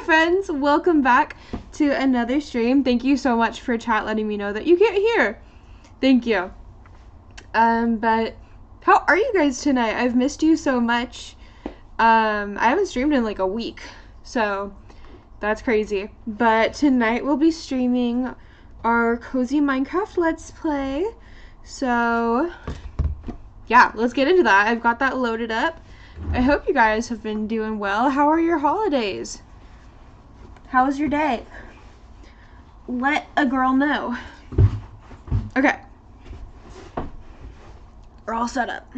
Hi friends, welcome back to another stream. Thank you so much for chat letting me know that you can't hear. Thank you. But how are you guys tonight? I've missed you so much. I haven't streamed in like a week, so that's crazy. But tonight we'll be streaming our Cozy Minecraft Let's Play. So yeah, let's get into that. I've got that loaded up. I hope you guys have been doing well. How are your holidays? How was your day? Let a girl know. Okay. We're all set up.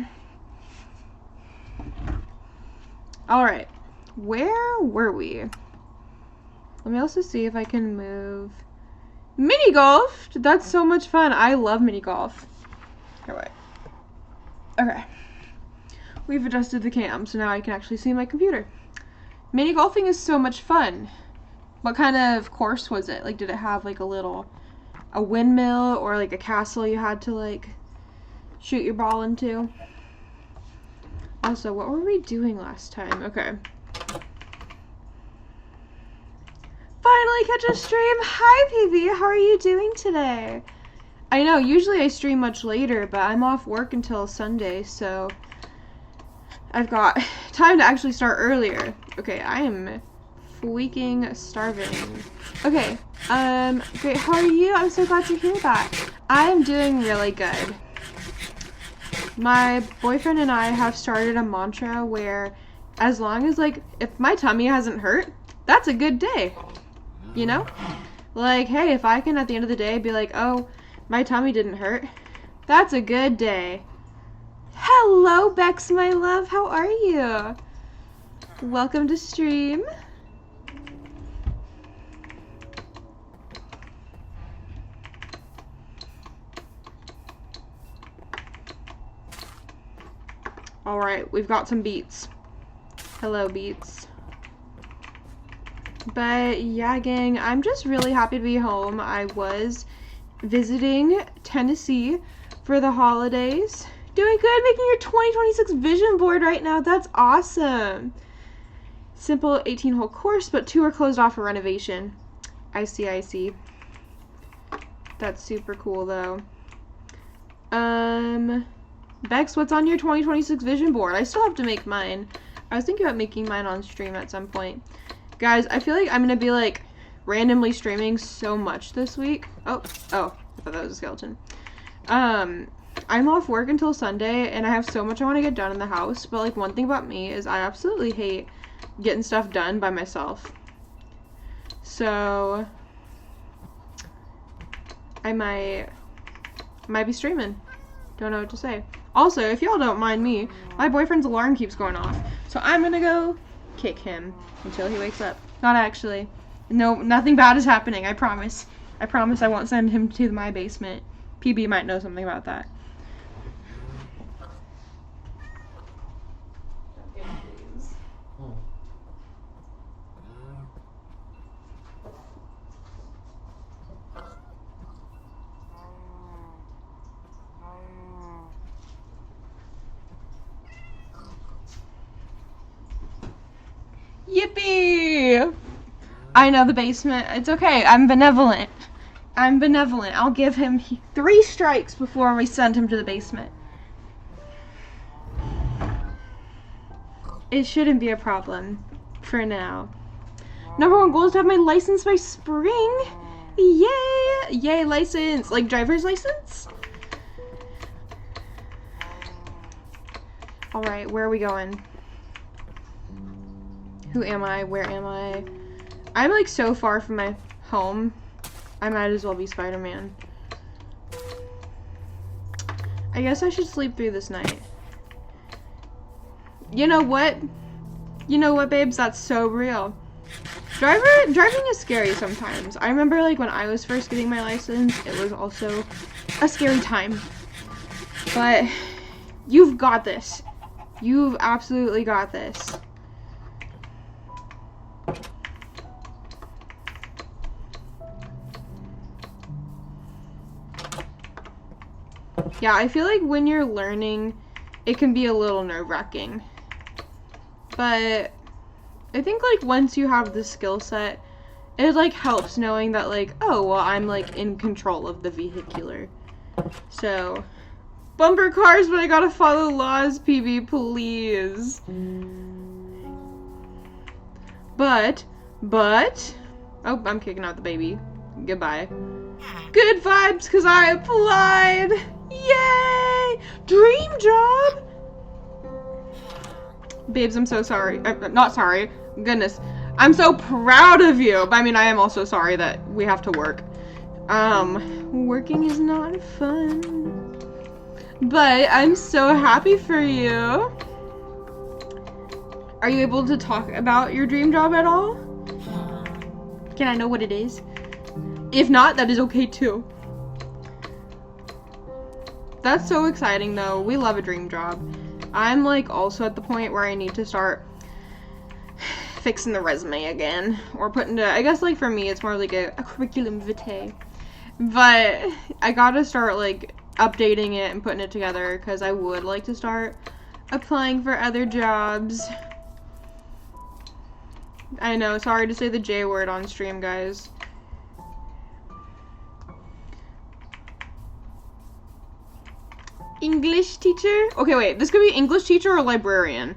Alright. Where were we? Let me also see if I can move. Mini golf! That's so much fun. I love mini golf. Alright. Okay. We've adjusted the cam, so now I can actually see my computer. Mini golfing is so much fun. What kind of course was it? Like, did it have like a windmill or like a castle you had to like shoot your ball into? Also, what were we doing last time? Okay. Finally catch a stream. Hi, PV. How are you doing today? I know, usually I stream much later, but I'm off work until Sunday, so I've got time to actually start earlier. Okay, I am freaking starving. Okay, great, how are you? I'm so glad to hear that. I am doing really good. My boyfriend and I have started a mantra where as long as, like, if my tummy hasn't hurt, that's a good day. You know? Like, hey, if I can at the end of the day be like, oh, my tummy didn't hurt, that's a good day. Hello, Bex, my love. How are you? Welcome to stream. Alright, we've got some beets. Hello, beets. But yeah, gang, I'm just really happy to be home. I was visiting Tennessee for the holidays. Doing good, making your 2026 vision board right now. That's awesome. Simple 18-hole course, but 2 are closed off for renovation. I see. That's super cool, though. Bex, what's on your 2026 vision board? I still have to make mine. I was thinking about making mine on stream at some point. Guys, I feel like I'm gonna be, like, randomly streaming so much this week. Oh, I thought that was a skeleton. I'm off work until Sunday, and I have so much I want to get done in the house, but, like, one thing about me is I absolutely hate getting stuff done by myself. So I might be streaming. Don't know what to say. Also, if y'all don't mind me, my boyfriend's alarm keeps going off, so I'm gonna go kick him until he wakes up. Not actually. No, nothing bad is happening, I promise. I promise I won't send him to my basement. PB might know something about that. Yippee! I know the basement. It's okay. I'm benevolent. I'll give him 3 strikes before we send him to the basement. It shouldn't be a problem for now. #1 goal is to have my license by spring. Yay! Yay, license. Like driver's license? Alright, where are we going? Who am I? Where am I? I'm like so far from my home. I might as well be Spider-Man. I guess I should sleep through this night. You know what? You know what, babes? That's so real. Driving is scary sometimes. I remember like when I was first getting my license, it was also a scary time. But you've got this. You've absolutely got this. Yeah, I feel like when you're learning, it can be a little nerve-wracking. But I think, like, once you have the skill set, it, like, helps knowing that, like, oh, well, I'm, like, in control of the vehicular. So, bumper cars, but I gotta follow laws, PB, please. But, oh, I'm kicking out the baby. Goodbye. Good vibes, because I applied! Yay! Dream job! Babes, I'm so sorry. Not sorry. Goodness. I'm so proud of you. But I mean, I am also sorry that we have to work. Working is not fun. But I'm so happy for you. Are you able to talk about your dream job at all? Can I know what it is? If not, that is okay too. That's so exciting though. We love a dream job. I'm like also at the point where I need to start fixing the resume again. Or putting to, I guess like for me it's more like a curriculum vitae. But I gotta start like updating it and putting it together because I would like to start applying for other jobs. I know, sorry to say the J word on stream, guys. English teacher? Okay, wait, this could be English teacher or librarian.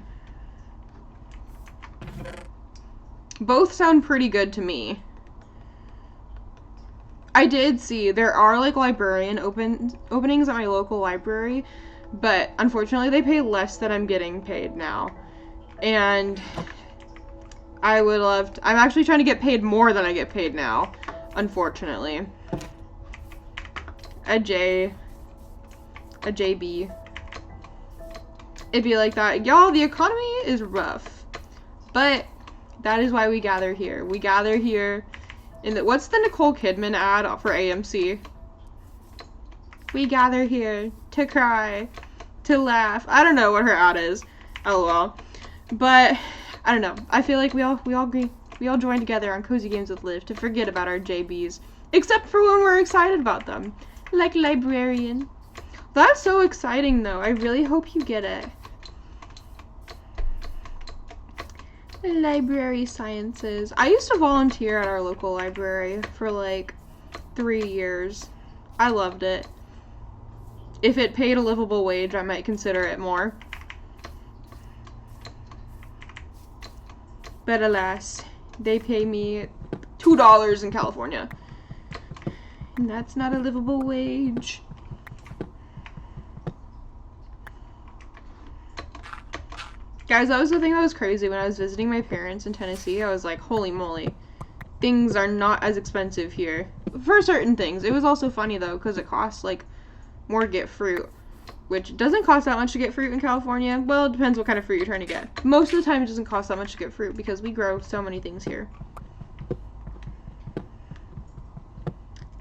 Both sound pretty good to me. I did see there are like librarian openings at my local library, but unfortunately they pay less than I'm getting paid now. And I would love to, I'm actually trying to get paid more than I get paid now, unfortunately. A JB. It'd be like that. Y'all, the economy is rough. But that is why we gather here. We gather here in the, what's the Nicole Kidman ad for AMC? We gather here to cry, to laugh. I don't know what her ad is. LOL. But I don't know. I feel like we all agree. We all join together on Cozy Games with Liv to forget about our JBs. Except for when we're excited about them. Like librarian. That's so exciting though. I really hope you get it. Library sciences. I used to volunteer at our local library for like 3 years. I loved it. If it paid a livable wage, I might consider it more. But alas, they pay me $2 in California. And that's not a livable wage. Guys, that was the thing that was crazy when I was visiting my parents in Tennessee. I was like, holy moly, things are not as expensive here. For certain things. It was also funny though, because it costs like more to get fruit, which doesn't cost that much to get fruit in California. Well, it depends what kind of fruit you're trying to get. Most of the time it doesn't cost that much to get fruit because we grow so many things here.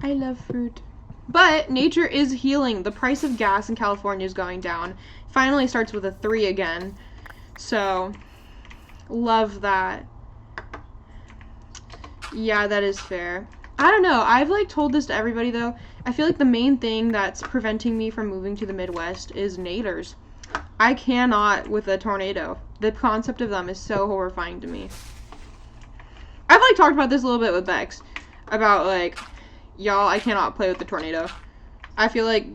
I love fruit. But nature is healing. The price of gas in California is going down. Finally starts with a 3 again. So, love that. Yeah, that is fair. I don't know. I've like told this to everybody though. I feel like the main thing that's preventing me from moving to the Midwest is naders. I cannot with a tornado. The concept of them is so horrifying to me. I've like talked about this a little bit with Bex. About like, y'all, I cannot play with the tornado. I feel like,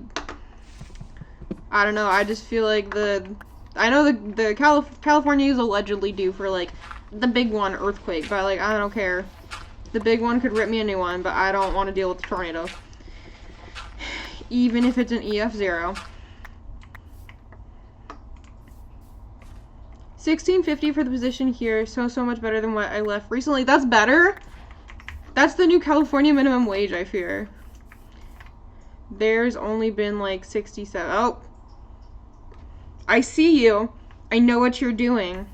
I don't know, I just feel like I know the California is allegedly due for like the big one earthquake, but like I don't care. The big one could rip me a new one, but I don't want to deal with the tornado. Even if it's an EF0. $16.50 for the position here, so much better than what I left recently. That's better? That's the new California minimum wage, I fear. There's only been like 67. Oh. I see you. I know what you're doing.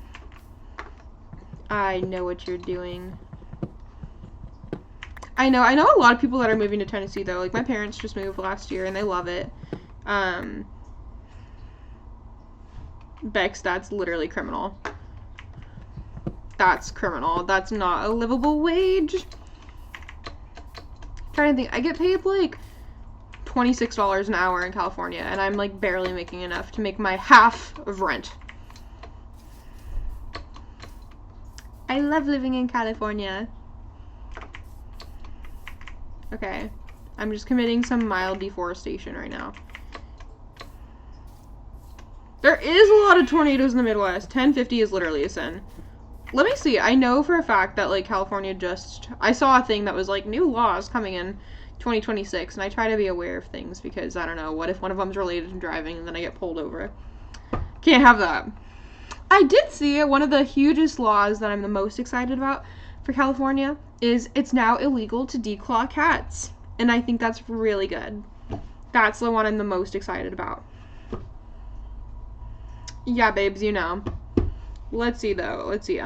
I know what you're doing. I know a lot of people that are moving to Tennessee though. Like my parents just moved last year and they love it. Bex, that's literally criminal. That's criminal. That's not a livable wage. I'm trying to think. I get paid like $26 an hour in California, and I'm like barely making enough to make my half of rent. I love living in California. Okay. I'm just committing some mild deforestation right now. There is a lot of tornadoes in the Midwest. 1050 is literally a sin. Let me see. I know for a fact that, like, California just... I saw a thing that was, like, new laws coming in 2026, and I try to be aware of things because, I don't know, what if one of them's related to driving and then I get pulled over? Can't have that. I did see one of the hugest laws that I'm the most excited about for California is it's now illegal to declaw cats. And I think that's really good. That's the one I'm the most excited about. Yeah, babes, you know. Let's see, though. Let's see.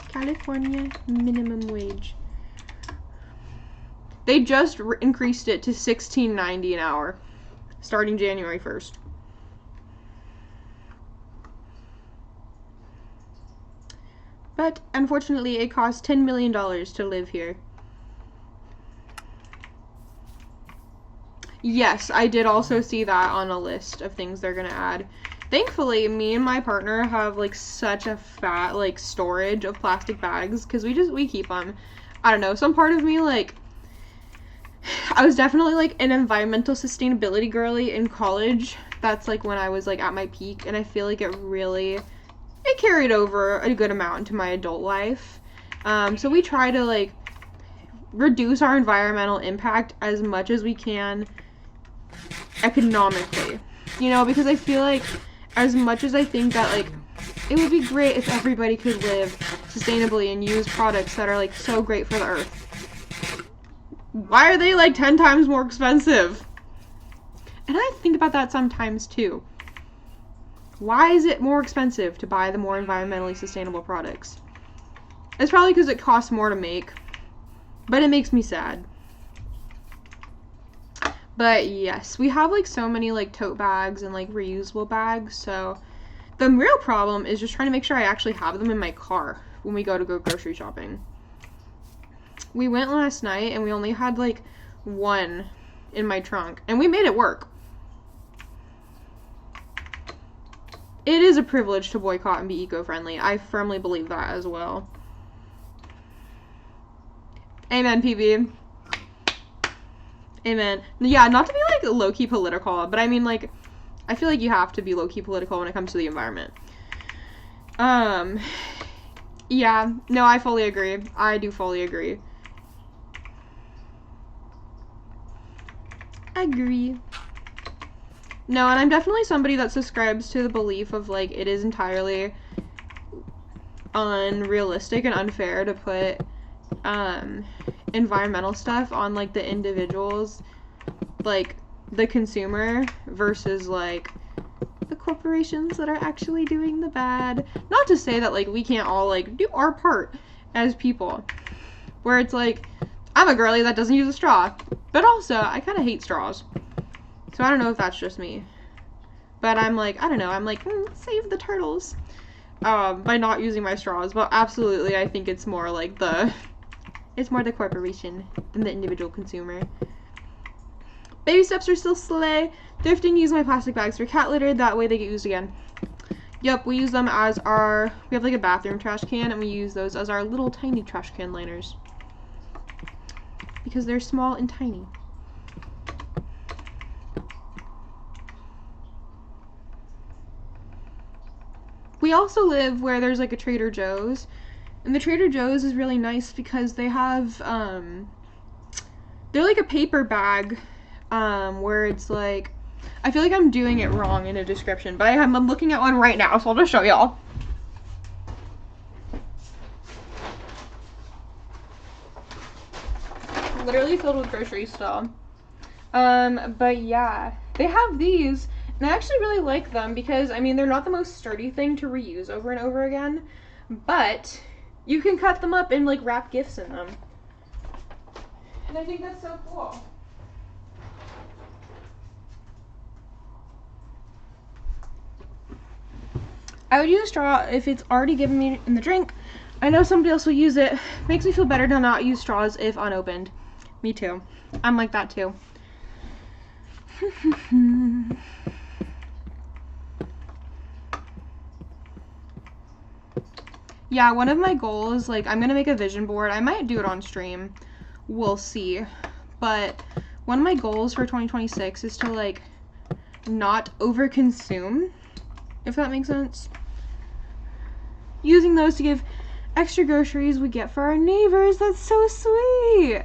California minimum wage. They just increased it to $16.90 an hour, starting January 1st. But, unfortunately, it costs $10 million to live here. Yes, I did also see that on a list of things they're gonna add. Thankfully, me and my partner have, like, such a fat, like, storage of plastic bags, because we keep them. I don't know, some part of me, like, I was definitely, like, an environmental sustainability girly in college. That's, like, when I was, like, at my peak, and I feel like it carried over a good amount into my adult life. So we try to, like, reduce our environmental impact as much as we can economically. You know, because I feel like as much as I think that, like, it would be great if everybody could live sustainably and use products that are, like, so great for the earth, why are they, like, 10 times more expensive? And I think about that sometimes, too. Why is it more expensive to buy the more environmentally sustainable products? It's probably because it costs more to make, but it makes me sad. But yes, we have, like, so many, like, tote bags and, like, reusable bags, so the real problem is just trying to make sure I actually have them in my car when we go grocery shopping. We went last night and we only had, like, one in my trunk, and we made it work. It is a privilege to boycott and be eco-friendly. I firmly believe that as well. Amen, PB. Amen. Yeah, not to be, like, low-key political, but I mean, like, I feel like you have to be low-key political when it comes to the environment. Yeah, no, I fully agree. I do fully agree. Agree. No, and I'm definitely somebody that subscribes to the belief of, like, it is entirely unrealistic and unfair to put, environmental stuff on, like, the individuals, like, the consumer, versus, like, the corporations that are actually doing the bad. Not to say that, like, we can't all, like, do our part as people, where it's like, I'm a girly that doesn't use a straw, but also, I kind of hate straws, so I don't know if that's just me, but I'm like, I don't know, I'm like, save the turtles, by not using my straws, but absolutely, I think it's more like it's more the corporation than the individual consumer. Baby steps are still slay. Thrifting, use my plastic bags for cat litter, that way they get used again. Yep, we use them as we have, like, a bathroom trash can, and we use those as our little tiny trash can liners. Because they're small and tiny. We also live where there's, like, a Trader Joe's, and the Trader Joe's is really nice because they have, they're like a paper bag, where it's like, I feel like I'm doing it wrong in a description, but I'm looking at one right now, so I'll just show y'all. Literally filled with groceries still. But yeah, they have these, and I actually really like them because, I mean, they're not the most sturdy thing to reuse over and over again, but you can cut them up and, like, wrap gifts in them. And I think that's so cool. I would use a straw if it's already given me in the drink. I know somebody else will use it. Makes me feel better to not use straws if unopened. Me too. I'm like that too. Yeah, one of my goals, like, I'm gonna make a vision board. I might do it on stream. We'll see. But one of my goals for 2026 is to, like, not overconsume, if that makes sense. Using those to give extra groceries we get for our neighbors. That's so sweet.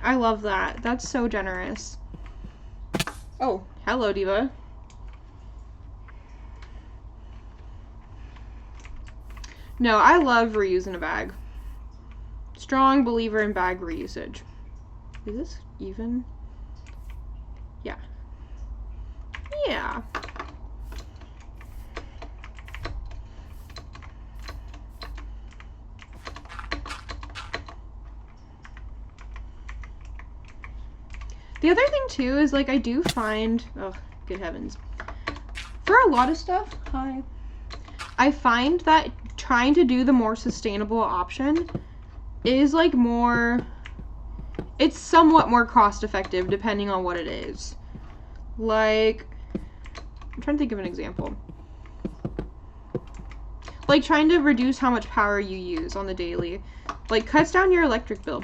I love that. That's so generous. Oh, hello, Diva. No, I love reusing a bag. Strong believer in bag reusage. Is this even? Yeah. Yeah. The other thing too is, like, I do find, oh, good heavens. For a lot of stuff, hi. I find that trying to do the more sustainable option is, like, more, it's somewhat more cost effective depending on what it is. Like, I'm trying to think of an example. Like, trying to reduce how much power you use on the daily, like, cuts down your electric bill.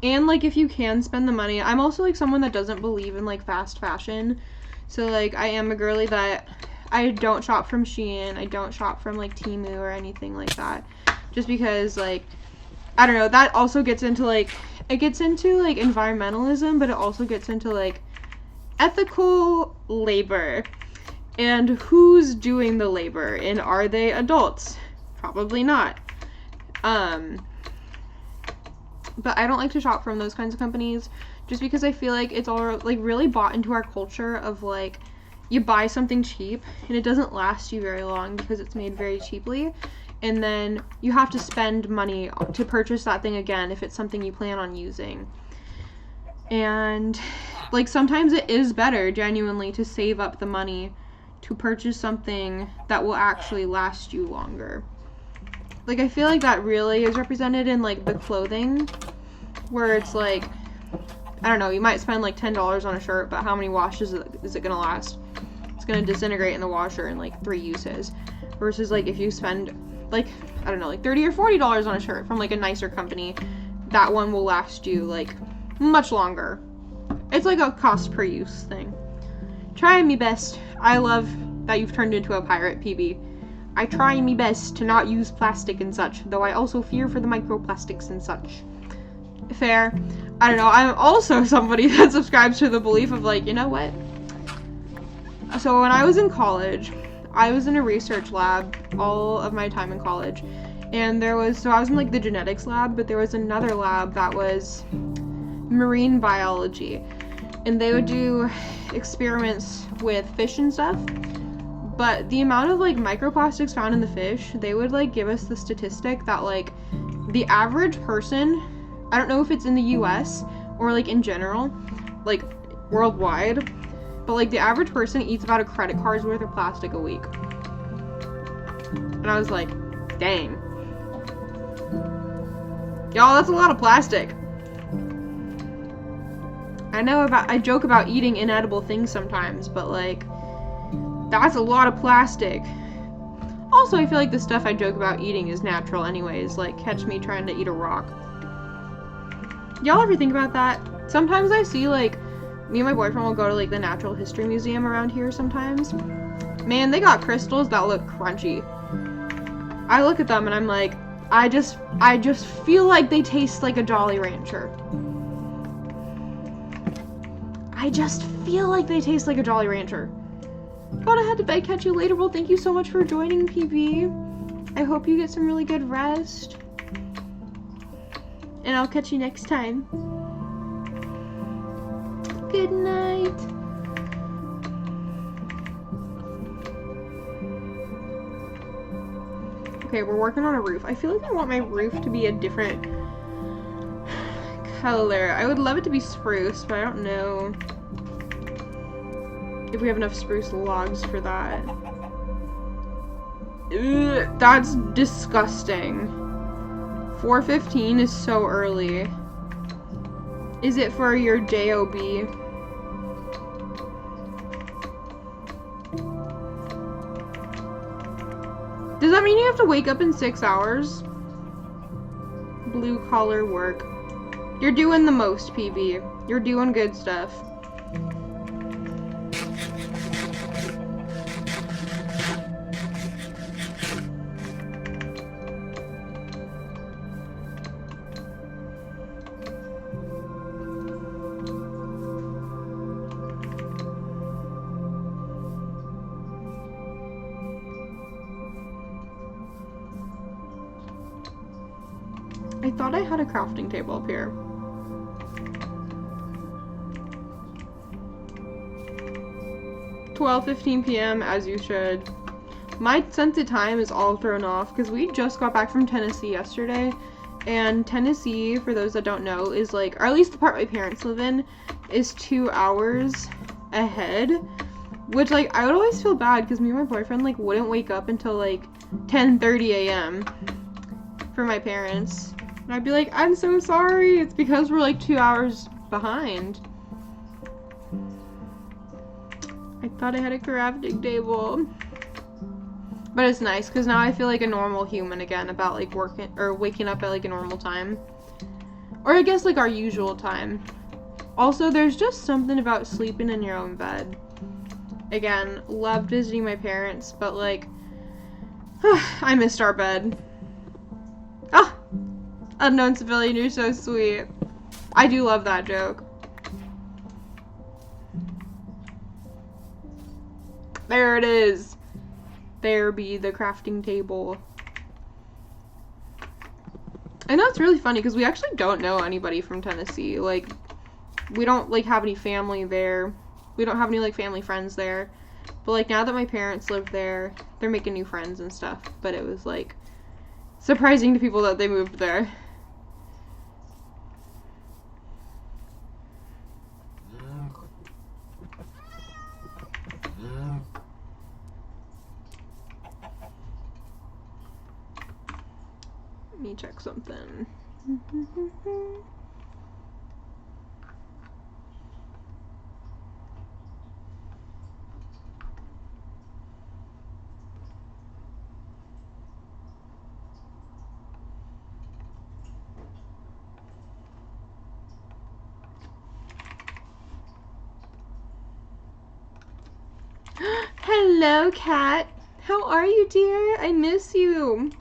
And, like, if you can spend the money, I'm also, like, someone that doesn't believe in, like, fast fashion. So, like, I am a girly that I don't shop from Shein. I don't shop from, like, Temu or anything like that. Just because, like, I don't know, that also gets into, like, it gets into, like, environmentalism, but it also gets into, like, ethical labor. And who's doing the labor? And are they adults? Probably not. But I don't like to shop from those kinds of companies just because I feel like it's all, like, really bought into our culture of, like, you buy something cheap and it doesn't last you very long because it's made very cheaply, and then you have to spend money to purchase that thing again if it's something you plan on using. And, like, sometimes it is better genuinely to save up the money to purchase something that will actually last you longer. Like, I feel like that really is represented in, like, the clothing, where it's, like, I don't know, you might spend, like, $10 on a shirt, but how many washes is it gonna last? It's gonna disintegrate in the washer in, like, 3 uses. Versus, like, if you spend, like, I don't know, like, $30 or $40 on a shirt from, like, a nicer company, that one will last you, like, much longer. It's, like, a cost per use thing. Trying me best. I love that you've turned into a pirate, PB. I try me best to not use plastic and such, though I also fear for the microplastics and such. Fair. I don't know, I'm also somebody that subscribes to the belief of, like, you know what? So when I was in college, I was in a research lab all of my time in college. And I was in, like, the genetics lab, but there was another lab that was marine biology. And they would do experiments with fish and stuff. But the amount of, like, microplastics found in the fish, they would, like, give us the statistic that, like, the average person, I don't know if it's in the US or, like, in general, like, worldwide, but, like, the average person eats about a credit card's worth of plastic a week. And I was like, dang. Y'all, that's a lot of plastic. I joke about eating inedible things sometimes, but, like, that's a lot of plastic. Also, I feel like the stuff I joke about eating is natural anyways, like, catch me trying to eat a rock. Y'all ever think about that? Sometimes I see, like, me and my boyfriend will go to, like, the Natural History Museum around here sometimes. Man, they got crystals that look crunchy. I look at them and I'm like, I just feel like they taste like a Jolly Rancher. I just feel like they taste like a Jolly Rancher. Gotta head to bed, catch you later. Well, thank you so much for joining, PB. I hope you get some really good rest. And I'll catch you next time. Good night. Okay, we're working on a roof. I feel like I want my roof to be a different color. I would love it to be spruce, but I don't know if we have enough spruce logs for that. Ugh, that's disgusting. 4:15 is so early. Is it for your JOB? Does that mean you have to wake up in 6 hours? Blue collar work. You're doing the most, PB. You're doing good stuff. I thought I had a crafting table up here. $12:15 p.m. as you should. My sense of time is all thrown off because we just got back from Tennessee yesterday, and Tennessee, for those that don't know, is like, or at least the part my parents live in, is 2 hours ahead, which like I would always feel bad because me and my boyfriend like wouldn't wake up until like 10:30 a.m. for my parents. And I'd be like, I'm so sorry. It's because we're like 2 hours behind. I thought I had a crafting table. But it's nice because now I feel like a normal human again about like working or waking up at like a normal time. Or I guess like our usual time. Also, there's just something about sleeping in your own bed. Again, loved visiting my parents, but like, I missed our bed. Ah! Unknown civilian, you're so sweet. I do love that joke. There it is. There be the crafting table. I know it's really funny because we actually don't know anybody from Tennessee. Like, we don't like have any family there. We don't have any like family friends there. But like now that my parents live there, they're making new friends and stuff. But it was like surprising to people that they moved there. Let me check something. Hello, cat. How are you, dear? I miss you.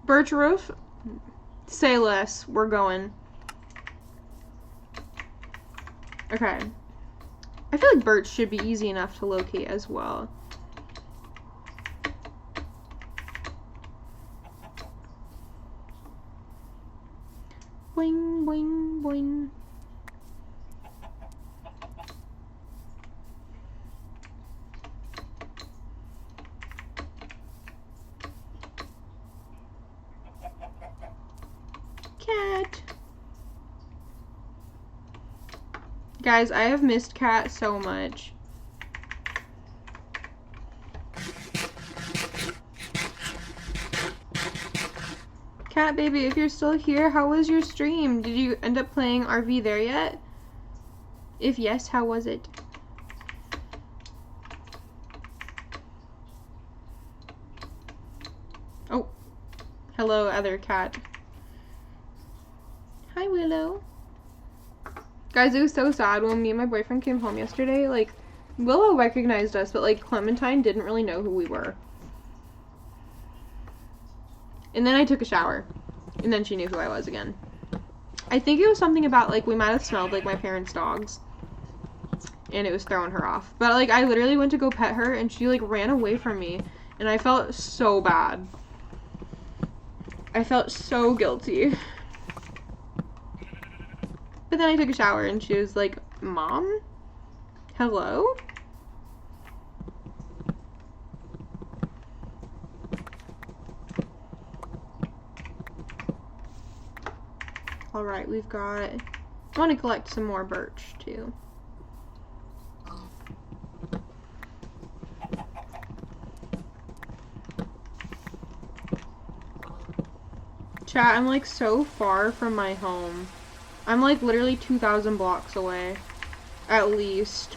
Birch roof? Say less. We're going. Okay. I feel like birch should be easy enough to locate as well. Boing, boing, boing. Cat. Guys, I have missed Cat so much. Cat baby, if you're still here, how was your stream? Did you end up playing RV there yet? If yes, how was it? Oh. Hello, other cat. Hi, Willow. Guys, it was so sad when me and my boyfriend came home yesterday. Like, Willow recognized us, but like Clementine didn't really know who we were. And then I took a shower, and then she knew who I was again. I think it was something about like we might have smelled like my parents' dogs, and it was throwing her off. But like I literally went to go pet her, and she like ran away from me, and I felt so bad. I felt so guilty. But then I took a shower and she was like, Mom? Hello? Alright, we've got... I want to collect some more birch, too. Chat, I'm like so far from my home. I'm like literally 2,000 blocks away. At least.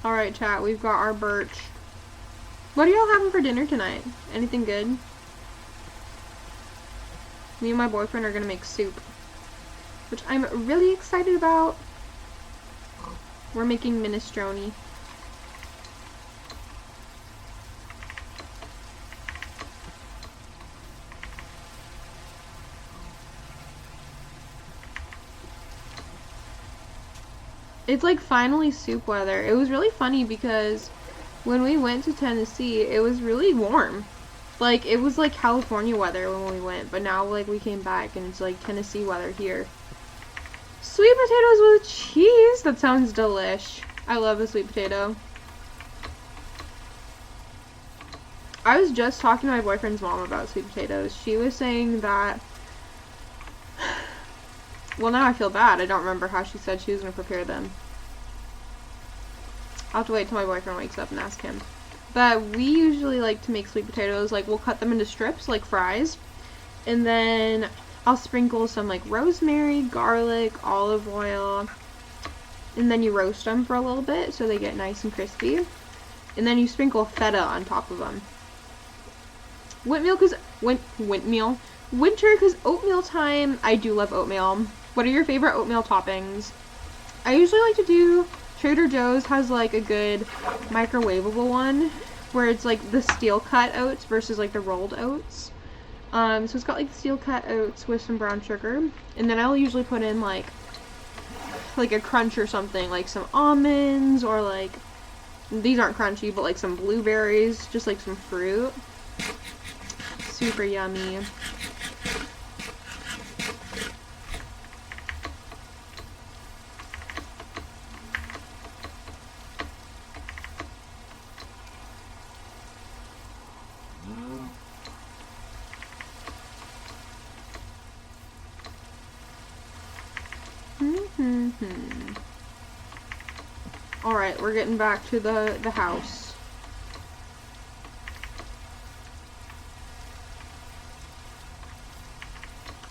Alright, chat, we've got our birch. What are y'all having for dinner tonight? Anything good? Me and my boyfriend are gonna make soup, which I'm really excited about. We're making minestrone. It's like finally soup weather. It was really funny because when we went to Tennessee, it was really warm. Like, it was like California weather when we went, but now like we came back and it's like Tennessee weather here. Sweet potatoes with cheese! That sounds delish. I love a sweet potato. I was just talking to my boyfriend's mom about sweet potatoes. She was saying that... Well, now I feel bad. I don't remember how she said she was going to prepare them. I'll have to wait till my boyfriend wakes up and ask him. But we usually like to make sweet potatoes. Like, we'll cut them into strips, like fries. And then I'll sprinkle some, like, rosemary, garlic, olive oil. And then you roast them for a little bit so they get nice and crispy. And then you sprinkle feta on top of them. Winter, because oatmeal time. I do love oatmeal. What are your favorite oatmeal toppings? I usually like to do, Trader Joe's has like a good microwavable one where it's like the steel cut oats versus like the rolled oats. So it's got like steel cut oats with some brown sugar, and then I'll usually put in like a crunch or something, like some almonds, or like, these aren't crunchy, but like some blueberries, just like some fruit. Super yummy. Alright, we're getting back to the house.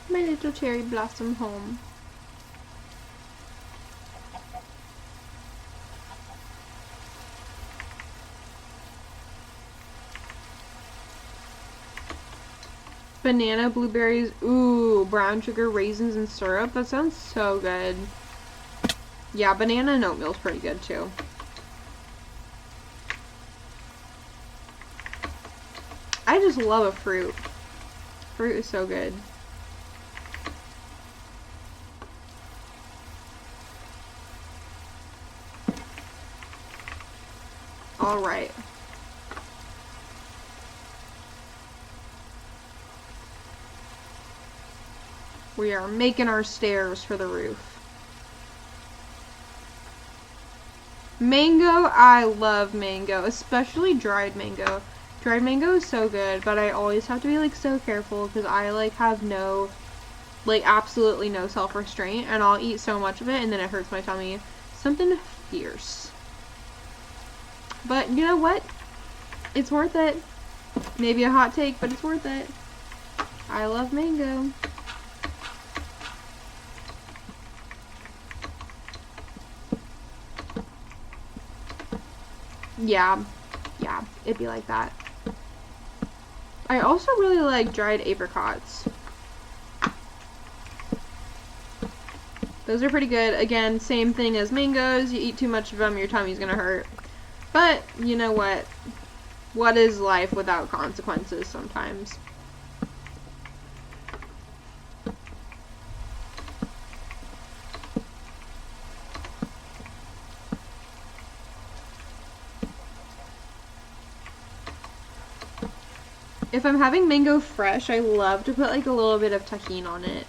My little cherry blossom home. Banana, blueberries, ooh, brown sugar, raisins, and syrup. That sounds so good. Yeah, banana and oatmeal's pretty good too. I just love a fruit. Fruit is so good. Alright. We are making our stairs for the roof. Mango, I love mango, especially dried mango. Dried mango is so good, but I always have to be like so careful because I like have no, like absolutely no self-restraint, and I'll eat so much of it and then it hurts my tummy. Something fierce. But you know what? It's worth it. Maybe a hot take, but it's worth it. I love mango. Yeah, it'd be like that. I also really like dried apricots. Those are pretty good. Again, same thing as mangoes. You eat too much of them, your tummy's gonna hurt. But, you know what? What is life without consequences sometimes? If I'm having mango fresh, I love to put like a little bit of tahini on it.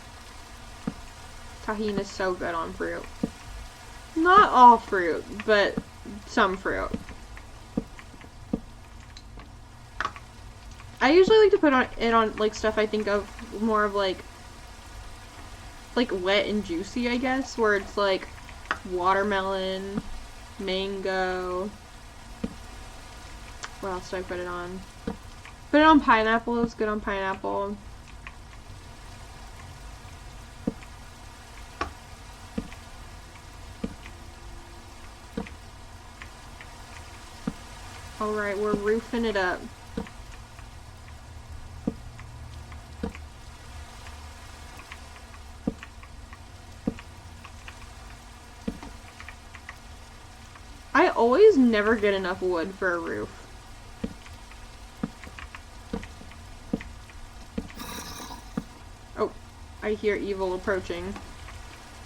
Tahini is so good on fruit. Not all fruit, but some fruit. I usually like to put it on like stuff I think of more of like wet and juicy, I guess, where it's like watermelon, mango. What else do I put it on? Put it on pineapple. It's good on pineapple. Alright, we're roofing it up. I always never get enough wood for a roof. Oh, I hear evil approaching.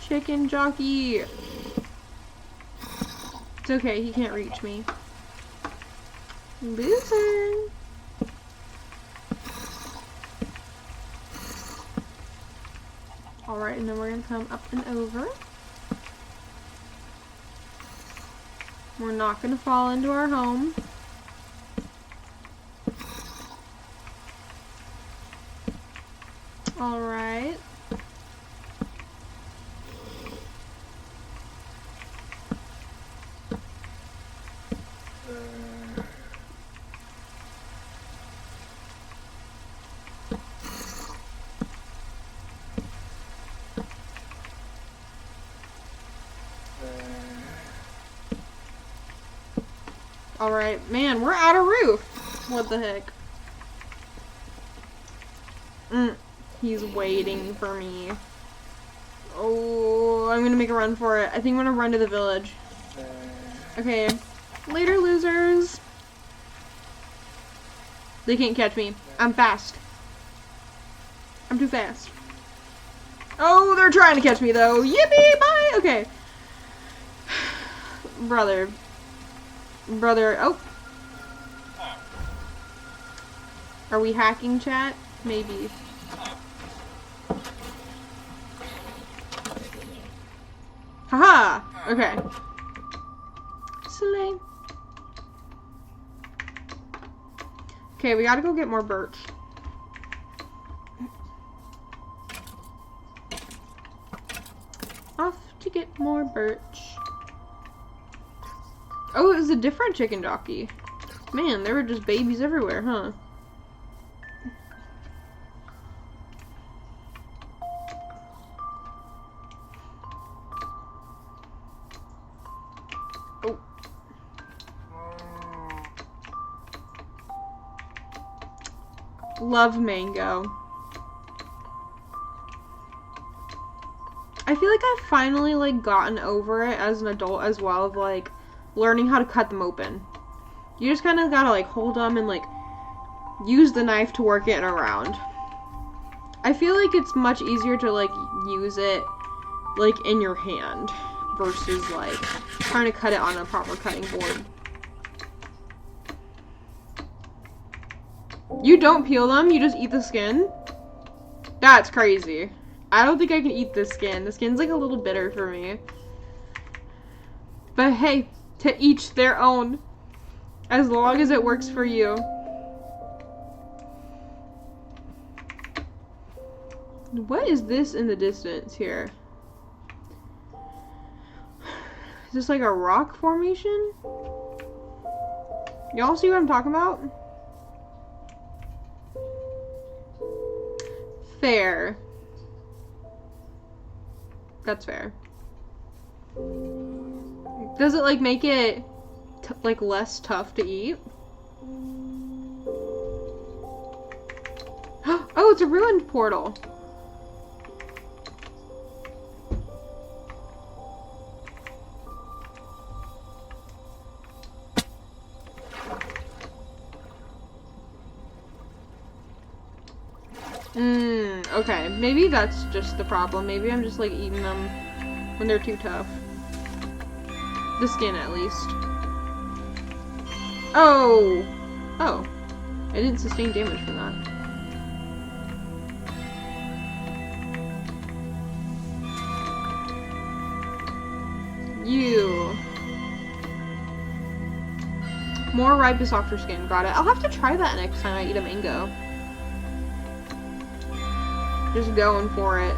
Chicken jockey! It's okay, he can't reach me. Loser! Alright, and then we're gonna come up and over. We're not gonna fall into our home. Alright. Alright, man, we're out of roof. What the heck? He's waiting for me. Oh, I'm gonna make a run for it. I think I'm gonna run to the village. Okay, later, losers. They can't catch me. I'm fast. I'm too fast. Oh, they're trying to catch me though. Yippee! Bye! Okay. Brother, oh. Are we hacking chat? Maybe. Haha! Okay. Slay. Okay, we gotta go get more birch. Off to get more birch. Oh, it was a different chicken jockey. Man, there were just babies everywhere, huh? Oh. Love mango. I feel like I've finally, like, gotten over it as an adult as well, of, like, learning how to cut them open. You just kind of gotta, like, hold them and, like, use the knife to work it around. I feel like it's much easier to, like, use it, like, in your hand versus, like, trying to cut it on a proper cutting board. You don't peel them, you just eat the skin? That's crazy. I don't think I can eat this skin. The skin's, like, a little bitter for me. But hey, to each their own. As long as it works for you. What is this in the distance here? Is this like a rock formation? Y'all see what I'm talking about? Fair. That's fair. Does it like make it like less tough to eat? Oh, it's a ruined portal. Okay. Maybe that's just the problem. Maybe I'm just like eating them when they're too tough. The skin, at least. Oh! Oh. I didn't sustain damage from that. You. More ripe is softer skin. Got it. I'll have to try that next time I eat a mango. Just going for it.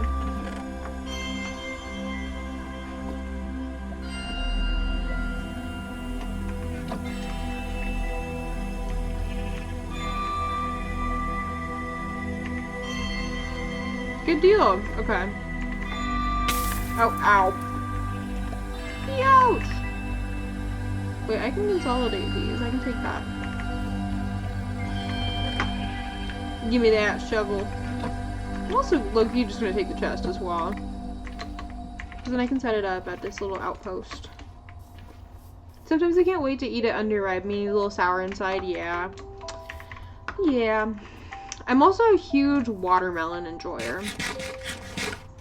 Good deal. Okay. Oh, ow. Ouch! Wait, I can consolidate these. I can take that. Give me that shovel. I'm also low-key just gonna take the chest as well. Because then I can set it up at this little outpost. Sometimes I can't wait to eat it underripe, meaning a little sour inside. Yeah. Yeah. I'm also a huge watermelon enjoyer.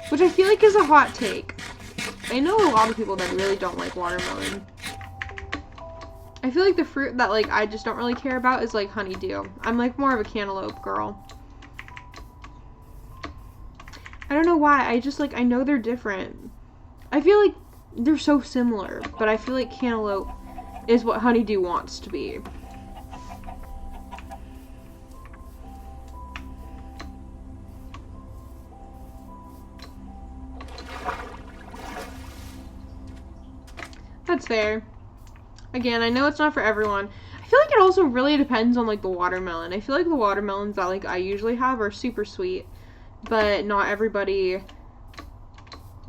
Which I feel like is a hot take. I know a lot of people that really don't like watermelon. I feel like the fruit that, like, I just don't really care about is, like, honeydew. I'm, like, more of a cantaloupe girl. I don't know why. I just, like, I know they're different. I feel like they're so similar, but I feel like cantaloupe is what honeydew wants to be. That's fair. Again, I know it's not for everyone. I feel like it also really depends on, like, the watermelon. I feel like the watermelons that, like, I usually have are super sweet, but not everybody,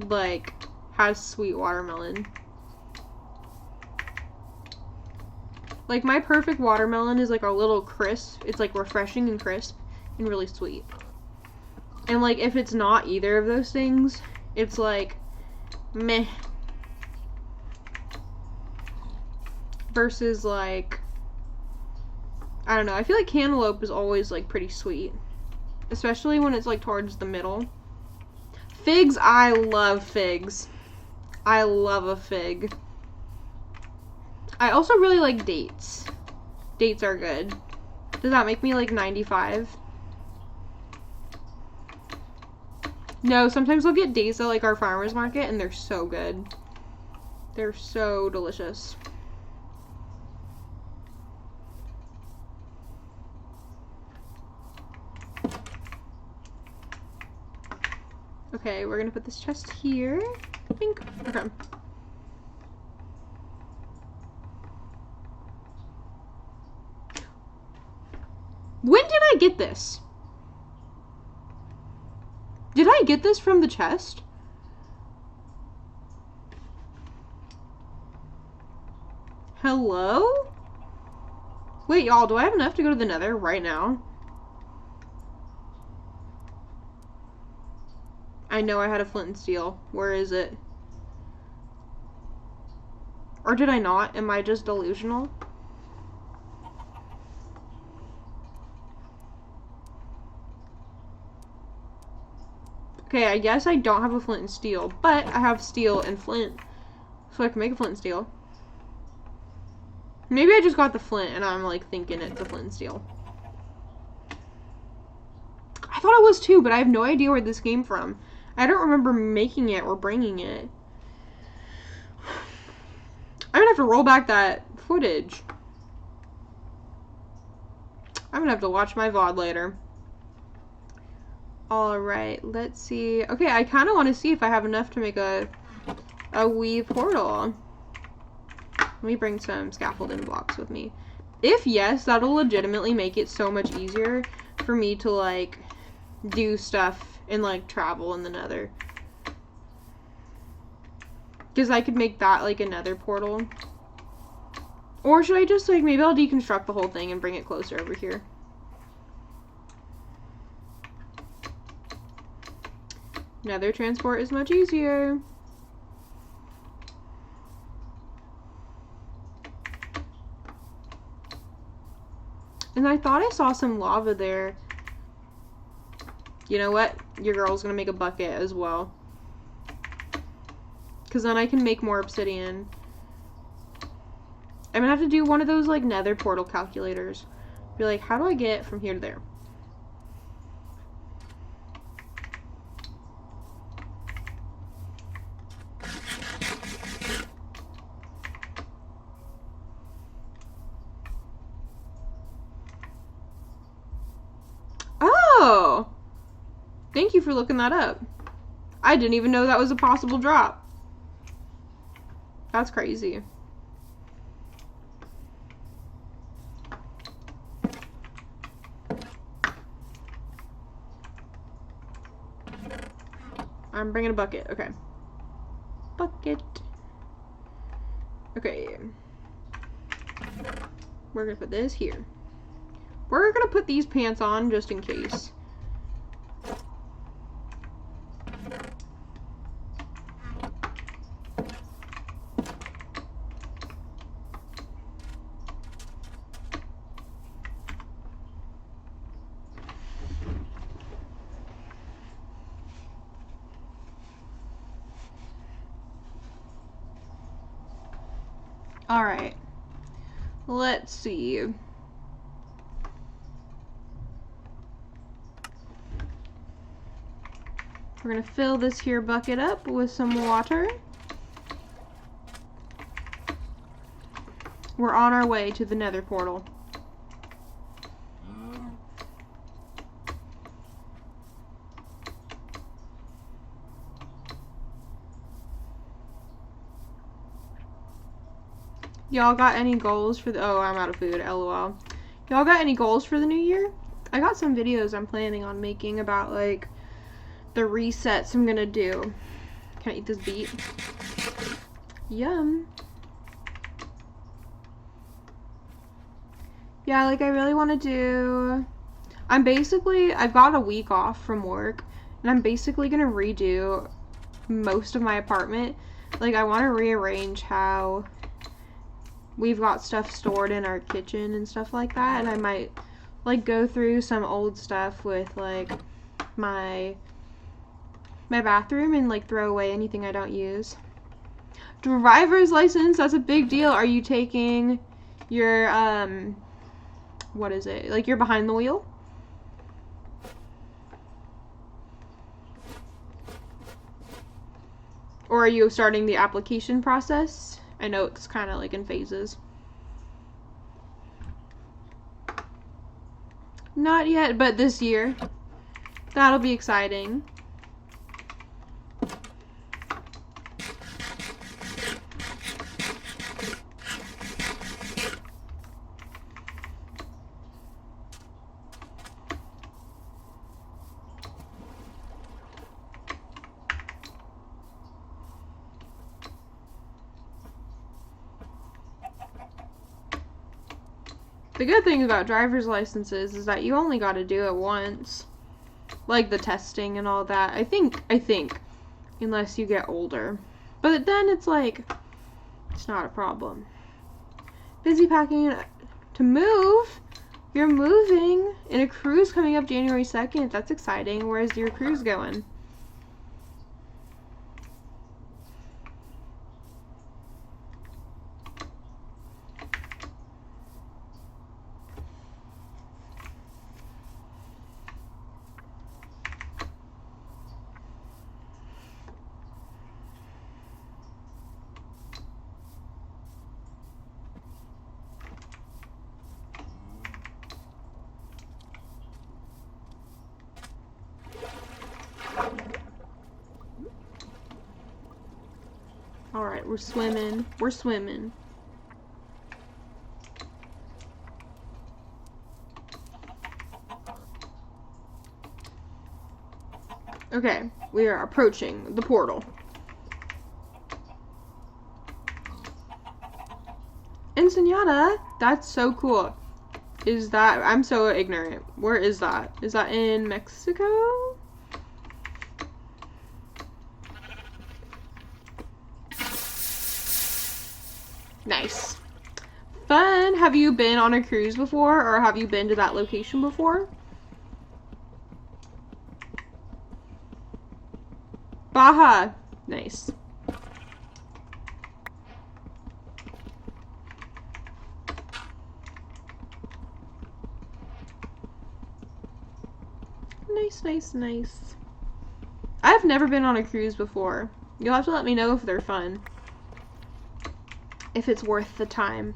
like, has sweet watermelon. Like, my perfect watermelon is, like, a little crisp. It's, like, refreshing and crisp and really sweet. And, like, if it's not either of those things, it's, like, meh. Versus, like, I don't know. I feel like cantaloupe is always, like, pretty sweet. Especially when it's, like, towards the middle. Figs, I love figs. I love a fig. I also really like dates. Dates are good. Does that make me, like, 95? No, sometimes we'll get dates at, like, our farmer's market, and they're so good. They're so delicious. Okay, we're gonna put this chest here. I think. Okay. When did I get this? Did I get this from the chest? Hello? Wait, y'all, do I have enough to go to the Nether right now? I know I had a flint and steel. Where is it? Or did I not? Am I just delusional? Okay, I guess I don't have a flint and steel, but I have steel and flint. So I can make a flint and steel. Maybe I just got the flint and I'm like thinking it's a flint and steel. I thought it was too, but I have no idea where this came from. I don't remember making it or bringing it. I'm gonna have to roll back that footage. I'm gonna have to watch my VOD later. Alright, let's see. Okay, I kind of want to see if I have enough to make a wee portal. Let me bring some scaffolding blocks with me. If yes, that'll legitimately make it so much easier for me to, like, do stuff and, like, travel in the Nether. Because I could make that, like, a Nether portal. Or should I just, like, maybe I'll deconstruct the whole thing and bring it closer over here. Nether transport is much easier. And I thought I saw some lava there. You know what? Your girl's gonna make a bucket as well. Because then I can make more obsidian. I'm gonna have to do one of those, like, Nether portal calculators. Be like, how do I get from here to there? Oh! Thank you for looking that up. I didn't even know that was a possible drop. That's crazy. I'm bringing a bucket. Okay. Bucket. Okay. We're gonna put this here. We're gonna put these pants on just in case. All right. Let's see. We're gonna fill this here bucket up with some water. We're on our way to the Nether portal. Y'all got any goals for the— oh, I'm out of food, lol. Y'all got any goals for the new year? I got some videos I'm planning on making about, like, the resets I'm gonna do. Can I eat this beet? Yum. Yeah, like, I really want to do— I've got a week off from work, and I'm basically gonna redo most of my apartment. Like, I want to rearrange how we've got stuff stored in our kitchen and stuff like that, and I might, like, go through some old stuff with, like, my bathroom and, like, throw away anything I don't use. Driver's license, that's a big deal. Are you taking your, what is it? Like, you're behind the wheel? Or are you starting the application process? I know it's kind of like in phases. Not yet, but this year. That'll be exciting. The good thing about driver's licenses is that you only got to do it once. Like the testing and all that. I think, unless you get older. But then it's like, it's not a problem. Busy packing to move? You're moving in a cruise coming up January 2nd. That's exciting. Where's your cruise going? Alright, we're swimming. We're swimming. Okay, we are approaching the portal. Ensenada? That's so cool. Is that— I'm so ignorant. Where is that? Is that in Mexico? Nice. Fun. Have you been on a cruise before, or have you been to that location before? Baja. Nice. Nice, nice, nice. I've never been on a cruise before. You'll have to let me know if they're fun. If it's worth the time.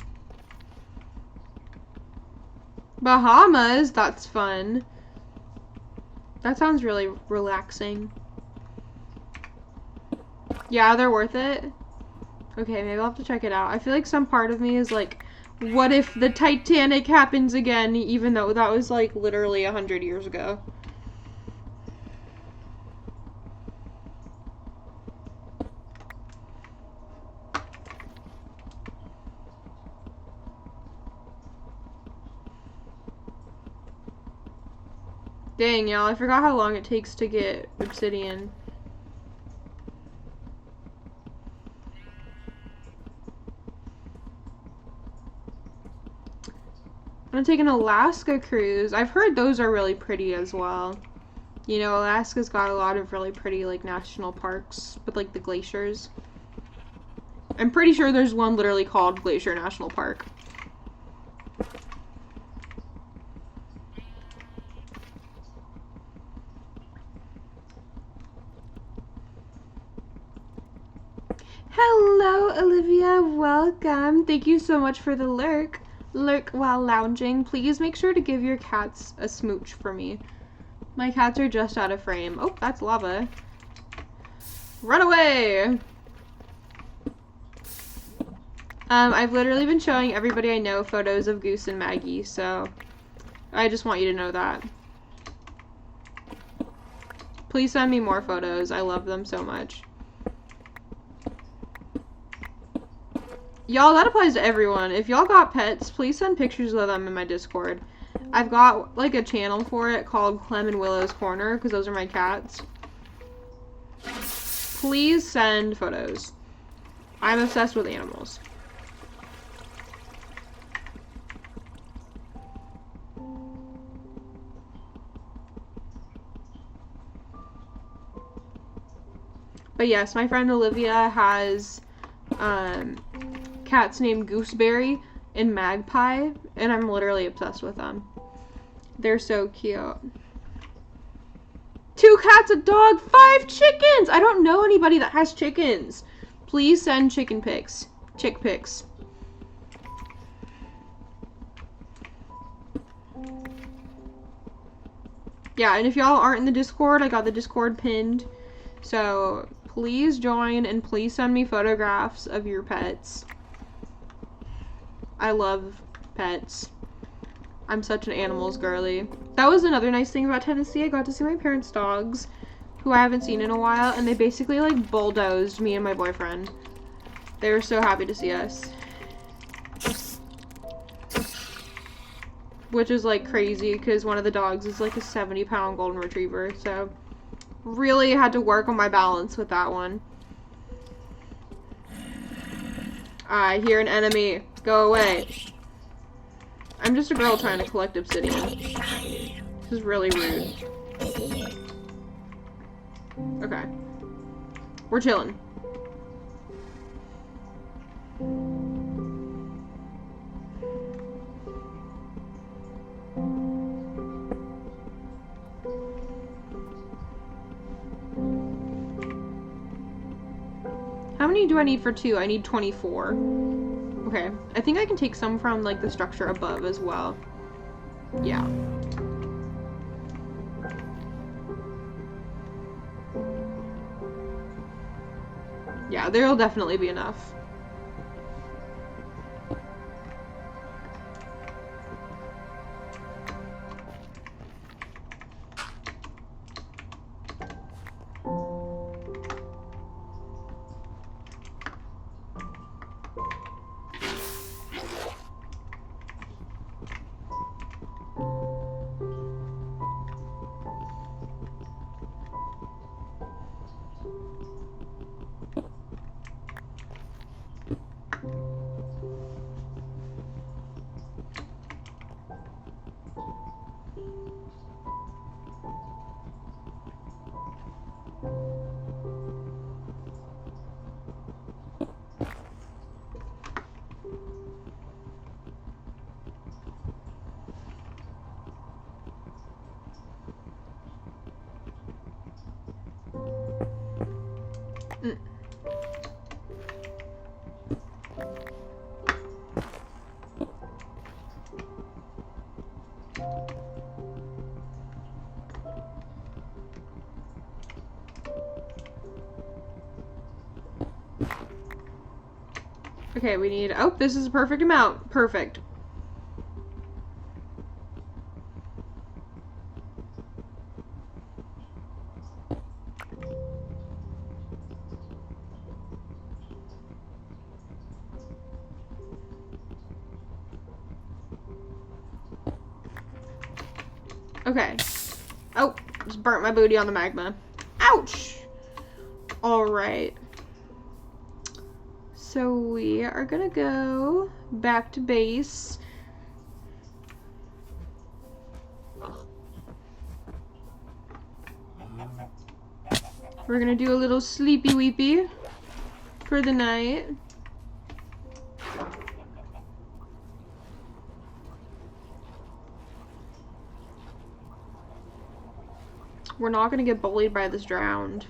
Bahamas? That's fun. That sounds really relaxing. Yeah, they're worth it? Okay, maybe I'll have to check it out. I feel like some part of me is like, what if the Titanic happens again, even though that was like literally 100 years ago? Dang, y'all, I forgot how long it takes to get obsidian. I'm gonna take an Alaska cruise. I've heard those are really pretty as well. You know, Alaska's got a lot of really pretty, like, national parks with, like, the glaciers. I'm pretty sure there's one literally called Glacier National Park. Hello, Olivia. Welcome. Thank you so much for the lurk. Lurk while lounging. Please make sure to give your cats a smooch for me. My cats are just out of frame. Oh, that's lava. Run away! I've literally been showing everybody I know photos of Goose and Maggie, so I just want you to know that. Please send me more photos. I love them so much. Y'all, that applies to everyone. If y'all got pets, please send pictures of them in my Discord. I've got, like, a channel for it called Clem and Willow's Corner, because those are my cats. Please send photos. I'm obsessed with animals. But yes, my friend Olivia has cats named Gooseberry and Magpie, and I'm literally obsessed with them. They're so cute. 2 cats, a dog, 5 chickens! I don't know anybody that has chickens. Please send chicken pics. Chick pics. Yeah, and if y'all aren't in the Discord, I got the Discord pinned. So please join and please send me photographs of your pets. I love pets. I'm such an animals girly. That was another nice thing about Tennessee. I got to see my parents' dogs, who I haven't seen in a while, and they basically, like, bulldozed me and my boyfriend. They were so happy to see us. Which is, like, crazy, because one of the dogs is, like, a 70-pound golden retriever, so really had to work on my balance with that one. I hear an enemy. Go away. I'm just a girl trying to collect obsidian. This is really rude. Okay. We're chilling. How many do I need for 2? I need 24. Okay. I think I can take some from, like, the structure above as well. Yeah. Yeah, there'll definitely be enough. Okay, we need... Oh, this is a perfect amount. Perfect. Okay. Oh, just burnt my booty on the magma. Ouch! Alright. So we are gonna go back to base. We're gonna do a little sleepy weepy for the night. We're not gonna get bullied by this drowned.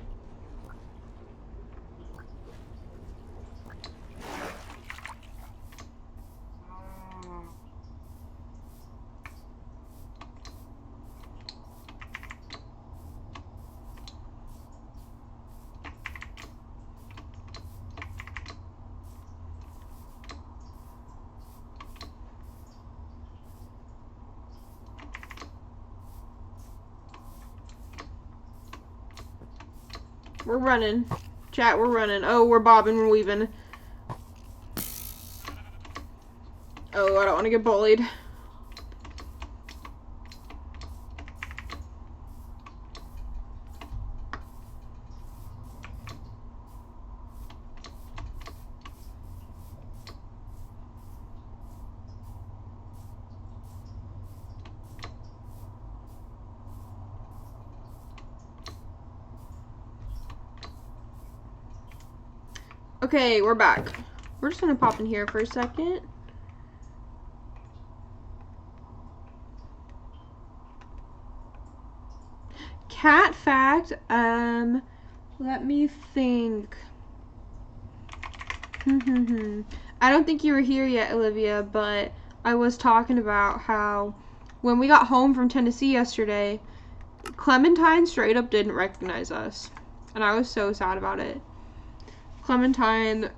We're running. Chat, we're running. Oh, we're bobbing, we're weaving. Oh, I don't want to get bullied. Okay, we're back. We're just gonna pop in here for a second. Cat fact, let me think. I don't think you were here yet, Olivia, but I was talking about how when we got home from Tennessee yesterday, Clementine straight up didn't recognize us. And I was so sad about it. Clementine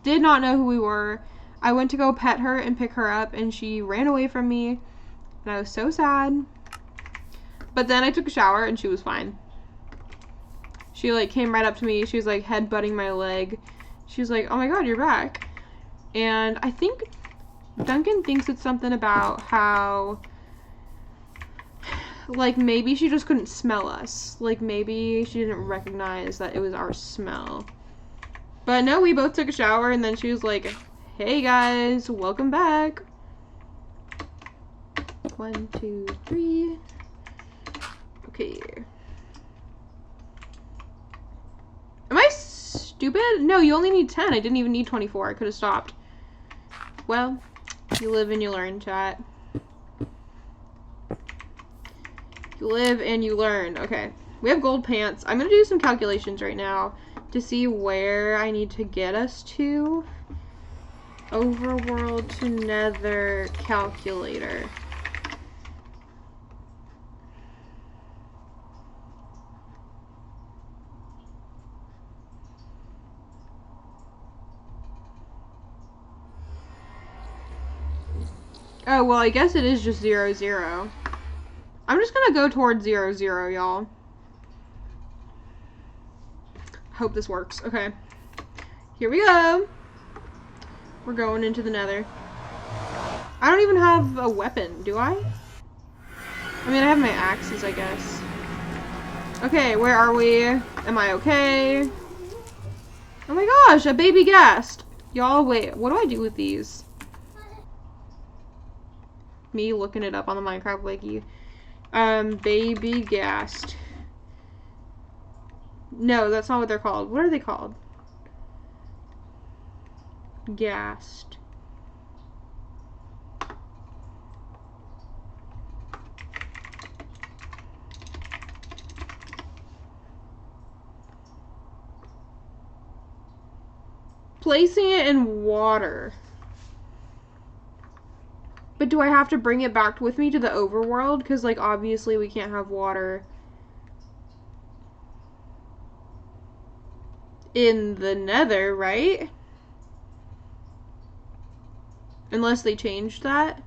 did not know who we were. I went to go pet her and pick her up, and she ran away from me. And I was so sad. But then I took a shower, and she was fine. She, like, came right up to me. She was, like, headbutting my leg. She was like, oh my god, you're back. And I think Duncan thinks it's something about how, like, maybe she just couldn't smell us. Like, maybe she didn't recognize that it was our smell. But no, we both took a shower, and then she was like, hey guys, welcome back. 1, 2, 3. Okay. Am I stupid? No, you only need 10. I didn't even need 24. I could have stopped. Well, you live and you learn, chat. You live and you learn. Okay. We have gold pants. I'm going to do some calculations right now to see where I need to get us to. Overworld to Nether calculator. Oh, well, I guess it is just 0, 0. I'm just gonna go towards 0, 0, y'all. Hope this works. Okay. Here we go. We're going into the Nether. I don't even have a weapon, do I? I mean, I have my axes, I guess. Okay, where are we? Am I okay? Oh my gosh, a baby ghast. Y'all, wait, what do I do with these? Me looking it up on the Minecraft wiki. Baby ghast. No, that's not what they're called. What are they called? Ghast. Placing it in water. But do I have to bring it back with me to the overworld? Because, like, obviously we can't have water in the Nether, right? Unless they changed that.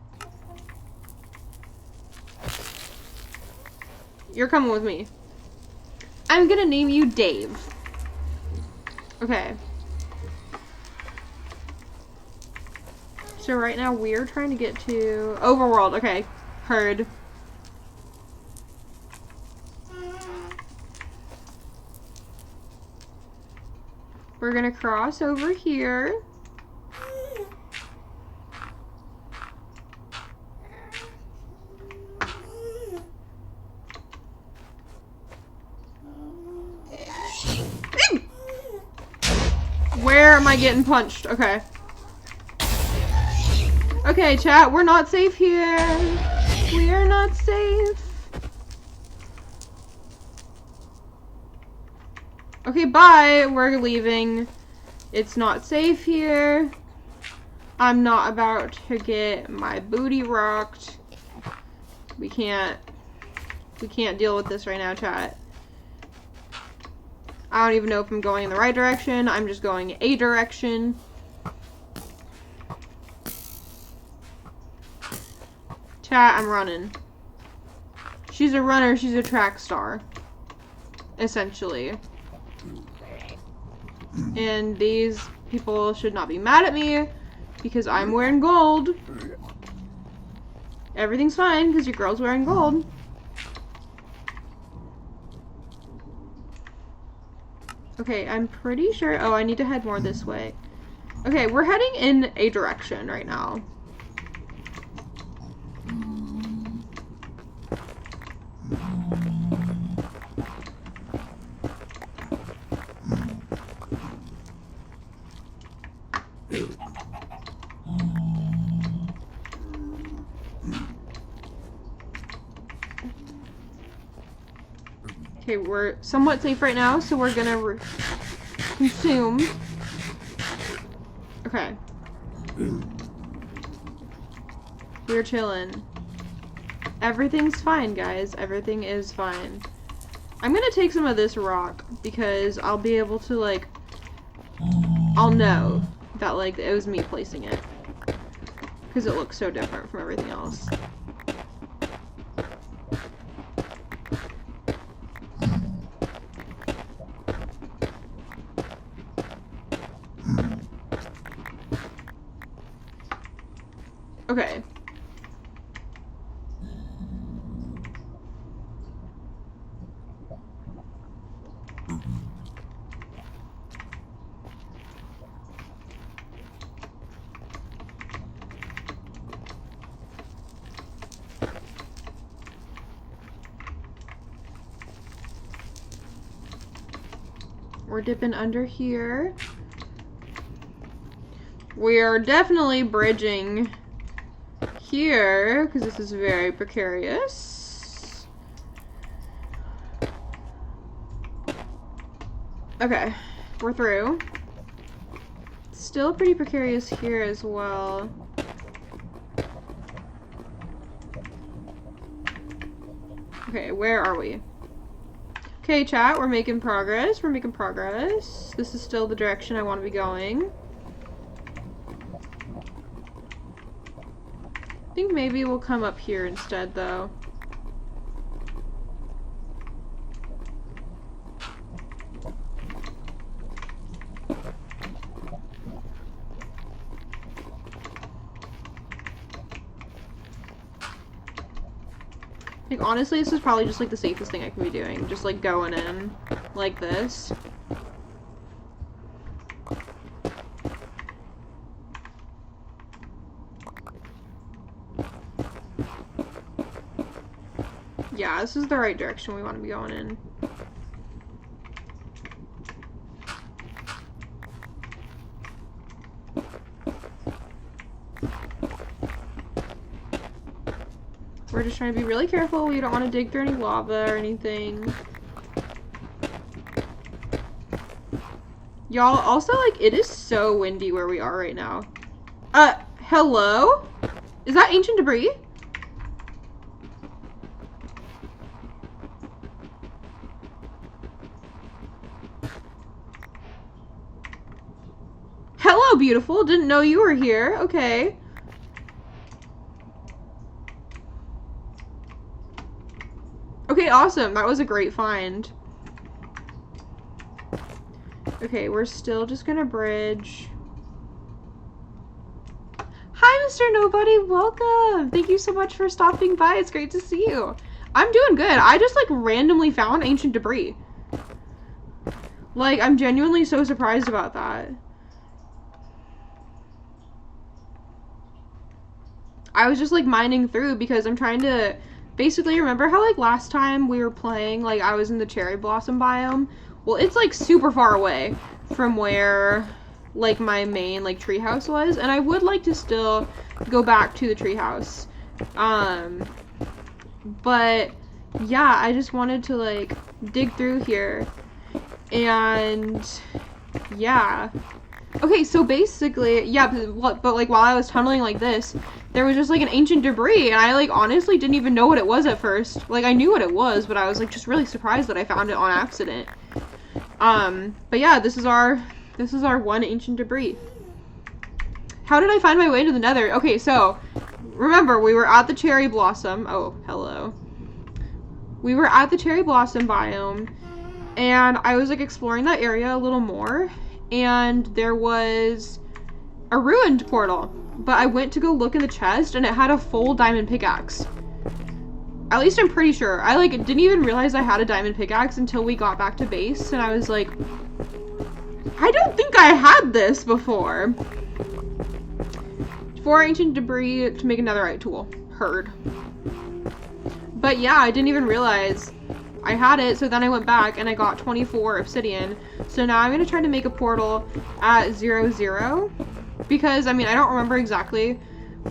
You're coming with me. I'm gonna name you Dave. Okay. So right now we're trying to get to overworld. Okay. Heard. We're gonna cross over here. Where am I getting punched? Okay. Okay, chat, we're not safe here. We are not safe. Okay, bye. We're leaving. It's not safe here. I'm not about to get my booty rocked. We can't deal with this right now, chat. I don't even know if I'm going in the right direction. I'm just going a direction. Chat, I'm running. She's a runner, she's a track star. Essentially. And these people should not be mad at me because I'm wearing gold. Everything's fine because your girl's wearing gold. Okay, I'm pretty sure... Oh, I need to head more this way. Okay, we're heading in a direction right now. Okay, we're somewhat safe right now, so we're gonna consume. Okay. We're chilling. Everything's fine, guys. Everything is fine. I'm gonna take some of this rock because I'll be able to, like, I'll know that, like, it was me placing it. Because it looks so different from everything else. Okay. We're dipping under here. We are definitely bridging here, because this is very precarious. Okay, we're through. Still pretty precarious here as well. Okay, where are we? Okay, chat, we're making progress. We're making progress. This is still the direction I want to be going. I think maybe we'll come up here instead, though. Like, honestly, this is probably just, like, the safest thing I can be doing. Just, like, going in like this. Yeah, this is the right direction we want to be going in. We're just trying to be really careful. We don't want to dig through any lava or anything. Y'all, also, like, it is so windy where we are right now. Hello? Is that ancient debris? Hello, beautiful. Didn't know you were here. Okay. Okay, awesome. That was a great find. Okay, we're still just gonna bridge. Hi, Mr. Nobody. Welcome. Thank you so much for stopping by. It's great to see you. I'm doing good. I just, like, randomly found ancient debris. Like, I'm genuinely so surprised about that. I was just like mining through because I'm trying to basically remember how like last time we were playing, like I was in the cherry blossom biome. Well, it's like super far away from where like my main like treehouse was, and I would like to still go back to the treehouse. But yeah, I just wanted to like dig through here, and yeah. Okay, so basically, yeah, but like while I was tunneling like this, there was just like an ancient debris, and I like honestly didn't even know what it was at first. Like I knew what it was, but I was like just really surprised that I found it on accident. But yeah, this is our one ancient debris. How did I find my way to the Nether? Okay, so remember we were at the cherry blossom. Oh, hello. We were at the cherry blossom biome, and I was like exploring that area a little more, and there was a ruined portal, but I went to go look in the chest and it had a full diamond pickaxe. At least I'm pretty sure. I like didn't even realize I had a diamond pickaxe until we got back to base, and I was like, I don't think I had this before. 4 ancient debris to make a netherite tool. Heard. But yeah, I didn't even realize I had it, so then I went back and I got 24 obsidian. So now I'm going to try to make a portal at 0, 0. Because, I mean, I don't remember exactly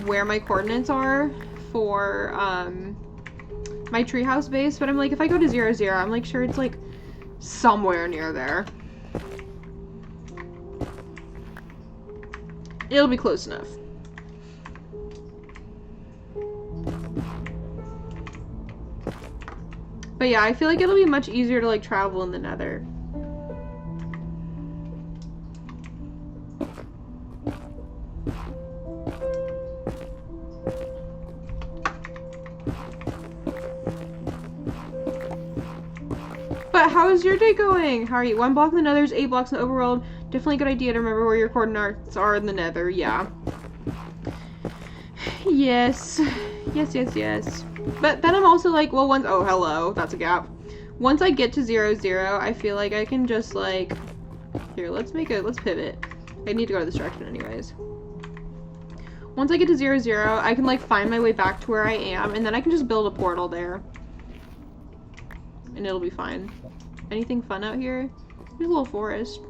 where my coordinates are for my treehouse base. But I'm like, if I go to 0, 0, I'm like sure it's like somewhere near there. It'll be close enough. But yeah, I feel like it'll be much easier to like travel in the Nether. But how is your day going? How are you? 1 block in the Nether is 8 blocks in the overworld. Definitely a good idea to remember where your coordinates are in the Nether. Yeah. Yes. Yes, yes, yes. But then I'm also like, well, once, oh, hello, that's a gap. Once I get to 0, 0, I feel like I can just like, here, let's pivot. I need to go to this direction anyways. Once I get to 0, 0, I can like find my way back to where I am, and then I can just build a portal there. And it'll be fine. Anything fun out here? There's a little forest.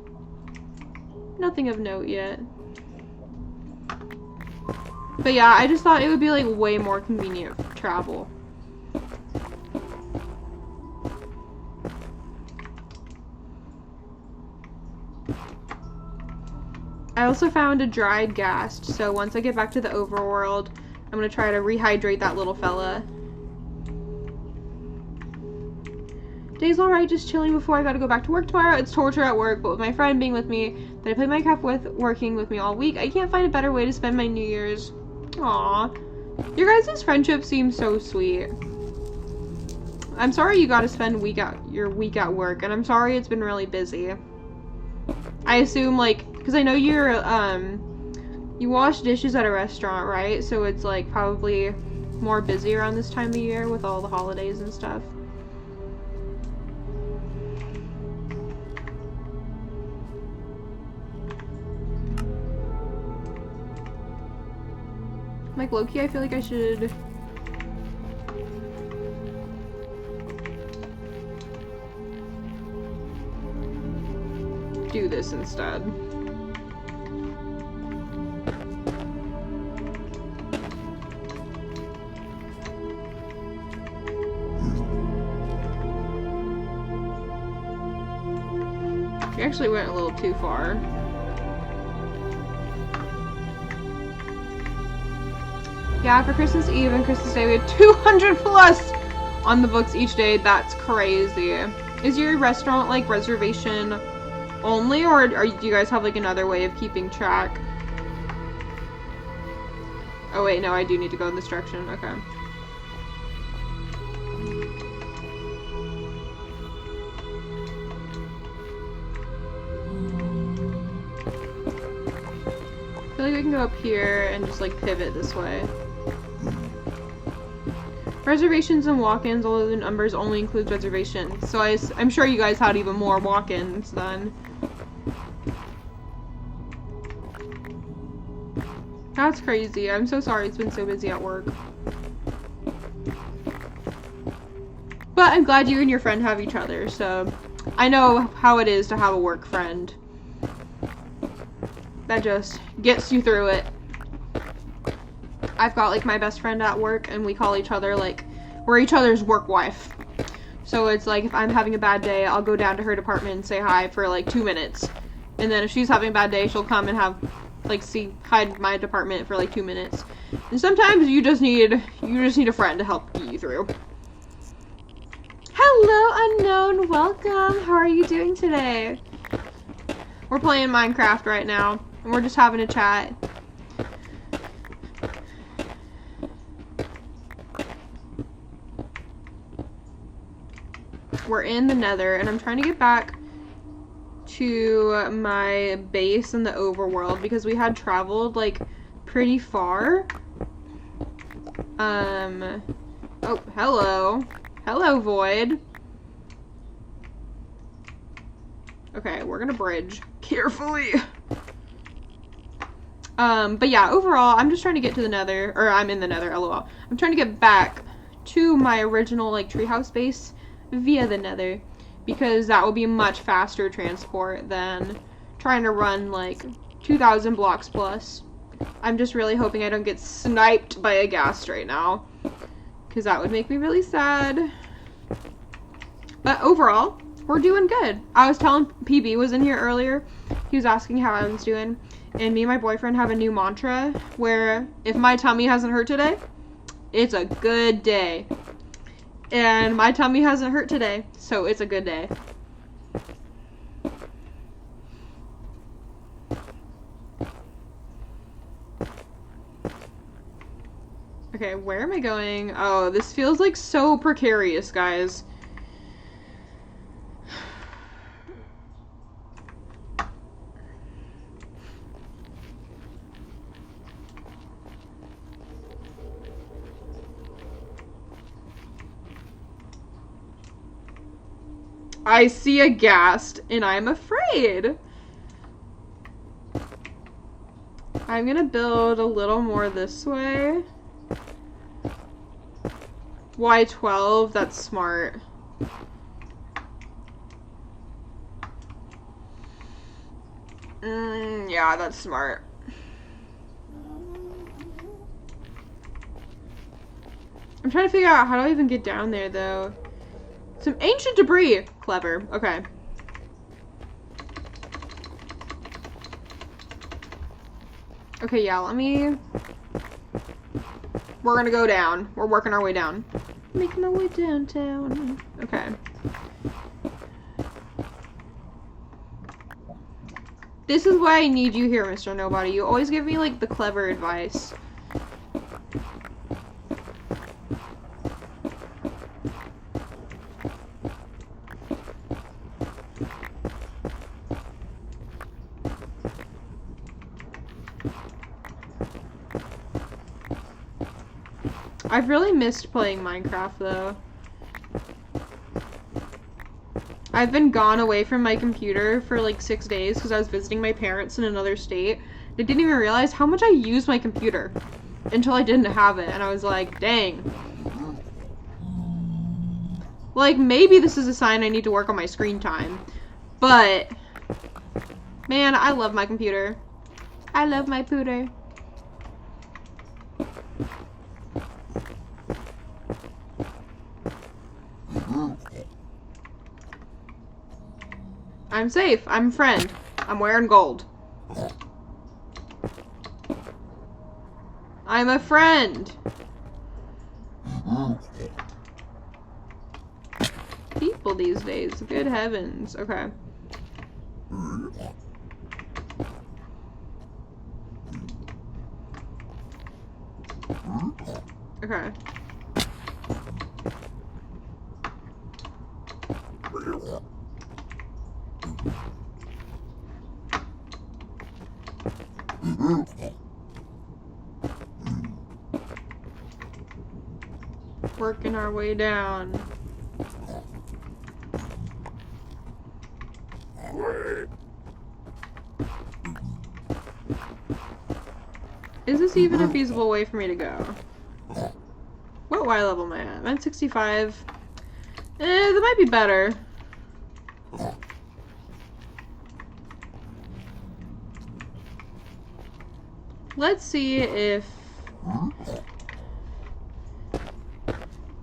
Nothing of note yet. But yeah, I just thought it would be like way more convenient for travel. I also found a dried ghast, so once I get back to the overworld, I'm gonna try to rehydrate that little fella. Day's alright, just chilling before I gotta go back to work tomorrow. It's torture at work, but with my friend being with me, that I play Minecraft with, working with me all week, I can't find a better way to spend my New Year's. Aww. Your guys' friendship seems so sweet. I'm sorry you gotta spend your week at work, and I'm sorry it's been really busy. I assume, like, because I know you're, you wash dishes at a restaurant, right? So it's, like, probably more busy around this time of year with all the holidays and stuff. Like, low-key, I feel like I should do this instead. We actually went a little too far. Yeah, for Christmas Eve and Christmas Day, we had 200 plus on the books each day. That's crazy. Is your restaurant, like, reservation only, or do you guys have, like, another way of keeping track? Oh, wait, no, I do need to go in this direction. Okay. I feel like we can go up here and just, like, pivot this way. Reservations and walk-ins, although the numbers only includes reservations. So I'm sure you guys had even more walk-ins then. That's crazy. I'm so sorry it's been so busy at work. But I'm glad you and your friend have each other, so I know how it is to have a work friend. That just gets you through it. I've got like my best friend at work and we call each other like, we're each other's work wife. So it's like if I'm having a bad day, I'll go down to her department and say hi for like 2 minutes. And then if she's having a bad day, she'll come and have like hide my department for like 2 minutes. And sometimes you just need a friend to help get you through. Hello, unknown. Welcome. How are you doing today? We're playing Minecraft right now, and we're just having a chat. We're in the Nether, and I'm trying to get back to my base in the overworld because we had traveled like pretty far. Oh, hello. Hello, Void. Okay, we're gonna bridge carefully. But yeah, overall, I'm just trying to get to the Nether, or I'm in the Nether, lol. I'm trying to get back to my original, like, treehouse base via the Nether, because that will be much faster transport than trying to run, like, 2,000 blocks plus. I'm just really hoping I don't get sniped by a ghast right now, because that would make me really sad. But overall, we're doing good. I was telling PB was in here earlier. He was asking how I was doing. And me and my boyfriend have a new mantra where if my tummy hasn't hurt today, it's a good day. And my tummy hasn't hurt today, so it's a good day. Okay, where am I going? Oh, this feels like so precarious, guys. I see a ghast, and I'm afraid. I'm gonna build a little more this way. Y12, that's smart. Yeah, that's smart. I'm trying to figure out how do I even get down there, though. Some ancient debris. Clever. Okay. Okay, yeah, we're gonna go down. We're working our way down. Making my way downtown. Okay. This is why I need you here, Mr. Nobody. You always give me, like, the clever advice. I've really missed playing Minecraft, though. I've been gone away from my computer for like 6 days because I was visiting my parents in another state. I didn't even realize how much I use my computer until I didn't have it, and I was like, dang. Like, maybe this is a sign I need to work on my screen time, but man, I love my computer. I love my pooter. I'm safe. I'm a friend. I'm wearing gold. I'm a friend. People these days. Good heavens. Okay. Okay. Working our way down. Is this even a feasible way for me to go? What Y level am I at? I'm at 65. That might be better. Let's see if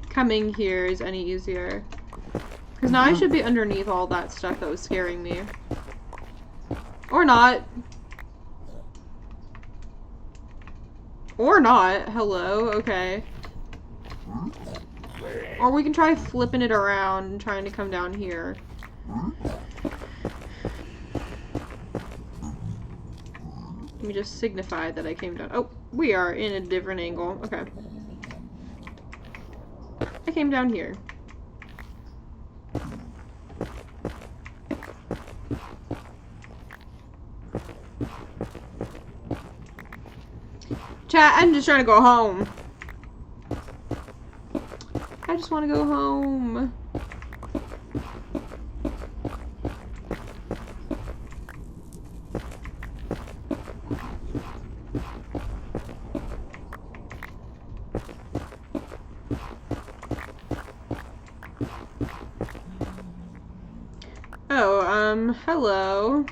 coming here is any easier. Because now I should be underneath all that stuff that was scaring me. Or not. Or not. Hello. Okay. Or we can try flipping it around and trying to come down here. Let me just signify that I came down. Oh, we are in a different angle. Okay. I came down here. Chat, I'm just trying to go home. I just want to go home. Oh, hello.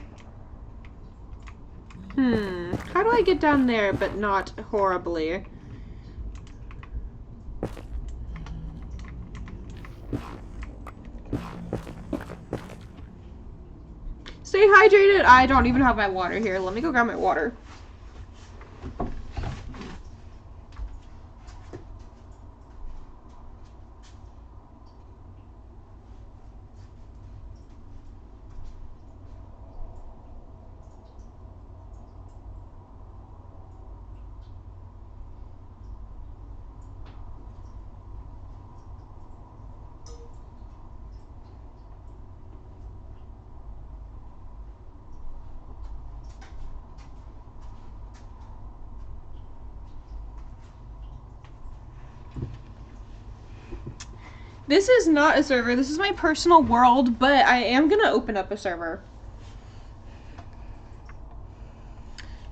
How do I get down there but not horribly? Stay hydrated. I don't even have my water here. Let me go grab my water. This is not a server. This is my personal world, but I am gonna open up a server.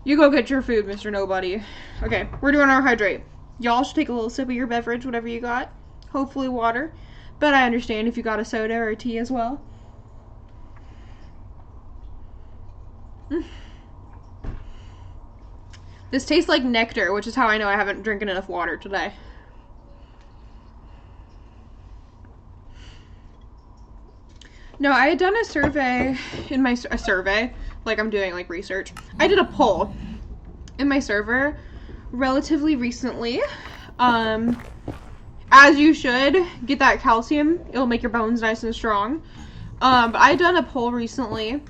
You go get your food, Mr. Nobody. Okay, we're doing our hydrate. Y'all should take a little sip of your beverage, whatever you got. Hopefully water. But I understand if you got a soda or a tea as well. This tastes like nectar, which is how I know I haven't drinking enough water today. No, I had done a survey in my survey, like I'm doing like research. I did a poll in my server relatively recently. As you should, get that calcium. It'll make your bones nice and strong. But I had done a poll recently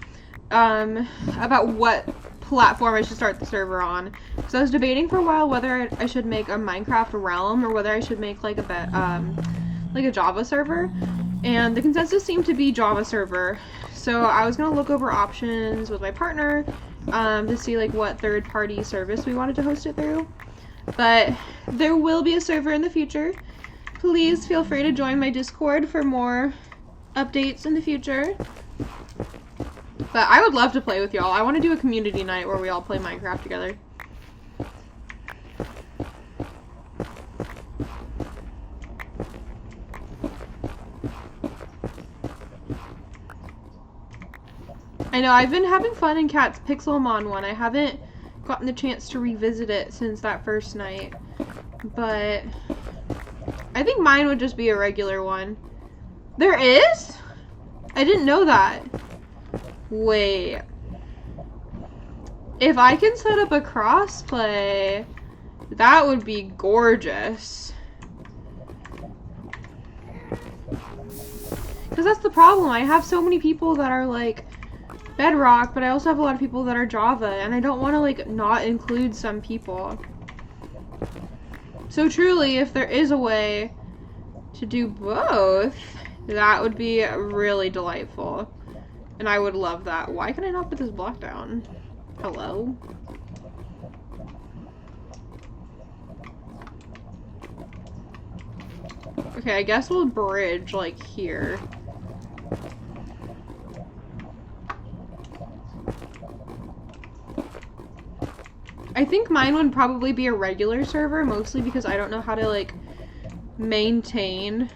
about what platform I should start the server on. So I was debating for a while whether I should make a Minecraft realm or whether I should make like a Java server. And the consensus seemed to be Java server. So I was gonna look over options with my partner to see like what third-party service we wanted to host it through. But there will be a server in the future. Please feel free to join my Discord for more updates in the future. But I would love to play with y'all. I want to do a community night where we all play Minecraft together. I know, I've been having fun in Cat's Pixelmon one. I haven't gotten the chance to revisit it since that first night. But I think mine would just be a regular one. There is? I didn't know that. Wait. If I can set up a crossplay, that would be gorgeous. Because that's the problem. I have so many people that are like Bedrock, but I also have a lot of people that are Java, and I don't want to like not include some people. So truly, if there is a way to do both, that would be really delightful. And I would love that. Why can I not put this block down? Hello? Okay, I guess we'll bridge, like, here. I think mine would probably be a regular server, mostly because I don't know how to, like, maintain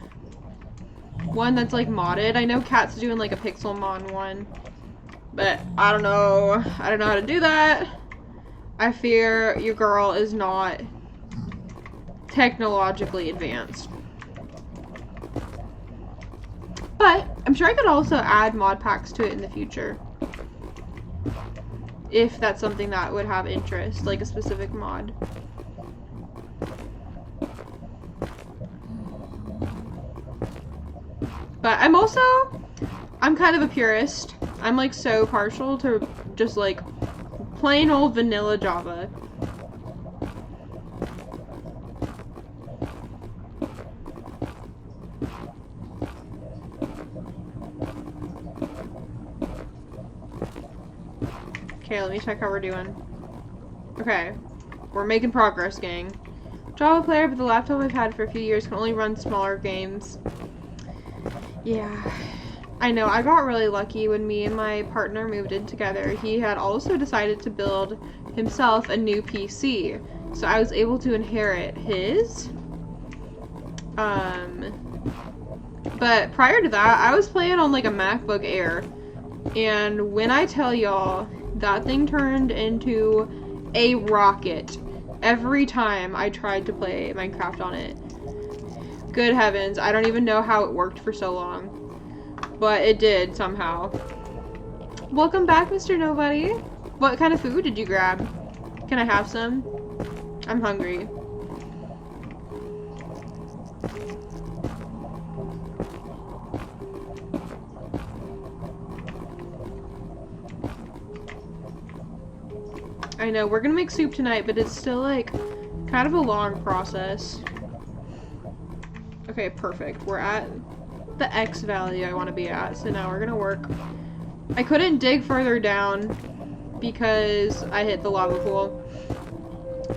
one that's, like, modded. I know Kat's doing, like, a Pixelmon one, but I don't know. I don't know how to do that. I fear your girl is not technologically advanced. But I'm sure I could also add mod packs to it in the future. If that's something that would have interest, like a specific mod. But I'm kind of a purist. I'm like so partial to just like plain old vanilla Java. Okay, let me check how we're doing. Okay, we're making progress, gang. Java player, but the laptop I've had for a few years can only run smaller games. Yeah, I know. I got really lucky when me and my partner moved in together. He had also decided to build himself a new PC, so I was able to inherit his. But prior to that, I was playing on like a MacBook Air, and when I tell y'all, that thing turned into a rocket every time I tried to play Minecraft on it. Good heavens, I don't even know how it worked for so long, but it did somehow. Welcome back, Mr. Nobody. What kind of food did you grab? Can I have some? I'm hungry. I know, we're gonna make soup tonight, but it's still, like, kind of a long process. Okay, perfect. We're at the X value I want to be at, so now we're gonna work. I couldn't dig further down because I hit the lava pool.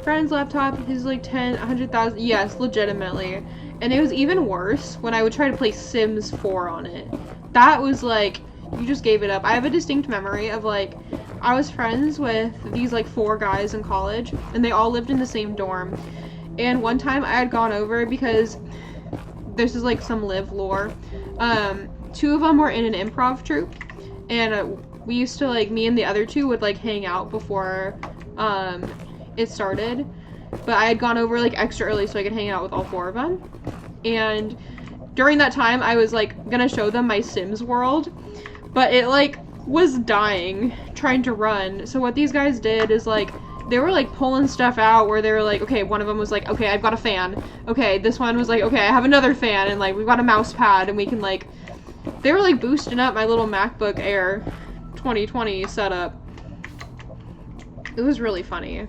Friend's laptop is like 100,000. Yes, legitimately. And it was even worse when I would try to play Sims 4 on it. That was like, you just gave it up. I have a distinct memory of like, I was friends with these like 4 guys in college, and they all lived in the same dorm. And one time I had gone over because this is like some live lore. 2 of them were in an improv troupe, and we used to like, me and the other 2 would like hang out before it started. But I had gone over like extra early so I could hang out with all 4 of them. And during that time I was like gonna show them my Sims world, but it like was dying trying to run. So what these guys did is like, they were like pulling stuff out where they were like, okay, one of them was like, okay, I've got a fan. Okay, this one was like, okay, I have another fan, and like we've got a mouse pad, and we can like, they were like boosting up my little MacBook Air 2020 setup. It was really funny.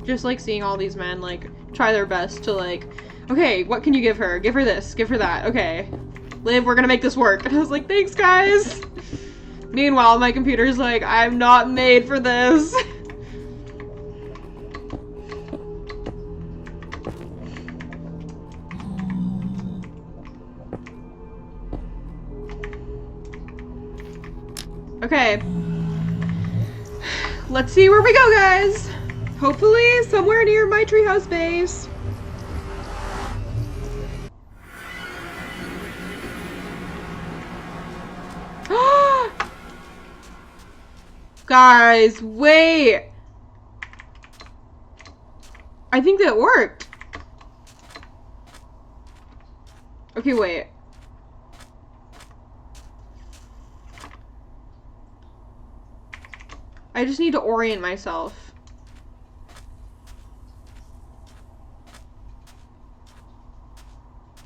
Just like seeing all these men like try their best to like, okay, what can you give her? Give her this, give her that. Okay, Liv, we're gonna make this work. And I was like, thanks guys. Meanwhile, my computer's like, I'm not made for this. Okay. Let's see where we go, guys. Hopefully somewhere near my treehouse base. Guys, wait. I think that worked. Okay, wait. I just need to orient myself.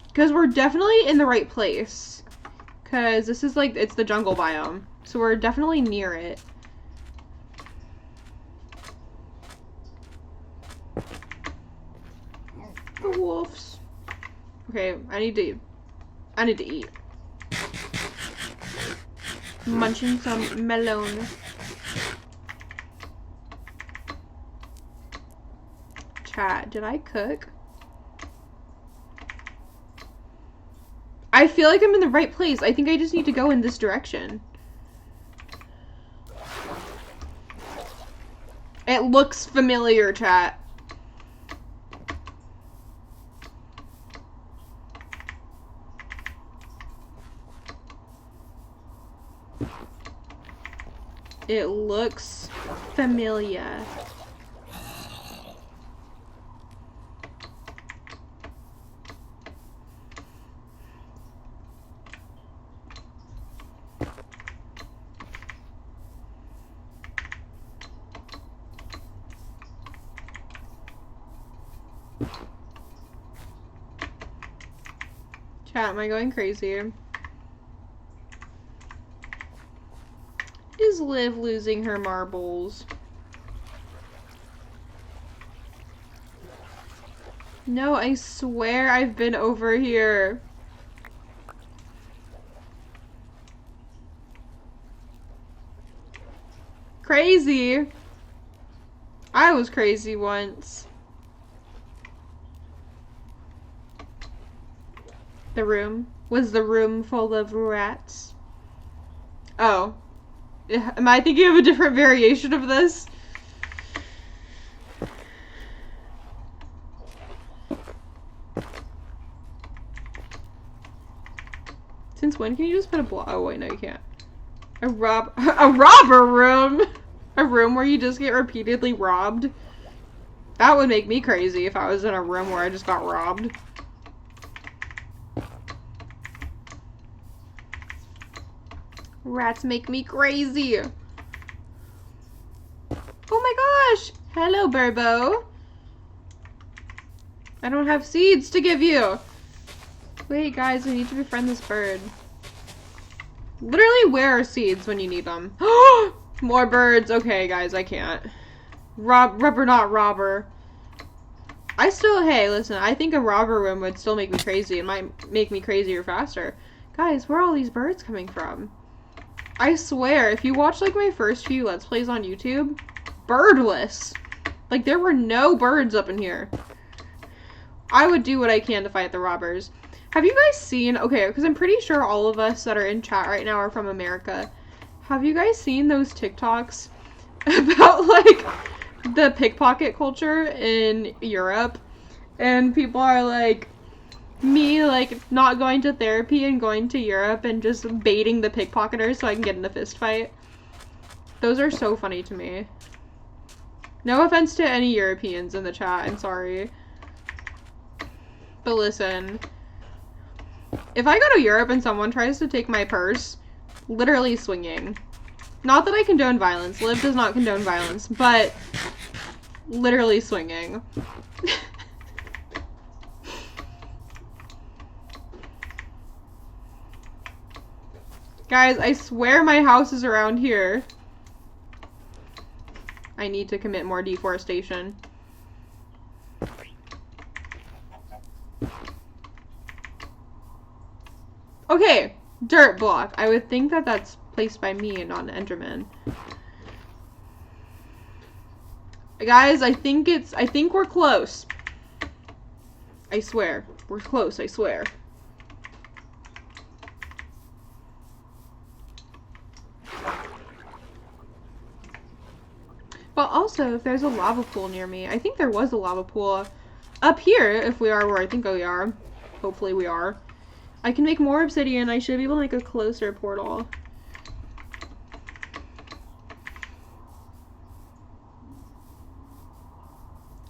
Because we're definitely in the right place. Because this is like, it's the jungle biome. So we're definitely near it. The wolves. Okay, I need to eat. Munching some melon. Chat, did I cook? I feel like I'm in the right place. I think I just need to go in this direction. It looks familiar, chat. It looks familiar. Chat, am I going crazy? Is Liv losing her marbles? No, I swear I've been over here. Crazy. I was crazy once. The room? Was the room full of rats? Oh. Am I thinking of a different variation of this? Since when can you just put a block? Oh wait, no you can't. A robber room? A room where you just get repeatedly robbed? That would make me crazy if I was in a room where I just got robbed. Rats make me crazy. Oh my gosh! Hello, Burbo. I don't have seeds to give you. Wait, guys, I need to befriend this bird. Literally, where are seeds when you need them? More birds. Okay, guys, I can't. Rubber, not robber. Hey, listen, I think a robber room would still make me crazy. It might make me crazier faster. Guys, where are all these birds coming from? I swear, if you watch, like, my first few Let's Plays on YouTube, birdless. Like, there were no birds up in here. I would do what I can to fight the robbers. Have you guys seen, okay, because I'm pretty sure all of us that are in chat right now are from America. Have you guys seen those TikToks about, like, the pickpocket culture in Europe? And people are like, me, like, not going to therapy and going to Europe and just baiting the pickpocketers so I can get in a fist fight. Those are so funny to me. No offense to any Europeans in the chat, I'm sorry. But listen, if I go to Europe and someone tries to take my purse, literally swinging. Not that I condone violence. Liv does not condone violence, but literally swinging. Guys, I swear my house is around here. I need to commit more deforestation. Okay, dirt block. I would think that that's placed by me and not an Enderman. Guys, I think we're close. I swear. We're close, I swear. But also, if there's a lava pool near me, I think there was a lava pool up here, if we are where I think we are. Hopefully we are. I can make more obsidian. I should be able to make a closer portal.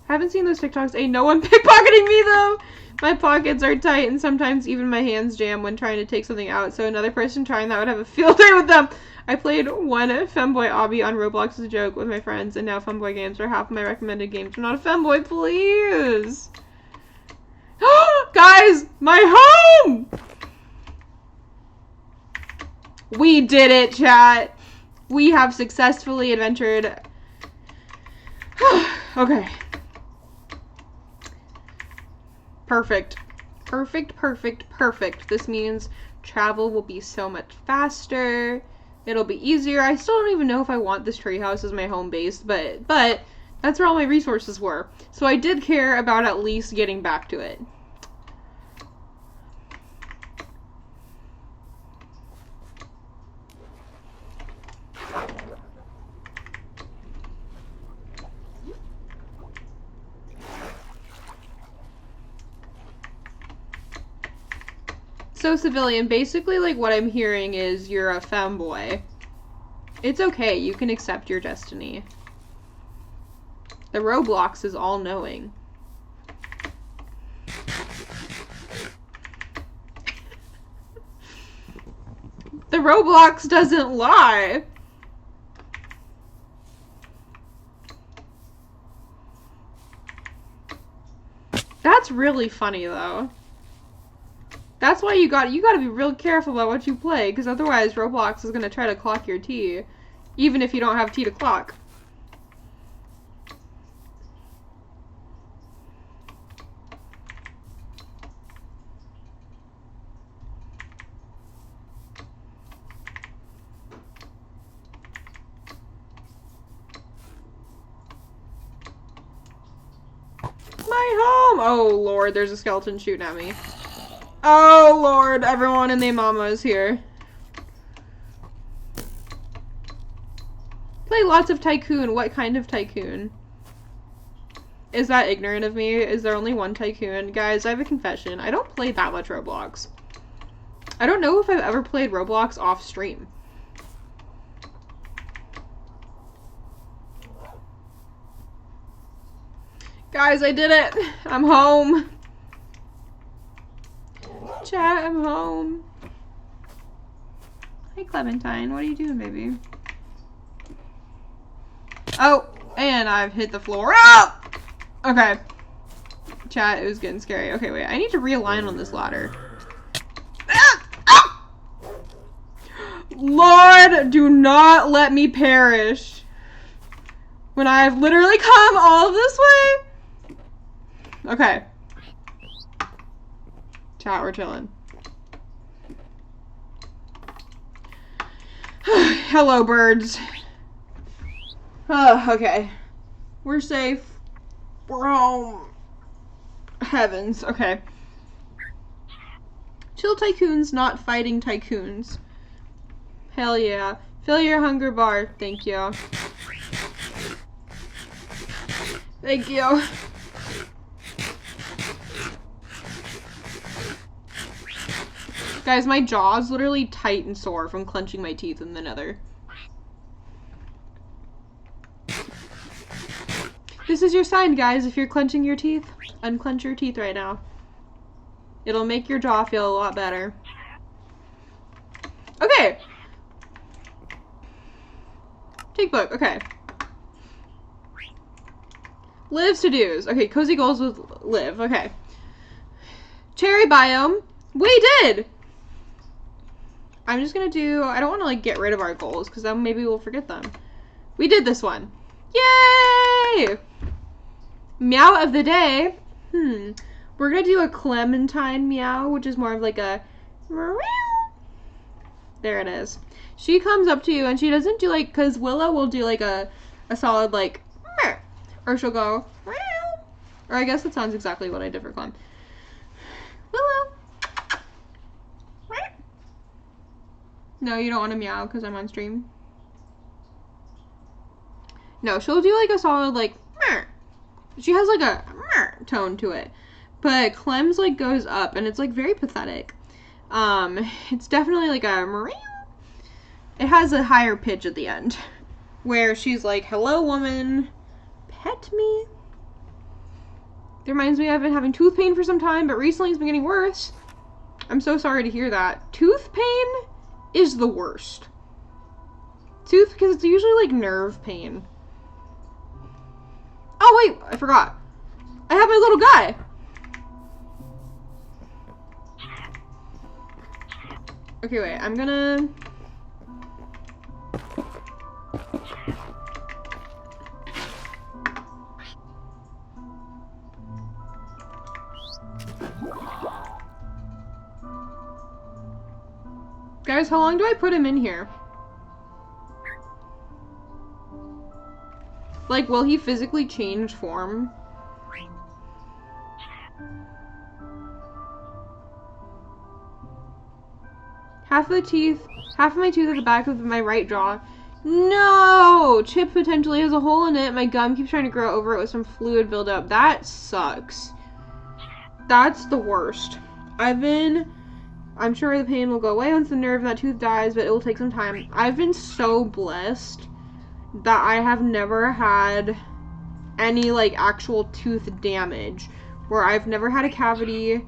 Haven't seen those TikToks. Ain't no one pickpocketing me, though! My pockets are tight, and sometimes even my hands jam when trying to take something out, so another person trying that would have a field day with them. I played one Femboy obby on Roblox as a joke with my friends, and now Femboy games are half of my recommended games. I'm not a Femboy, please! Guys! My home! We did it, chat! We have successfully adventured. Okay. Perfect. Perfect, perfect, perfect. This means travel will be so much faster. It'll be easier. I still don't even know if I want this treehouse as my home base, but that's where all my resources were. So I did care about at least getting back to it. So, Civilian, basically, like, what I'm hearing is you're a femboy. It's okay, you can accept your destiny. The Roblox is all-knowing. The Roblox doesn't lie! That's really funny, though. That's why you gotta be real careful about what you play, because otherwise Roblox is gonna try to clock your tea, even if you don't have tea to clock. My home! Oh lord, there's a skeleton shooting at me. Oh lord, everyone and their mama is here. Play lots of Tycoon. What kind of Tycoon? Is that ignorant of me? Is there only one Tycoon? Guys, I have a confession. I don't play that much Roblox. I don't know if I've ever played Roblox off stream. Guys, I did it! I'm home! Chat, I'm home. Hey, Clementine. What are you doing, baby? Oh, and I've hit the floor. Oh! Okay. Chat, it was getting scary. Okay, wait. I need to realign on this ladder. Lord, do not let me perish. When I have literally come all this way. Okay. Chat, we're chilling. Hello, birds. Okay. We're safe. We're home. Heavens. Okay. Chill tycoons, not fighting tycoons. Hell yeah. Fill your hunger bar. Thank you. Thank you. Guys, my jaw's literally tight and sore from clenching my teeth in the nether. This is your sign, guys. If you're clenching your teeth, unclench your teeth right now. It'll make your jaw feel a lot better. Okay. Take book. Okay. Liv's to-dos. Okay, cozy goals with Liv. Okay. Cherry biome. We did! I'm just gonna do... I don't want to, like, get rid of our goals, because then maybe we'll forget them. We did this one. Yay! Meow of the day. We're gonna do a Clementine meow, which is more of like a... There it is. She comes up to you, and she doesn't do, like... Because Willow will do, like, a solid, like... Or she'll go... Or I guess that sounds exactly what I did for Clem. Willow. No, you don't want to meow because I'm on stream. No, she'll do like a solid like she has like a tone to it. But Clem's like goes up and it's like very pathetic. It's definitely like a it has a higher pitch at the end where she's like, "Hello woman, pet me." It reminds me I've been having tooth pain for some time, but recently it's been getting worse. I'm so sorry to hear that. Tooth pain is the worst. Because it's usually like nerve pain. Oh wait, I forgot. I have my little guy. Okay, wait, I'm gonna... Guys, how long do I put him in here? Like, will he physically change form? Half of my tooth at the back of my right jaw. No! Chip potentially has a hole in it. My gum keeps trying to grow over it with some fluid buildup. That sucks. That's the worst. I've been I'm sure the pain will go away once the nerve in that tooth dies, but it will take some time. I've been so blessed that I have never had any, like, actual tooth damage, where I've never had a cavity.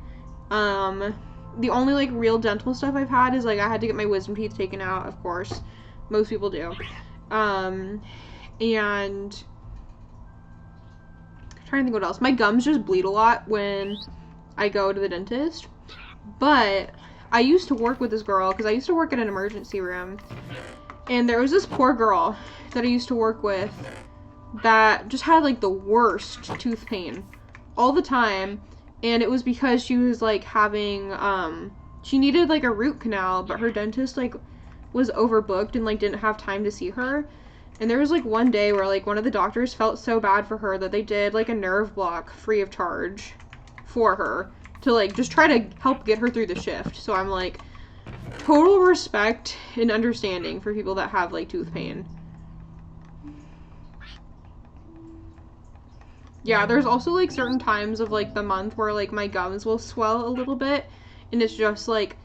The only, like, real dental stuff I've had is, like, I had to get my wisdom teeth taken out, of course. Most people do. And I'm trying to think what else. My gums just bleed a lot when I go to the dentist. But I used to work with this girl, because I used to work in an emergency room. And there was this poor girl that I used to work with that just had, like, the worst tooth pain all the time. And it was because she was, like, having, she needed, like, a root canal, but her dentist, like, was overbooked and, like, didn't have time to see her. And there was, like, one day where, like, one of the doctors felt so bad for her that they did, like, a nerve block free of charge for her to, like, just try to help get her through the shift. So I'm, like, total respect and understanding for people that have, like, tooth pain. Yeah, there's also, like, certain times of, like, the month where, like, my gums will swell a little bit, and it's just, like,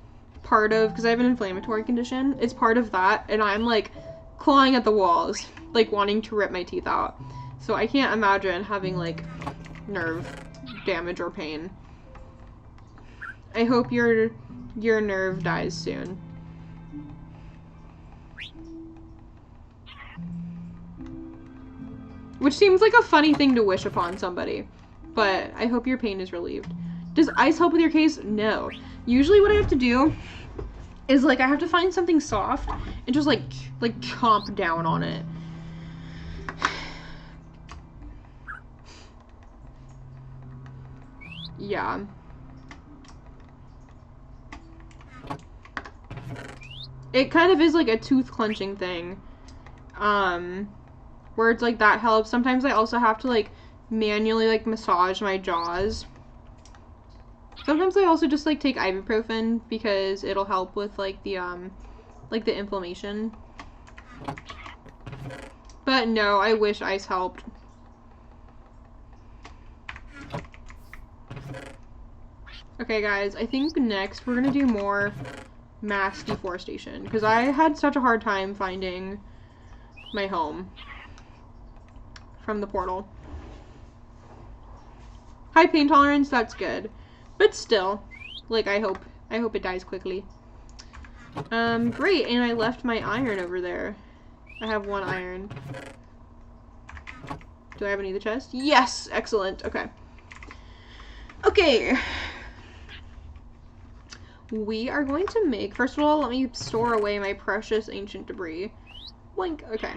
part of, because I have an inflammatory condition, it's part of that, and I'm, like, clawing at the walls, like, wanting to rip my teeth out. So I can't imagine having, like, nerve damage or pain. I hope your nerve dies soon. Which seems like a funny thing to wish upon somebody, but I hope your pain is relieved. Does ice help with your case? No. Usually what I have to do is, like, I have to find something soft and just, like chomp down on it. Yeah. It kind of is, like, a tooth clenching thing. Where it's, like, that helps. Sometimes I also have to, like, manually, like, massage my jaws. Sometimes I also just, like, take ibuprofen because it'll help with, like, the inflammation. But no, I wish ice helped. Okay, guys, I think next we're gonna do more mass deforestation, because I had such a hard time finding my home from the portal. High pain tolerance, that's good. But still, like, I hope it dies quickly. Great, and I left my iron over there. I have 1 iron. Do I have any of the chest? Yes! Excellent. Okay. Okay. We are going to make, first of all, let me store away my precious ancient debris. Blink. Okay.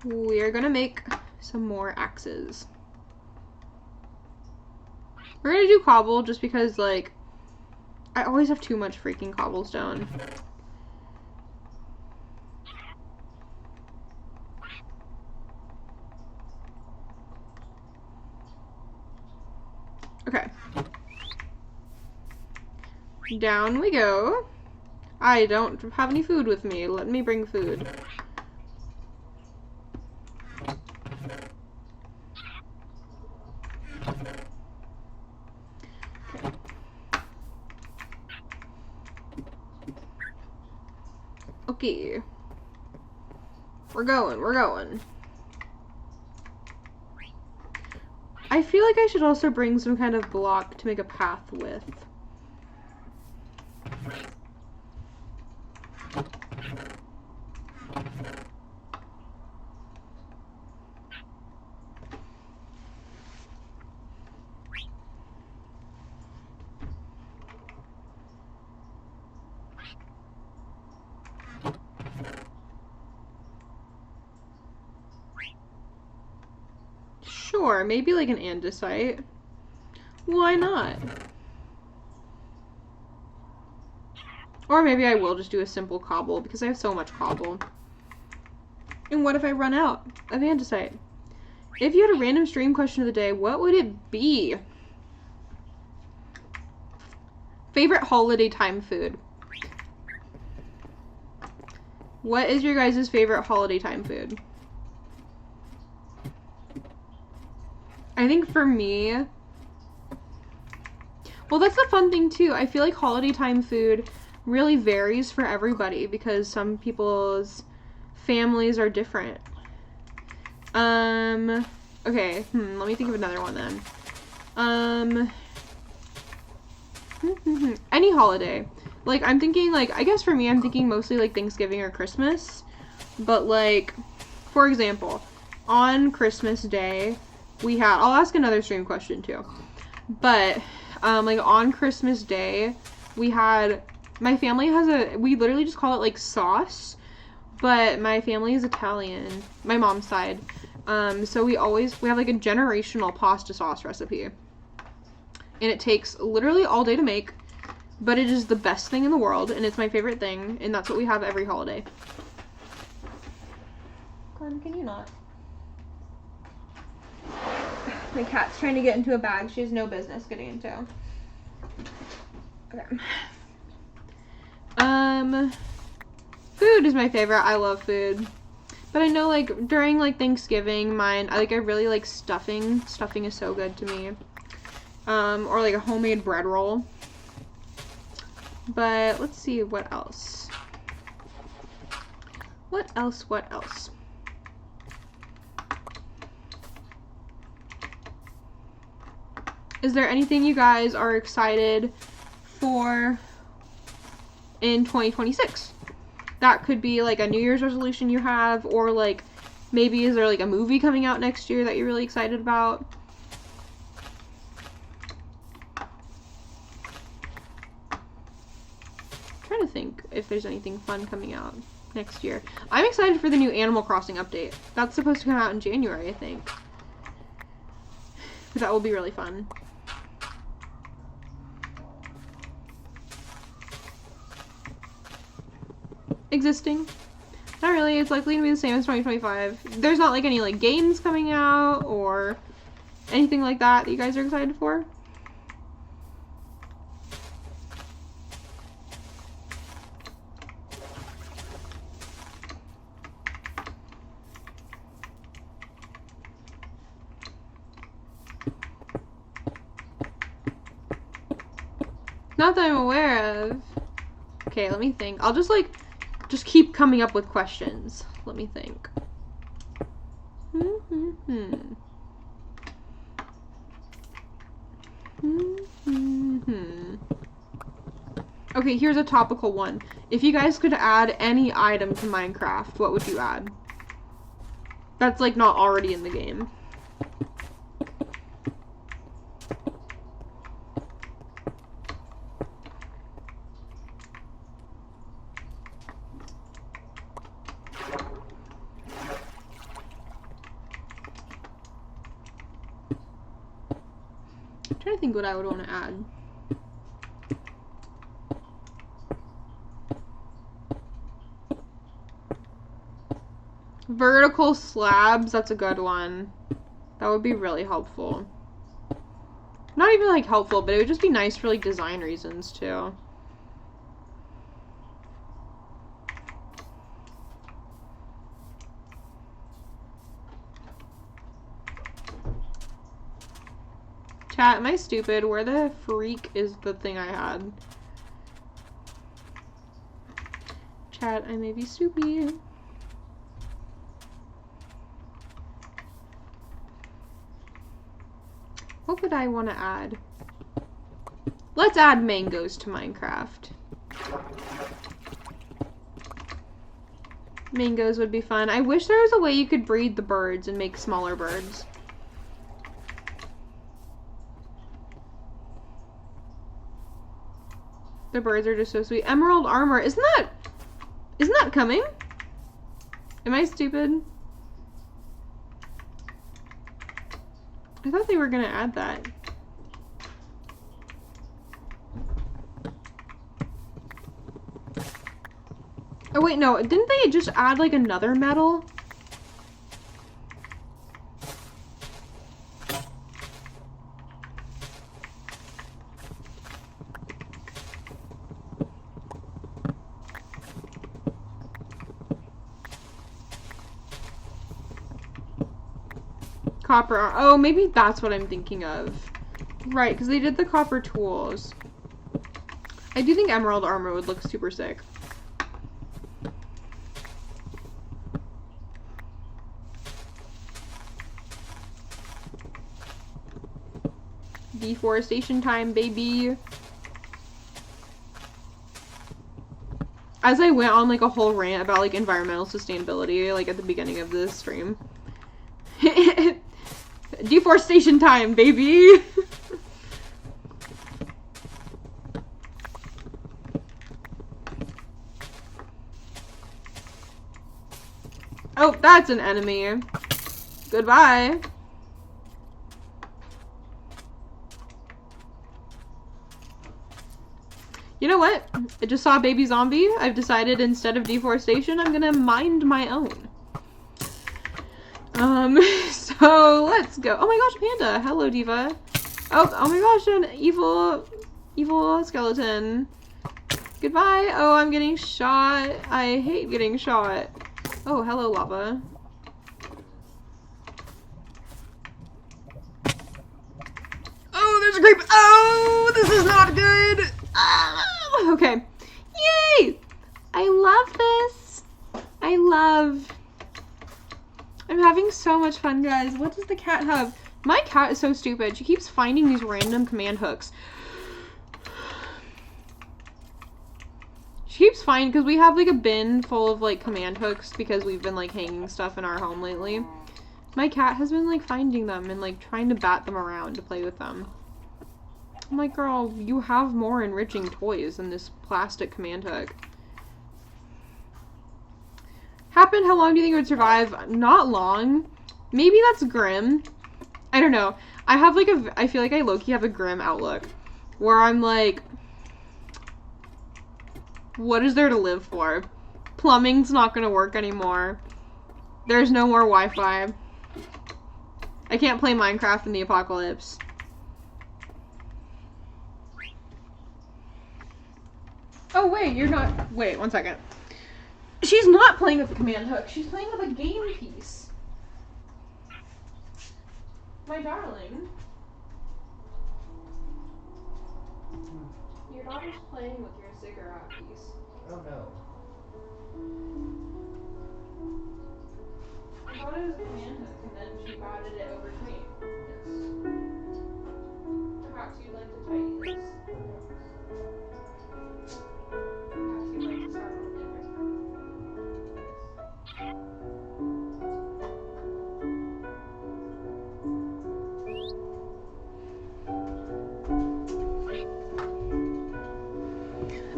We are gonna make some more axes. We're gonna do cobble just because, like, I always have too much freaking cobblestone. Okay. Down we go. I don't have any food with me. Let me bring food. Okay. We're going. I feel like I should also bring some kind of block to make a path with. Sure, maybe like an andesite. Why not? Or maybe I will just do a simple cobble because I have so much cobble. And what if I run out of andesite? If you had a random stream question of the day, what would it be? Favorite holiday time food? What is your guys' favorite holiday time food? I think for me, Well, that's the fun thing too. I feel like holiday time food really varies for everybody because some people's families are different. Okay, let me think of another one then. Any holiday. Like, I'm thinking, like, I guess for me, I'm thinking mostly, like, Thanksgiving or Christmas. But, like, for example, on Christmas Day, I'll ask another stream question, too. But, like, on Christmas Day, my family we literally just call it, like, sauce. But my family is Italian, my mom's side. So we have, like, a generational pasta sauce recipe. And it takes literally all day to make. But it is the best thing in the world, and it's my favorite thing, and that's what we have every holiday. Glenn, can you not? My cat's trying to get into a bag she has no business getting into. Okay. Food is my favorite. I love food. But I know, like, during, like, Thanksgiving, I really like stuffing. Stuffing is so good to me. Or, like, a homemade bread roll. But let's see what else. What else? Is there anything you guys are excited for in 2026? That could be like a New Year's resolution you have, or like maybe is there like a movie coming out next year that you're really excited about? Trying to think if there's anything fun coming out next year. I'm excited for the new Animal Crossing update. That's supposed to come out in January, I think. That will be really fun. Existing. Not really. It's likely to be the same as 2025. There's not like any like games coming out or anything like that you guys are excited for. Not that I'm aware of. Okay, let me think. I'll just keep coming up with questions. Let me think. Okay, here's a topical one. If you guys could add any item to Minecraft, what would you add? That's like not already in the game. I'm trying to think what I would want to add. Vertical slabs, that's a good one. That would be really helpful. Not even like helpful, but it would just be nice for like design reasons too. Chat, am I stupid? Where the freak is the thing I had? Chat, I may be stupid. What would I want to add? Let's add mangoes to Minecraft. Mangoes would be fun. I wish there was a way you could breed the birds and make smaller birds. The birds are just so sweet. Emerald armor. Isn't that coming? Am I stupid? I thought they were gonna add that. Oh wait, no. Didn't they just add like another metal? Copper. Oh, maybe that's what I'm thinking of. Right, because they did the copper tools. I do think emerald armor would look super sick. Deforestation time, baby. As I went on like a whole rant about like environmental sustainability, like at the beginning of this stream. Deforestation time, baby. Oh, that's an enemy. Goodbye. You know what? I just saw a baby zombie. I've decided instead of deforestation, I'm gonna mind my own. So let's go. Oh my gosh, Panda. Hello, Diva. Oh my gosh, an evil skeleton. Goodbye. Oh, I'm getting shot. I hate getting shot. Oh, hello, lava. Oh, there's a creep. Oh, this is not good. Okay. Yay! I love this. I'm having so much fun, guys. What does the cat have? My cat is so stupid. She keeps finding these random command hooks. She keeps finding, because we have like a bin full of like command hooks because we've been like hanging stuff in our home lately. My cat has been like finding them and like trying to bat them around to play with them. I'm like, girl, you have more enriching toys than this plastic command hook. Happened, how long do you think it would survive? Not long. Maybe that's grim. I don't know. I have like I feel like I low-key have a grim outlook. Where I'm like, what is there to live for? Plumbing's not gonna work anymore. There's no more Wi-Fi. I can't play Minecraft in the apocalypse. Oh wait, you're not. Wait, one second. She's not playing with the command hook. She's playing with a game piece. My darling. Your daughter's playing with your cigarette piece. Oh no. I thought it was a command hook, and then she batted it over to me. Yes. Perhaps you'd like to tighten this. Perhaps you'd like to start with different.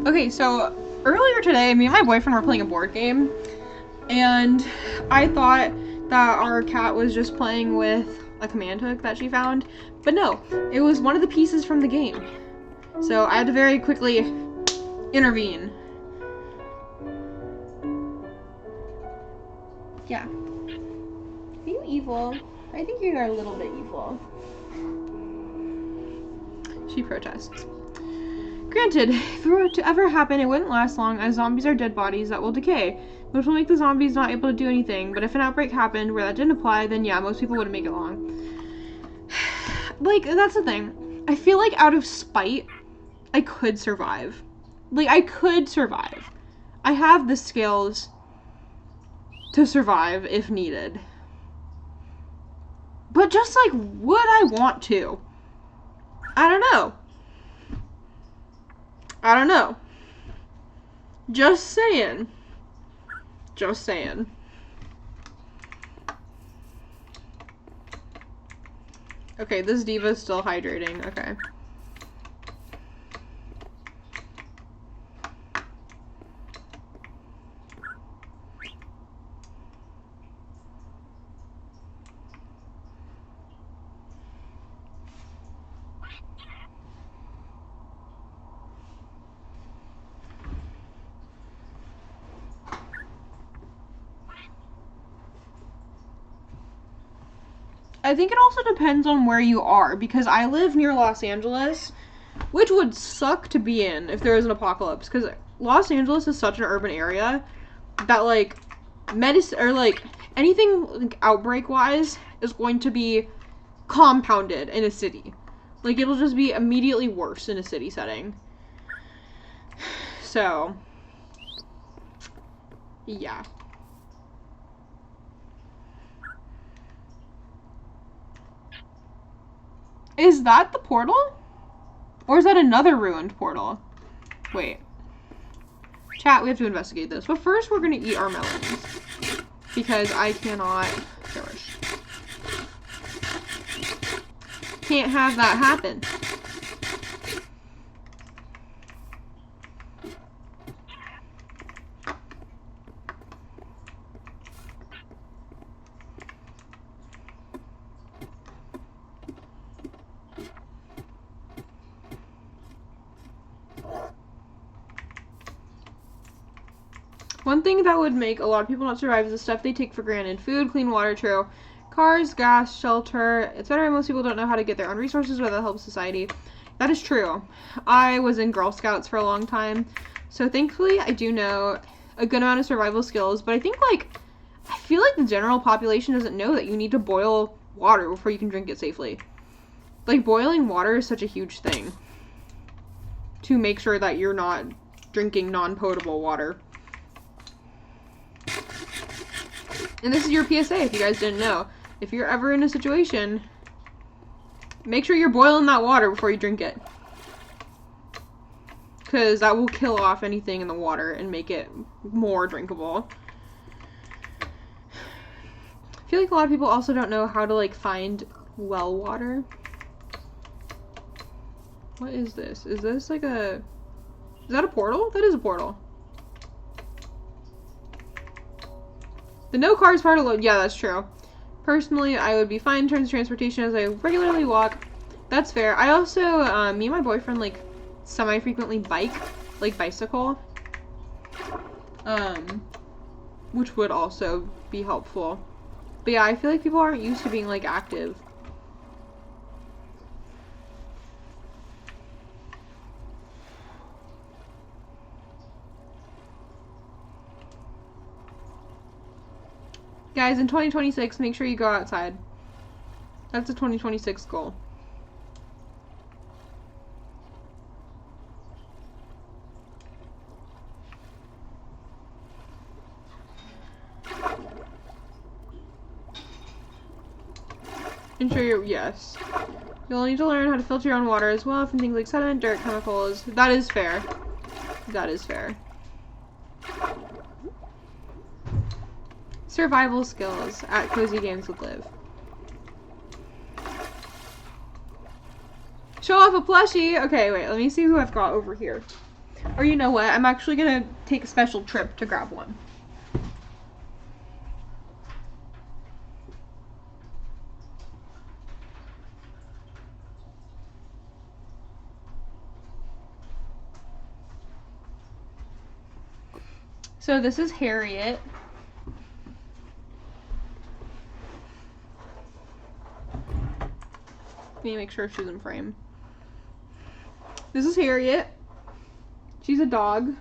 Okay, so earlier today, me and my boyfriend were playing a board game, and I thought that our cat was just playing with a command hook that she found, but no, it was one of the pieces from the game. So I had to very quickly intervene. Yeah. Are you evil? I think you are a little bit evil. She protests. Granted, if it were to ever happen, it wouldn't last long, as zombies are dead bodies that will decay, which will make the zombies not able to do anything. But if an outbreak happened where that didn't apply, then yeah, most people wouldn't make it long. Like, that's the thing. I feel like out of spite, I could survive. Like, I could survive. I have the skills to survive if needed. But just, like, would I want to? I don't know. I don't know. Just saying. Just saying. Okay, this diva's still hydrating. Okay. I think it also depends on where you are, because I live near Los Angeles, which would suck to be in if there was an apocalypse, because Los Angeles is such an urban area that, like, medicine, or, like, anything, like, outbreak-wise is going to be compounded in a city. Like, it'll just be immediately worse in a city setting. So, yeah. Is that the portal? Or is that another ruined portal? Wait. Chat, we have to investigate this. But first, we're going to eat our melons. Because I cannot... Can't have that happen. One thing that would make a lot of people not survive is the stuff they take for granted. Food, clean water, true. Cars, gas, shelter, etc. Most people don't know how to get their own resources without help society. That is true. I was in Girl Scouts for a long time, so thankfully I do know a good amount of survival skills, but I think, like, I feel like the general population doesn't know that you need to boil water before you can drink it safely. Like, boiling water is such a huge thing to make sure that you're not drinking non-potable water. And this is your PSA if you guys didn't know. If you're ever in a situation, make sure you're boiling that water before you drink it. Because that will kill off anything in the water and make it more drinkable. I feel like a lot of people also don't know how to, like, find well water. What is this? Is this like a... Is that a portal? That is a portal. The no cars part alone. Yeah, that's true. Personally, I would be fine in terms of transportation as I regularly walk. That's fair. I also, me and my boyfriend, like, semi-frequently bicycle. Which would also be helpful. But yeah, I feel like people aren't used to being, like, active. Guys, in 2026, make sure you go outside. That's a 2026 goal. Ensure you're, yes. You'll need to learn how to filter your own water as well from things like sediment, dirt, chemicals. That is fair. That is fair. Survival skills at Cozy Games with Liv. Show off a plushie! Okay, wait, let me see who I've got over here. Or you know what, I'm actually gonna take a special trip to grab one. So this is Harriet. Let me make sure she's in frame. This is Harriet. She's a dog.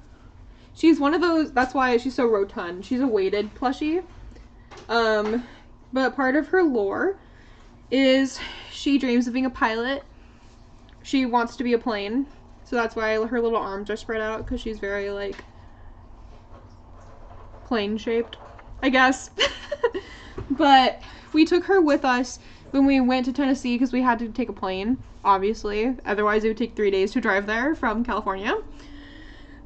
She's one of those, that's why she's so rotund. She's a weighted plushie. But part of her lore is she dreams of being a pilot. She wants to be a plane. So that's why her little arms are spread out, because she's very, like, plane shaped, I guess. But we took her with us when we went to Tennessee because we had to take a plane, obviously. Otherwise, it would take 3 days to drive there from California.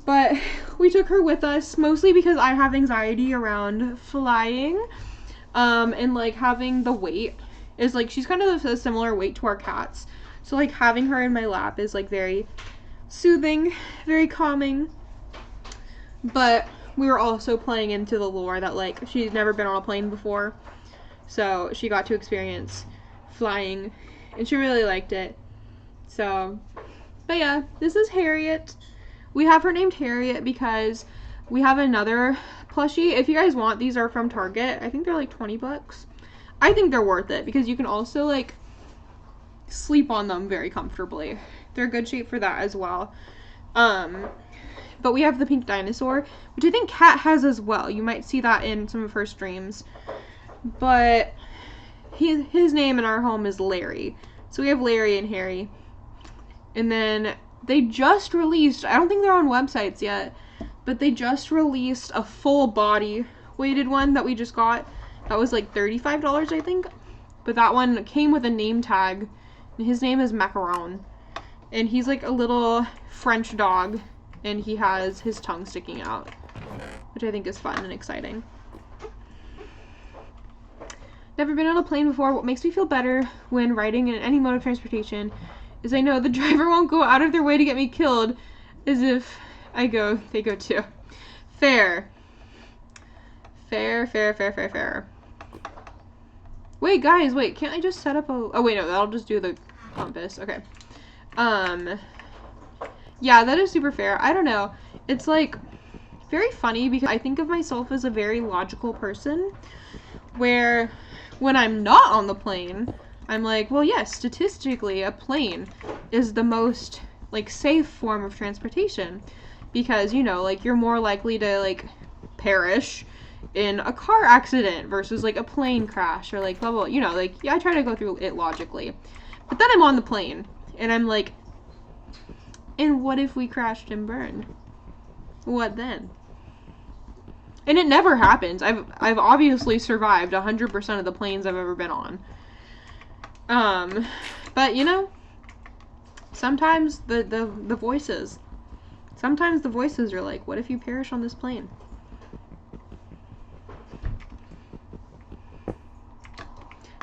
But we took her with us mostly because I have anxiety around flying. And, like, having the weight is, like, she's kind of a similar weight to our cats. So, like, having her in my lap is, like, very soothing, very calming. But we were also playing into the lore that, like, she's never been on a plane before. So she got to experience flying, and she really liked it. So, but yeah, this is Harriet. We have her named Harriet because we have another plushie. If you guys want, these are from Target. I think they're like 20 bucks. I think they're worth it because you can also, like, sleep on them very comfortably. They're good shape for that as well. But we have the pink dinosaur, which I think Kat has as well. You might see that in some of her streams. But his name in our home is Larry. So we have Larry and Harry. And then they just released, I don't think they're on websites yet, but they just released a full body weighted one that we just got. That was like $35, I think. But that one came with a name tag. And his name is Macaron. And he's like a little French dog. And he has his tongue sticking out, which I think is fun and exciting. Never been on a plane before. What makes me feel better when riding in any mode of transportation is I know the driver won't go out of their way to get me killed, as if they go too. Fair. Fair. Wait, guys, wait, can't I just set up a... Oh, wait, no, that'll just do the compass. Okay. Yeah, that is super fair. I don't know. It's, like, very funny because I think of myself as a very logical person, where when I'm not on the plane, I'm like, well, yes, statistically, a plane is the most, like, safe form of transportation because, you know, like, you're more likely to, like, perish in a car accident versus, like, a plane crash or, like, blah, blah, you know, like, yeah, I try to go through it logically. But then I'm on the plane, and I'm like, and what if we crashed and burned? What then? And it never happens. I've obviously survived 100% of the planes I've ever been on. But, you know, sometimes the voices are like, what if you perish on this plane?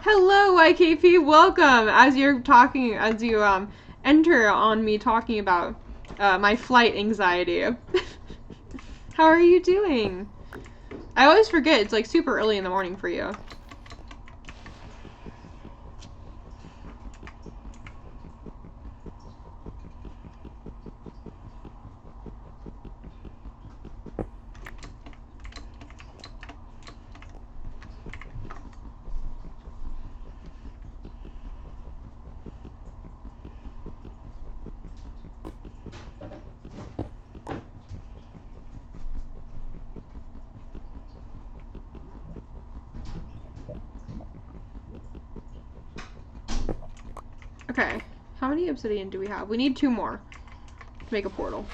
Hello, YKP, welcome! As you enter on me talking about my flight anxiety. How are you doing? I always forget, it's like super early in the morning for you. Okay, how many obsidian do we have? We need 2 more to make a portal.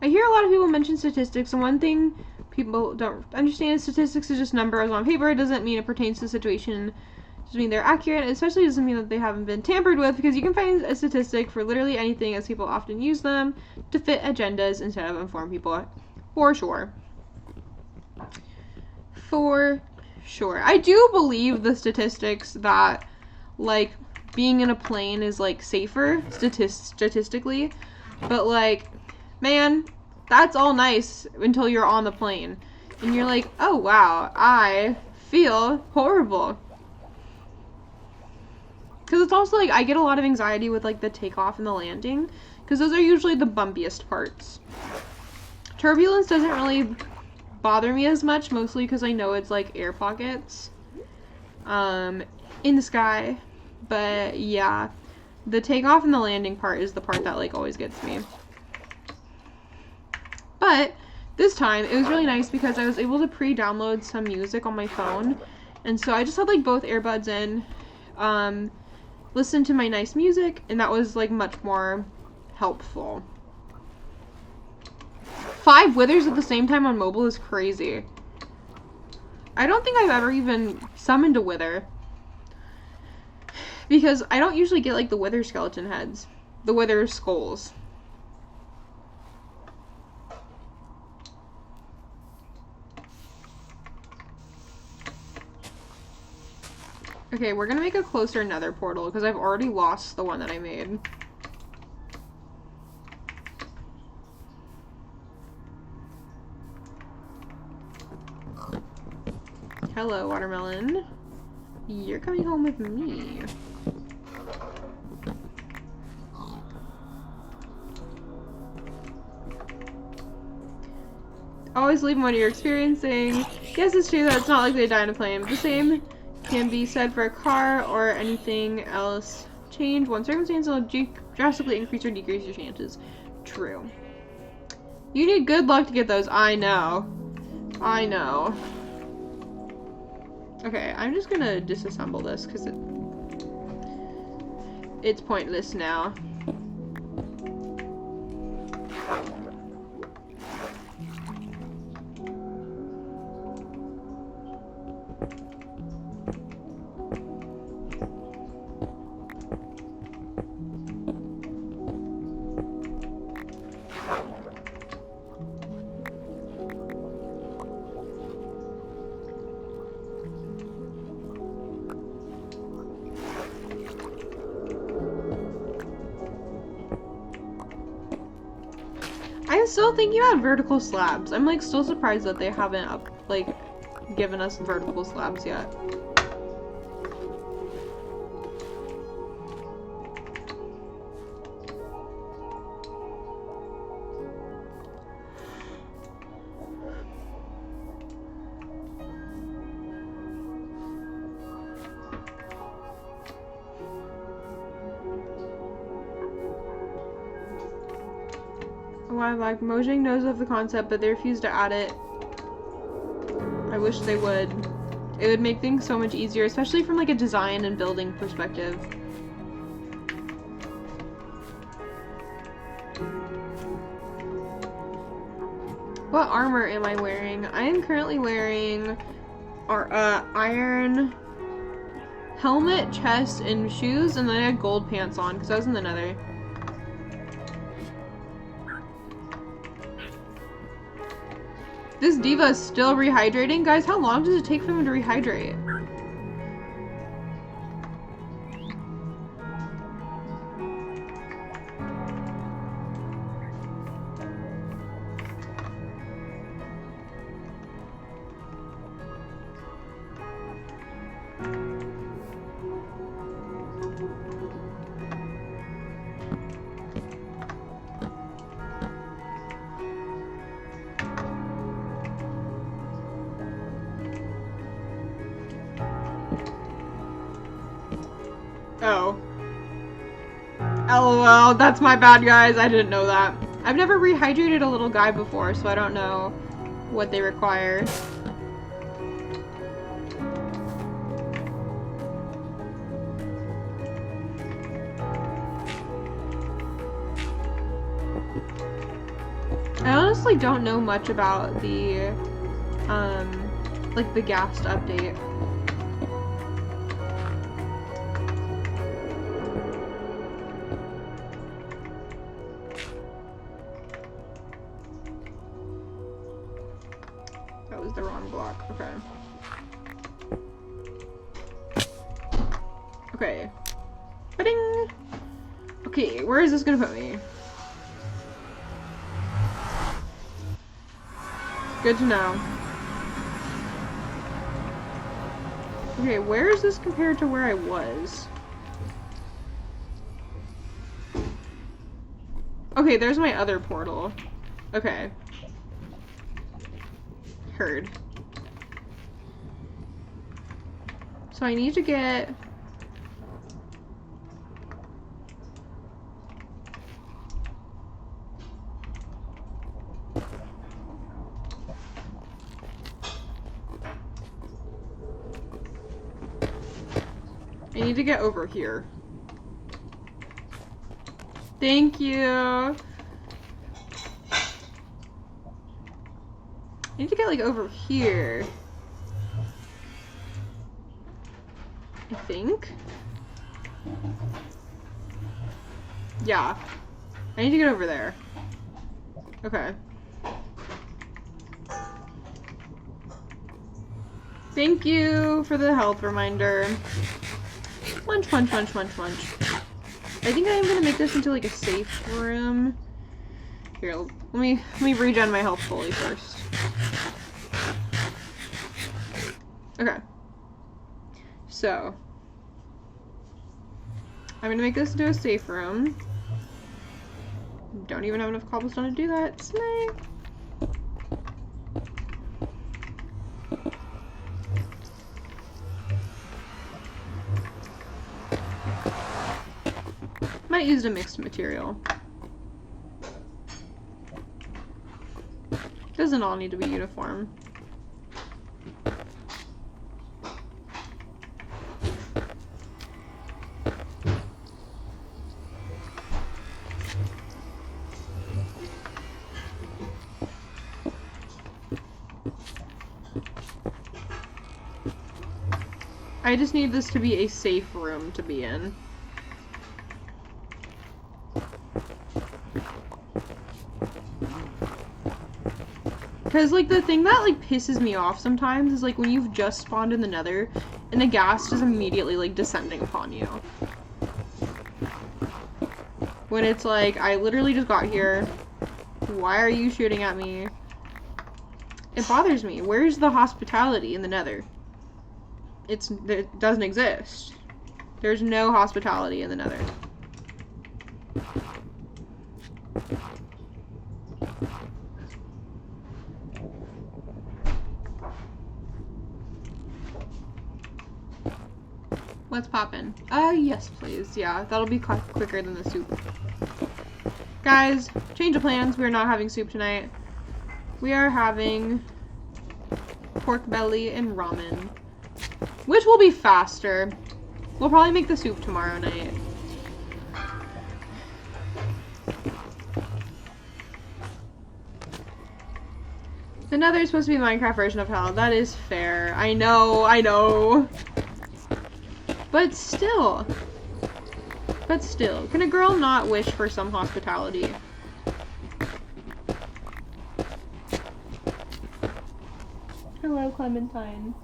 I hear a lot of people mention statistics, and one thing people don't understand is statistics is just numbers on paper. It doesn't mean it pertains to the situation. It doesn't mean they're accurate. It especially doesn't mean that they haven't been tampered with, because you can find a statistic for literally anything, as people often use them to fit agendas instead of inform people. For sure. For sure. I do believe the statistics that, like, being in a plane is, like, safer statistically, but, like, man, that's all nice until you're on the plane. And you're like, oh, wow, I feel horrible. Because it's also, like, I get a lot of anxiety with, like, the takeoff and the landing, because those are usually the bumpiest parts. Turbulence doesn't really bother me as much, mostly because I know it's like air pockets in the sky. But yeah, the takeoff and the landing part is the part that like always gets me. But this time it was really nice because I was able to pre-download some music on my phone, and so I just had like both earbuds in, listen to my nice music, and that was like much more helpful. 5 withers at the same time on mobile is crazy. I don't think I've ever even summoned a wither, because I don't usually get like the wither skeleton heads, the wither skulls. Okay, we're gonna make a closer nether portal because I've already lost the one that I made. Hello, watermelon. You're coming home with me. Always leave what you're experiencing. Yes, it's true that it's not likely to die in a plane, but the same can be said for a car or anything else. Change one circumstance will drastically increase or decrease your chances. True. You need good luck to get those. I know. I know. Okay, I'm just gonna disassemble this because it's pointless now. I'm still thinking about vertical slabs. I'm like still surprised that they haven't given us vertical slabs yet. Why, like, Mojang knows of the concept, but they refuse to add it. I wish they would. It would make things so much easier, especially from like a design and building perspective. What armor am I wearing? I am currently wearing iron helmet, chest, and shoes, and then I had gold pants on because I was in the Nether. This diva is still rehydrating? Guys, how long does it take for them to rehydrate? Oh. LOL, that's my bad, guys. I didn't know that. I've never rehydrated a little guy before, so I don't know what they require. I honestly don't know much about the, like the Ghast update. That was the wrong block. Okay. Okay. Ba-ding! Okay, where is this gonna put me? Good to know. Okay, where is this compared to where I was? Okay, there's my other portal. Okay. Heard. So I need to get... I need to get over here. Thank you. I need to get like over here. I think. Yeah. I need to get over there. Okay. Thank you for the health reminder. Munch, munch, munch, munch, munch. I think I am gonna make this into like a safe room. Here, let me regen my health fully first. Okay. So I'm gonna make this into a safe room. Don't even have enough cobblestone to do that. Slay. Might use a mixed material. Doesn't all need to be uniform. I just need this to be a safe room to be in. Because, like, the thing that, like, pisses me off sometimes is, like, when you've just spawned in the Nether, and the ghast is immediately, like, descending upon you. When it's like, I literally just got here. Why are you shooting at me? It bothers me. Where's the hospitality in the Nether? It doesn't exist. There's no hospitality in the Nether. What's poppin'? Yes, please. Yeah, that'll be quicker than the soup. Guys, change of plans. We're not having soup tonight. We are having pork belly and ramen, which will be faster. We'll probably make the soup tomorrow night. The Nether is supposed to be a Minecraft version of hell. That is fair. I know. But still, can a girl not wish for some hospitality? Hello, Clementine.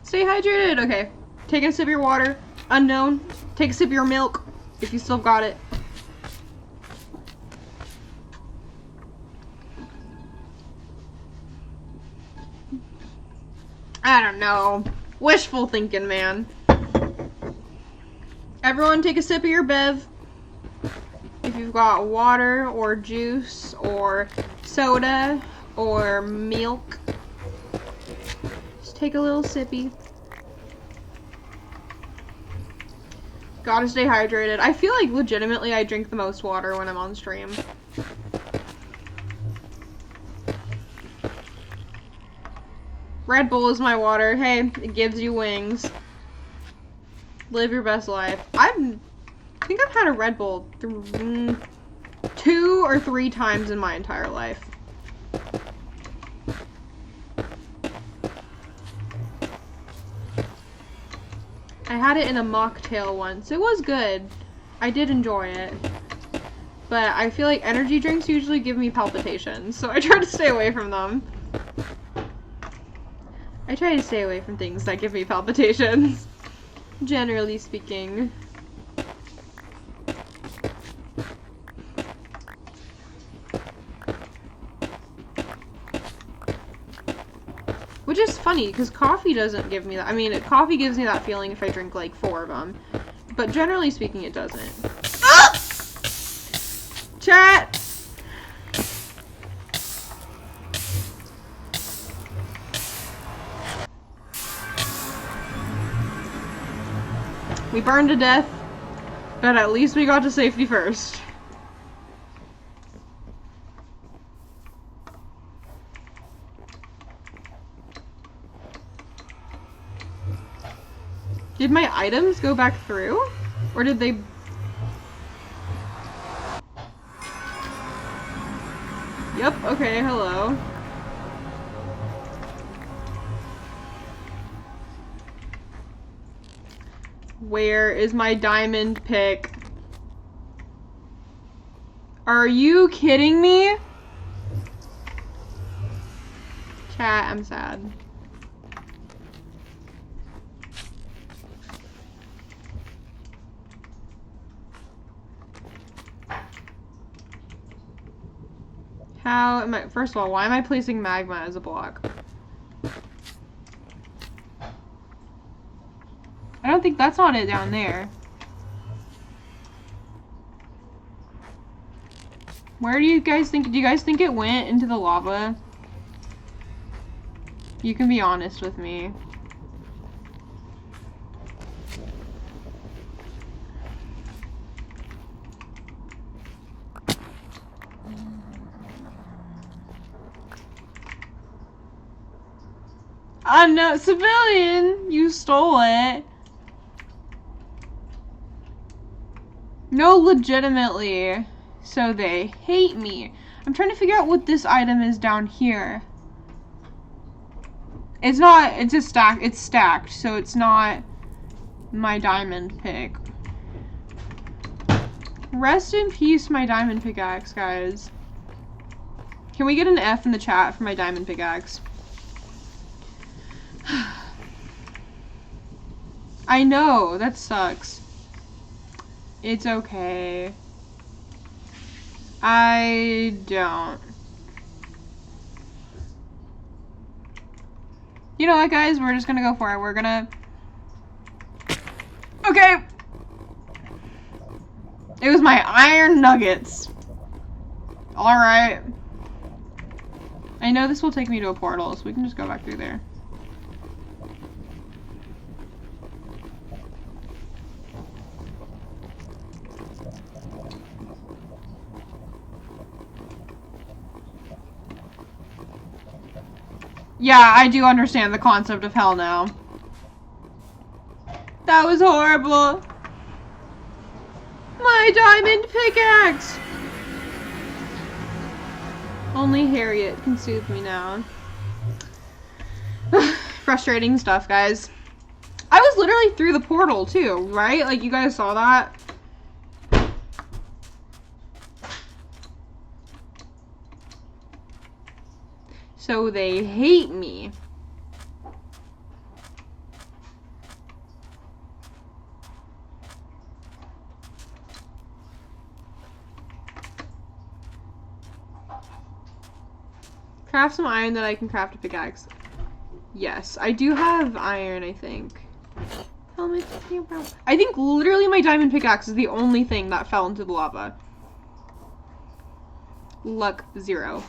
Stay hydrated. Okay. Take a sip of your water. Unknown. Take a sip of your milk if you still got it. I don't know. Wishful thinking, man. Everyone take a sip of your bev. If you've got water or juice or soda or milk, just take a little sippy. Gotta stay hydrated. I feel like legitimately I drink the most water when I'm on stream. Red Bull is my water. Hey, it gives you wings. Live your best life. I think I've had a Red Bull 2 or 3 times in my entire life. I had it in a mocktail once. It was good. I did enjoy it. But I feel like energy drinks usually give me palpitations, so I try to stay away from them. I try to stay away from things that give me palpitations, generally speaking. Which is funny, because coffee doesn't give me that. I mean, coffee gives me that feeling if I drink like 4 of them. But generally speaking, it doesn't. Ah! Chat! We burned to death, but at least we got to safety first. Did my items go back through? Or did they... Yep, okay, hello. Where is my diamond pick? Are you kidding me? Chat, I'm sad. How am I, first of all, why am I placing magma as a block? I don't think that's not it down there. Where do you guys think it went into the lava? You can be honest with me. No, civilian! You stole it. No, legitimately. So they hate me. I'm trying to figure out what this item is down here. It's not, it's a stack, it's stacked, so it's not my diamond pick. Rest in peace, my diamond pickaxe, guys. Can we get an F in the chat for my diamond pickaxe? I know, that sucks. It's okay. I don't. You know what, guys? We're just gonna go for it. We're gonna... Okay! It was my iron nuggets. Alright. I know this will take me to a portal, so we can just go back through there. Yeah, I do understand the concept of hell now. That was horrible. My diamond pickaxe! Only Harriet can soothe me now. Frustrating stuff, guys. I was literally through the portal, too, right? Like, you guys saw that? So they hate me. Craft some iron that I can craft a pickaxe. Yes, I do have iron, I think. How am I thinking about? I think literally my diamond pickaxe is the only thing that fell into the lava. Luck 0.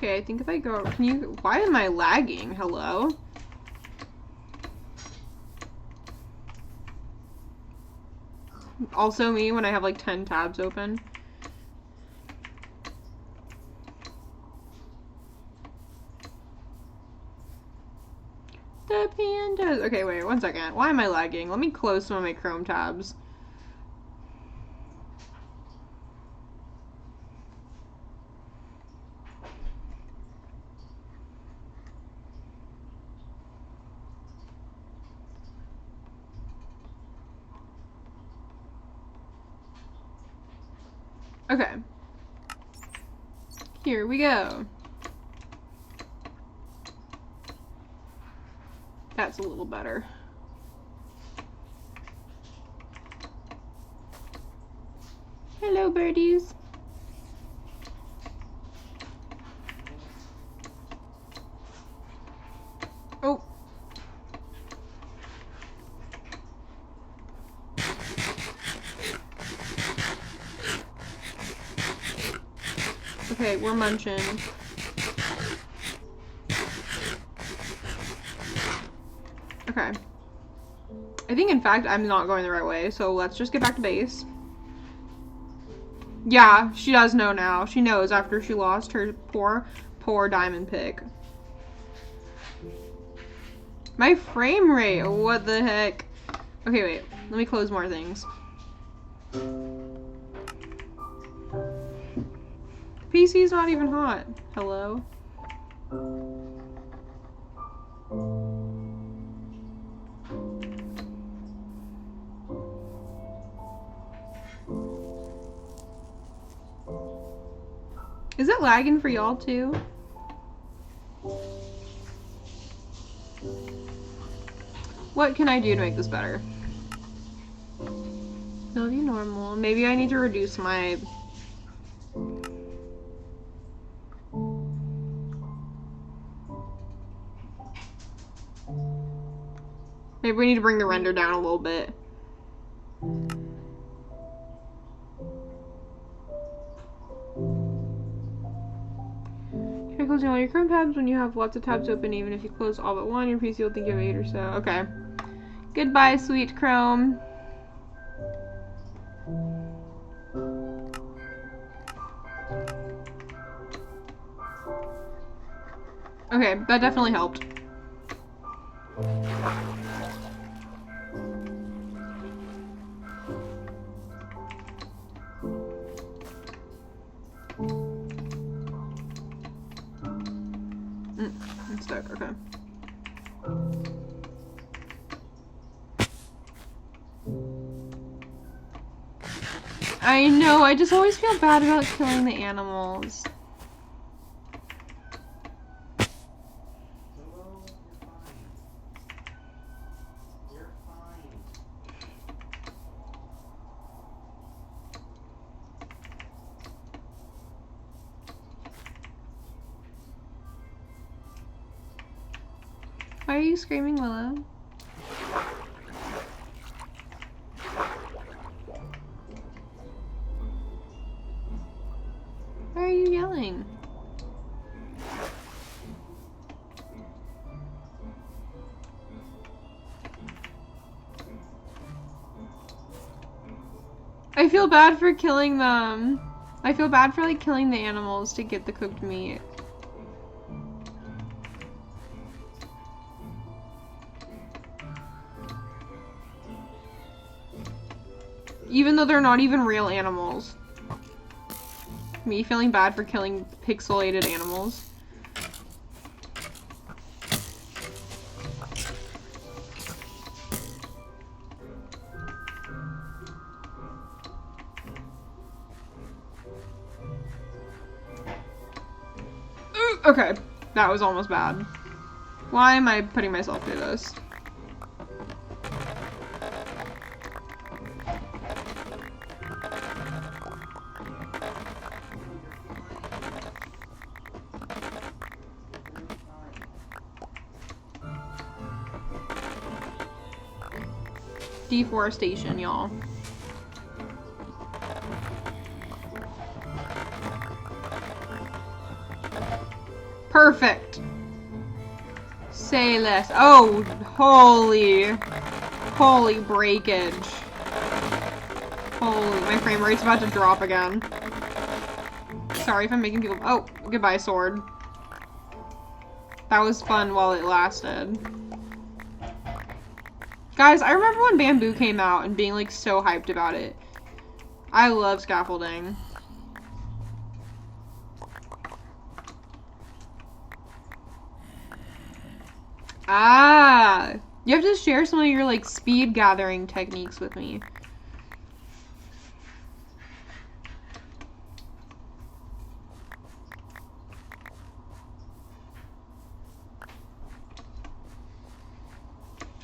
Okay, I think if I go, can you, why am I lagging? Hello? Also me when I have like 10 tabs open. The pandas. Okay, wait, 1 second. Why am I lagging? Let me close some of my Chrome tabs. Okay. Here we go. That's a little better. Hello, birdies. Oh. Okay, we're munching. Okay. I think, in fact, I'm not going the right way, so let's just get back to base. Yeah, she does know now. She knows after she lost her poor diamond pick. My frame rate, what the heck? Okay, wait. Let me close more things. PC's not even hot. Hello? Is it lagging for y'all too? What can I do to make this better? Love you normal. Maybe I need to reduce my... Maybe we need to bring the render down a little bit. Can Try closing all your Chrome tabs when you have lots of tabs open. Even if you close all but one, your PC will think you have 8 or so. Okay. Goodbye, sweet Chrome. Okay, that definitely helped. It's stuck, okay. I know, I just always feel bad about killing the animals. You're fine. Why are you screaming, Willow? Why are you yelling? I feel bad for killing them. I feel bad for like killing the animals to get the cooked meat. Even though they're not even real animals. Me feeling bad for killing pixelated animals. Okay, that was almost bad. Why am I putting myself through this? Deforestation, y'all. Perfect. Say less. Oh, holy breakage. Holy, my frame rate's about to drop again. Sorry if I'm making people. Oh, goodbye, sword. That was fun while it lasted. Guys, I remember when Bamboo came out and being like so hyped about it. I love scaffolding. Ah, you have to share some of your like speed gathering techniques with me.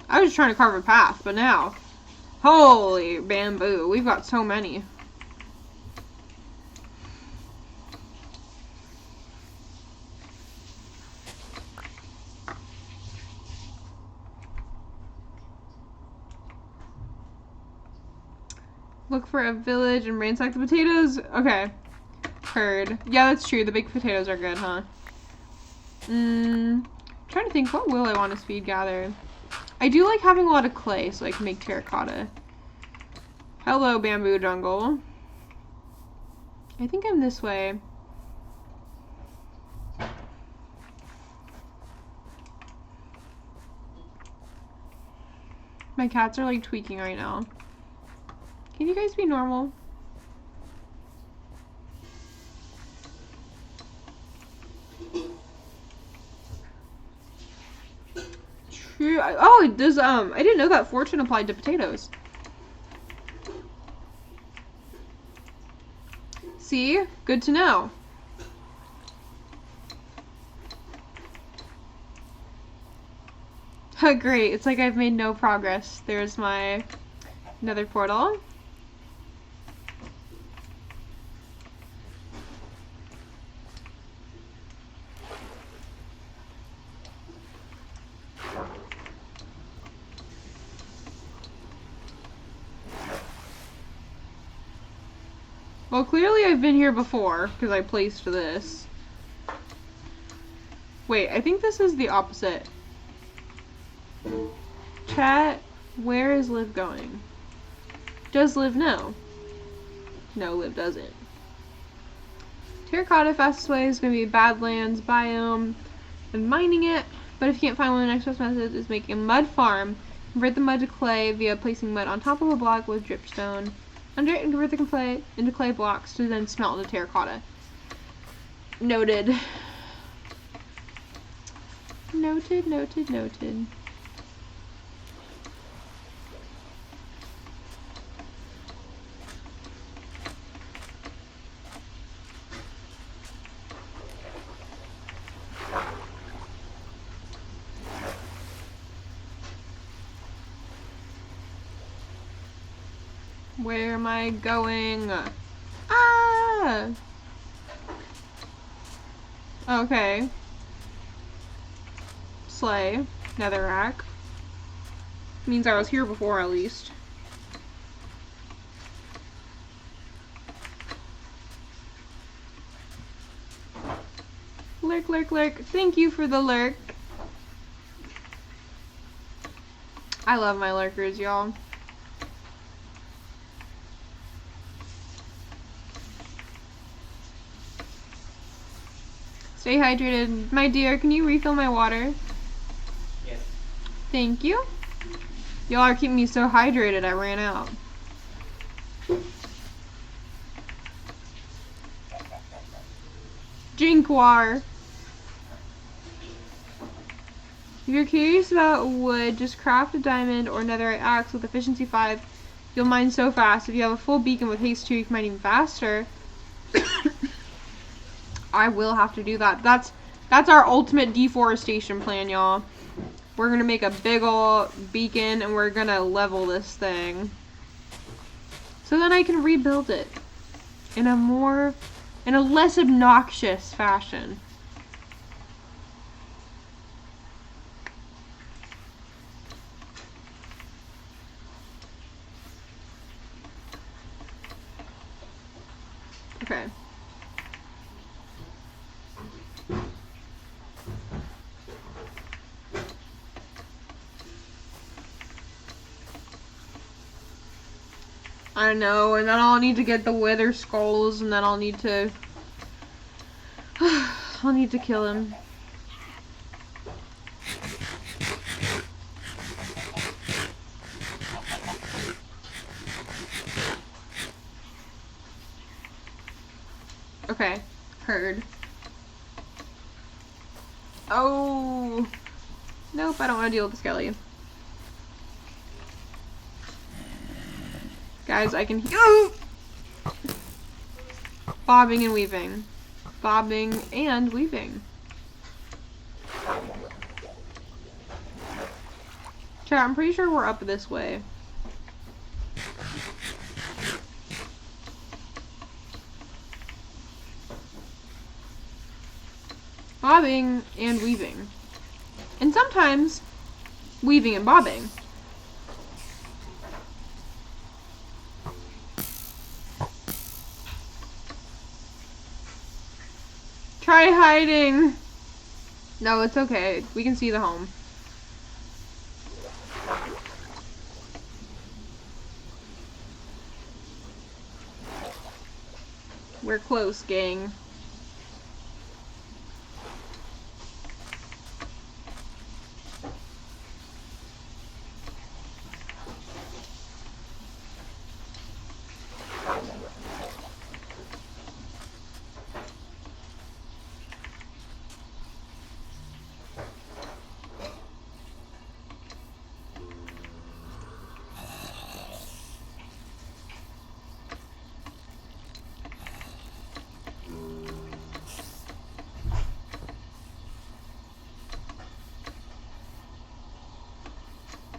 I was trying to carve a path, but now, holy bamboo, we've got so many. Look for a village and ransack the potatoes. Okay. Heard. Yeah, that's true. The big potatoes are good, huh? Trying to think, what will I want to speed gather? I do like having a lot of clay so I can make terracotta. Hello, bamboo jungle. I think I'm this way. My cats are like tweaking right now. Can you guys be normal? True. Oh, it does, I didn't know that fortune applied to potatoes. See? Good to know. Great. It's like I've made no progress. There's my nether portal. Well, clearly I've been here before, because I placed this. Wait, I think this is the opposite. Chat, where is Liv going? Does Liv know? No, Liv doesn't. Terracotta, fastest way is going to be Badlands biome and mining it. But if you can't find one, the next best method is making a mud farm. Convert the mud to clay via placing mud on top of a block with dripstone under it and convert the clay into clay blocks to then smelt into terracotta. Noted. Noted, noted, noted. Where am I going? Ah! Okay. Slay. Netherrack. Means I was here before, at least. Lurk, lurk, lurk. Thank you for the lurk. I love my lurkers, y'all. Stay hydrated. My dear, can you refill my water? Yes. Thank you. Y'all are keeping me so hydrated, I ran out. Jinkwar. If you're curious about wood, just craft a diamond or netherite axe with efficiency 5. You'll mine so fast. If you have a full beacon with haste 2, you can mine even faster. I will have to do that. That's our ultimate deforestation plan, y'all. We're gonna make a big ol' beacon and we're gonna level this thing. So then I can rebuild it in a less obnoxious fashion. Okay. I know, and then I'll need to get the wither skulls, and then I'll need to kill him. Okay, heard. Oh, nope, I don't want to deal with the skelly. Guys, I can hear bobbing and weaving. Bobbing and weaving. Chat, I'm pretty sure we're up this way. Bobbing and weaving. And sometimes weaving and bobbing. Try hiding. No, it's okay. We can see the home. We're close, gang.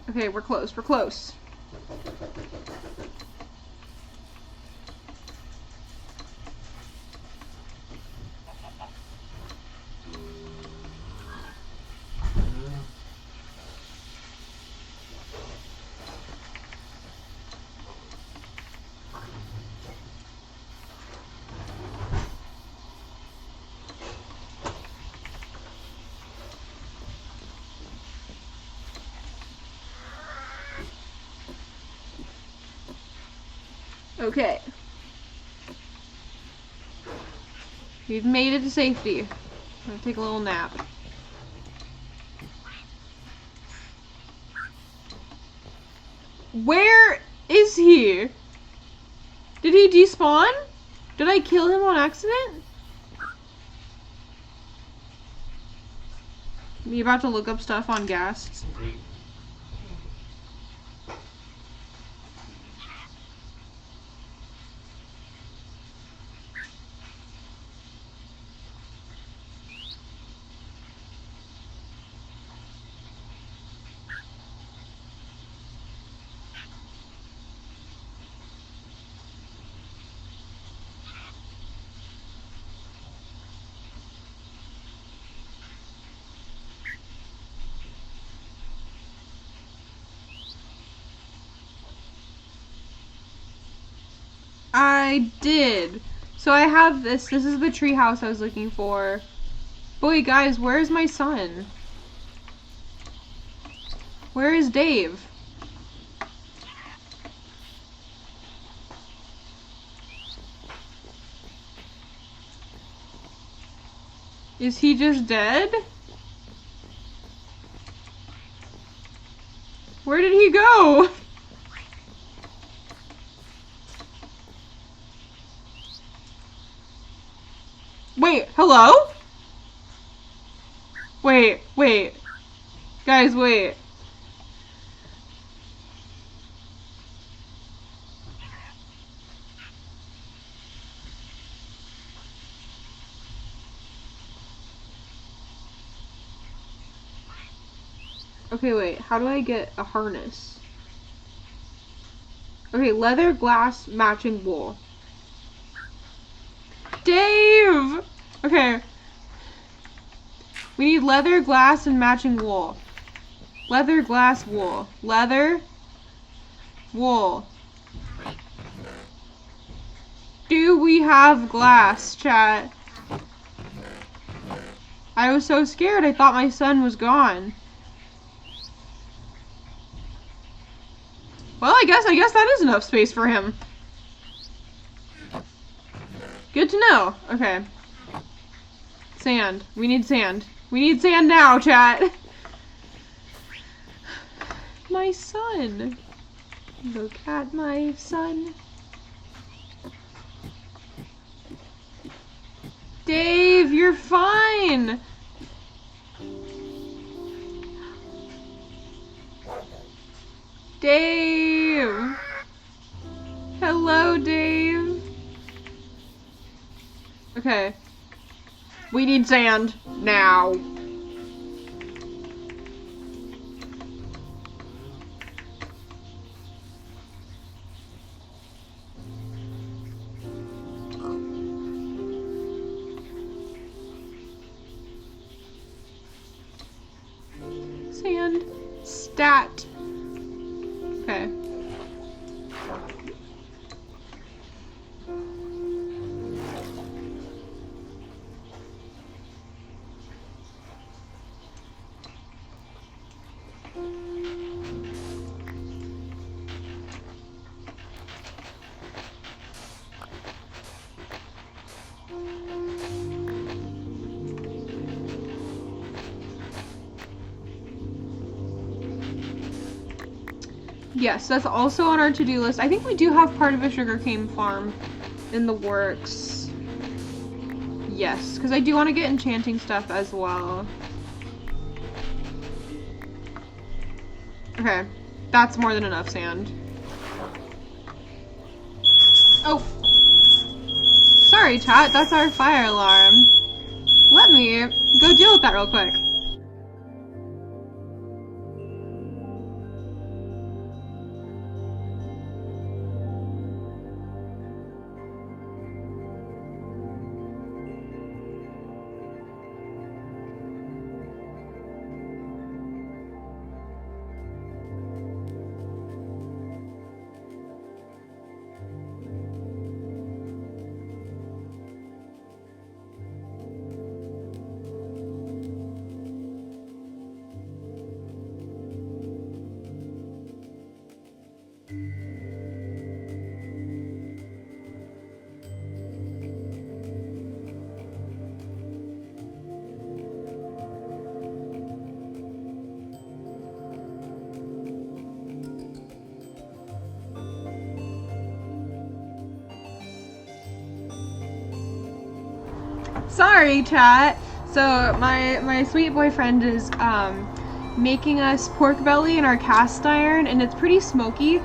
Okay, we're close. We're close. Okay. We've made it to safety. I'm gonna take a little nap. Where is he? Did he despawn? Did I kill him on accident? You about to look up stuff on ghasts? I did. So I have this. This is the treehouse I was looking for. Boy, guys, where's my son? Where is Dave? Is he just dead? Where did he go? Wait, hello? Wait. Guys, wait. Okay, wait. How do I get a harness? Okay, leather, glass, matching wool. Dave! Okay. We need leather, glass, and matching wool. Leather, glass, wool. Leather, wool. Do we have glass, chat? I was so scared. I thought my son was gone. Well, I guess that is enough space for him. Good to know. Okay. Sand. We need sand. We need sand now, chat. My son. Look at my son. Dave, you're fine. Dave. Hello, Dave. Okay. We need sand now. Sand. Stat. Okay. Yes, that's also on our to-do list. I think we do have part of a sugarcane farm in the works. Yes, because I do want to get enchanting stuff as well. Okay, that's more than enough sand. Oh! Sorry, chat, that's our fire alarm. Let me go deal with that real quick. Sorry, chat. So my sweet boyfriend is making us pork belly in our cast iron, and it's pretty smoky.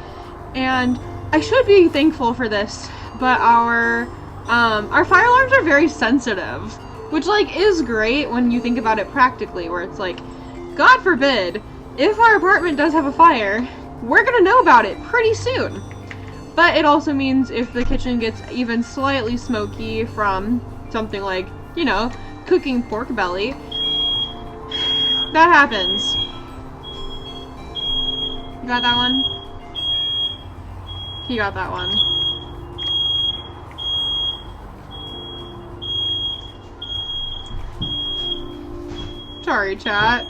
And I should be thankful for this, but our fire alarms are very sensitive, which like is great when you think about it practically, where it's like, God forbid, if our apartment does have a fire, we're gonna know about it pretty soon. But it also means if the kitchen gets even slightly smoky from something like, you know, cooking pork belly, that happens. You got that one? He got that one. Sorry, chat.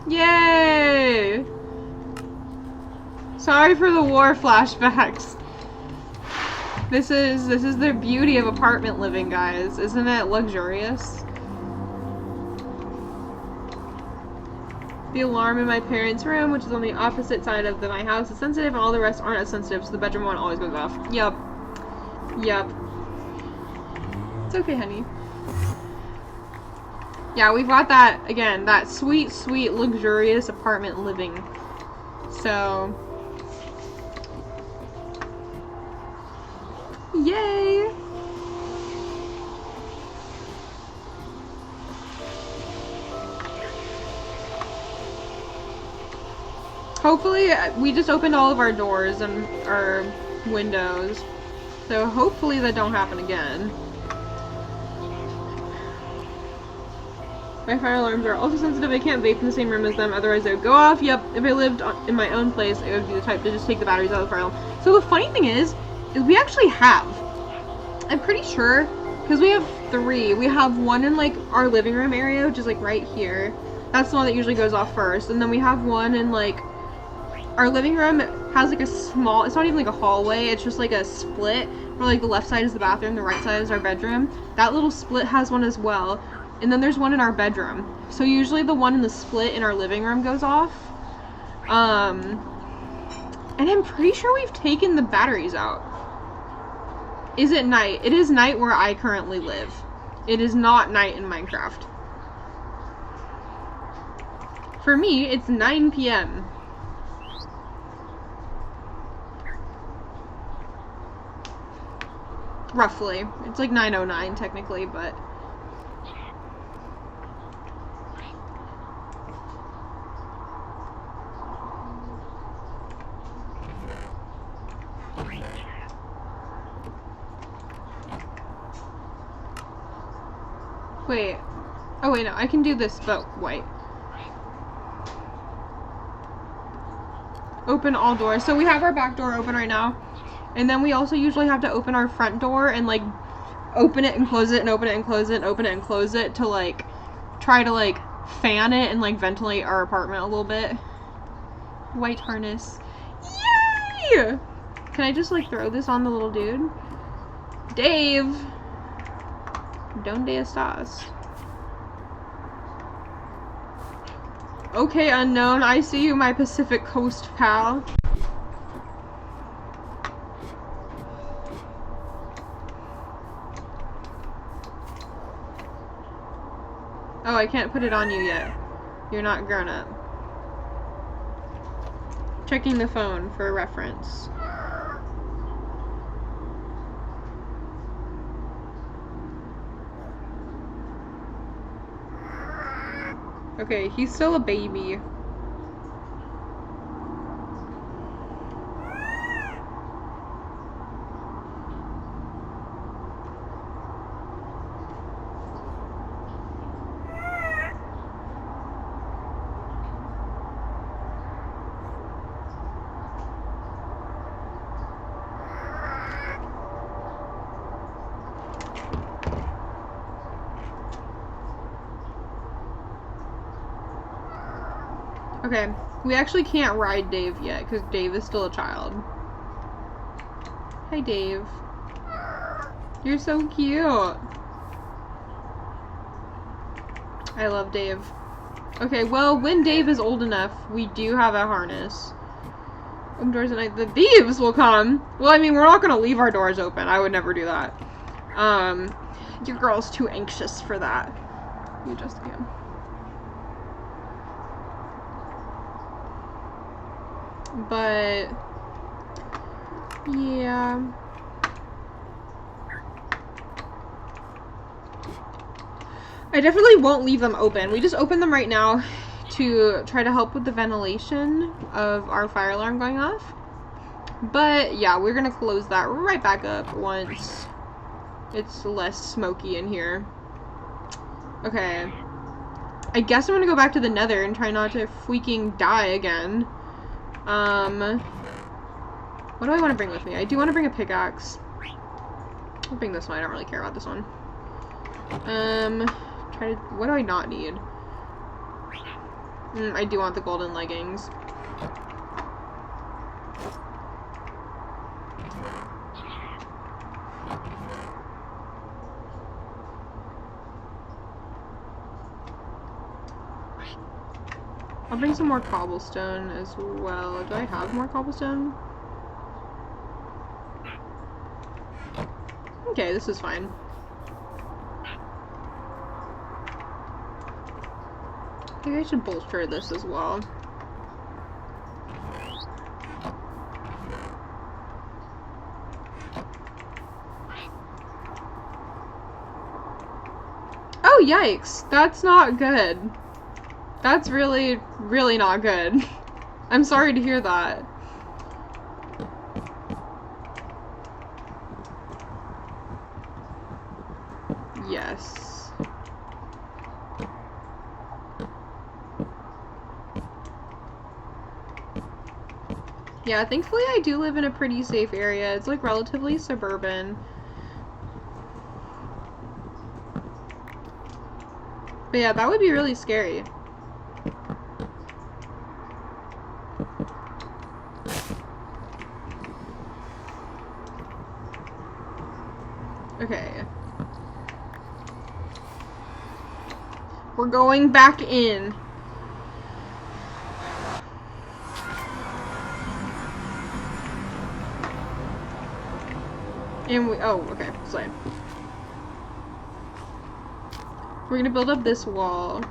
Yay! Sorry for the war flashbacks. This is the beauty of apartment living, guys. Isn't it luxurious? The alarm in my parents' room, which is on the opposite side of my house, is sensitive, and all the rest aren't as sensitive, so the bedroom one always goes off. Yup. Yup. It's okay, honey. Yeah, we've got that, again, that sweet, sweet, luxurious apartment living. So... yay! Hopefully, we just opened all of our doors and our windows, so hopefully that don't happen again. My fire alarms are also sensitive. I can't vape in the same room as them, otherwise they would go off. Yep, if I lived in my own place, I would be the type to just take the batteries out of the fire alarm. So the funny thing is we actually have. I'm pretty sure, because we have 3. We have one in, like, our living room area, which is, like, right here. That's the one that usually goes off first. And then we have one in, like, our living room has, like, a small, it's not even, like, a hallway. It's just, like, a split where, like, the left side is the bathroom, the right side is our bedroom. That little split has one as well. And then there's one in our bedroom. So usually the one in the split in our living room goes off. And I'm pretty sure we've taken the batteries out. Is it night? It is night where I currently live. It is not night in Minecraft. For me, it's 9 p.m. Roughly. It's like 9:09 technically, but... wait. Oh wait, no, I can do this, but white. Open all doors. So we have our back door open right now. And then we also usually have to open our front door and like open it and close it and open it and close it and open it and close it to like try to like fan it and like ventilate our apartment a little bit. White harness. Yay! Can I just like throw this on the little dude? Dave! Donde estás? Okay, unknown. I see you, my Pacific Coast pal. Oh, I can't put it on you yet. You're not grown up. Checking the phone for reference. Okay, he's still a baby. Okay, we actually can't ride Dave yet, because Dave is still a child. Hi, Dave. You're so cute. I love Dave. Okay, well, when Dave is old enough, we do have a harness. Open doors at night. The thieves will come. Well, I mean, we're not gonna leave our doors open. I would never do that. Your girl's too anxious for that. You just can. But yeah. I definitely won't leave them open. We just open them right now to try to help with the ventilation of our fire alarm going off. But yeah, we're gonna close that right back up once it's less smoky in here. Okay. I guess I'm gonna go back to the Nether and try not to freaking die again. What do I want to bring with me? I do want to bring a pickaxe. I'll bring this one. I don't really care about this one. What do I not need? I do want the golden leggings. I'll bring some more cobblestone as well. Do I have more cobblestone? Okay, this is fine. I think I should bolster this as well. Oh, yikes. That's not good. That's really, really not good. I'm sorry to hear that. Yes. Yeah, thankfully I do live in a pretty safe area. It's like relatively suburban. But yeah, that would be really scary. Okay. We're going back in. And oh, okay, sorry. We're gonna build up this wall.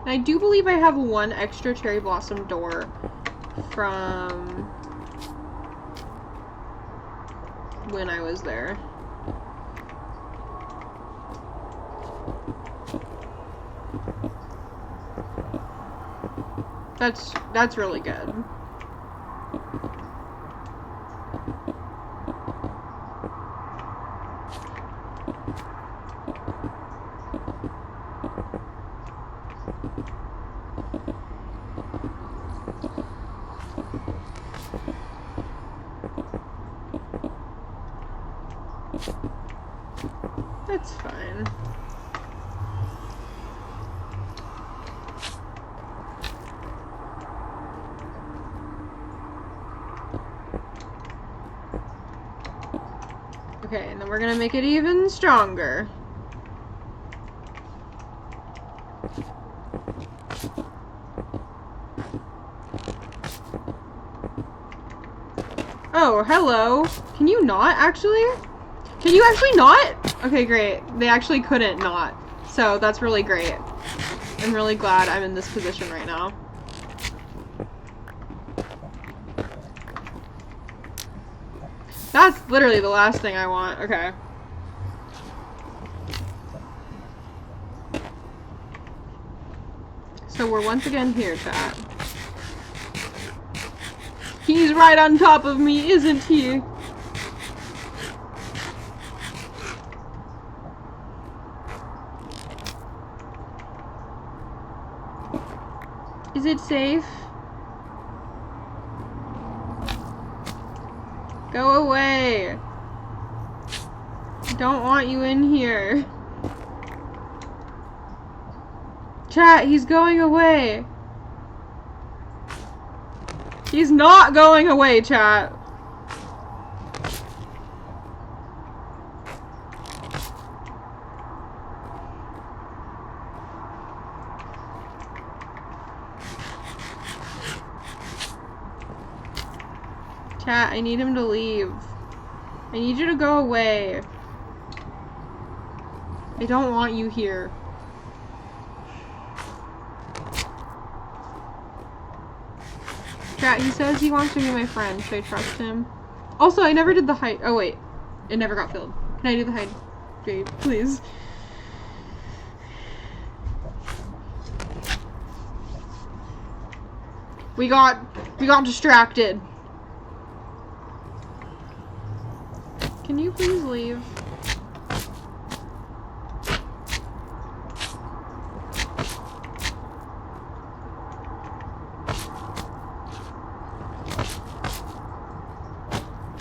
I do believe I have one extra cherry blossom door from when I was there. That's really good. That's fine. Okay, and then we're gonna make it even stronger. Oh, hello. Can you not, actually? Can you actually not? Okay, great. They actually couldn't not. So, that's really great. I'm really glad I'm in this position right now. That's literally the last thing I want. Okay. So we're once again here, chat. He's right on top of me, isn't he? Is it safe? Go away. Don't want you in here. Chat, he's going away. He's not going away, chat. Chat, I need him to leave. I need you to go away. I don't want you here. Chat, he says he wants to be my friend. Should I trust him? Also, I never did the hide. Oh, wait. It never got filled. Can I do the hydrate, please? We got distracted. Can you please leave?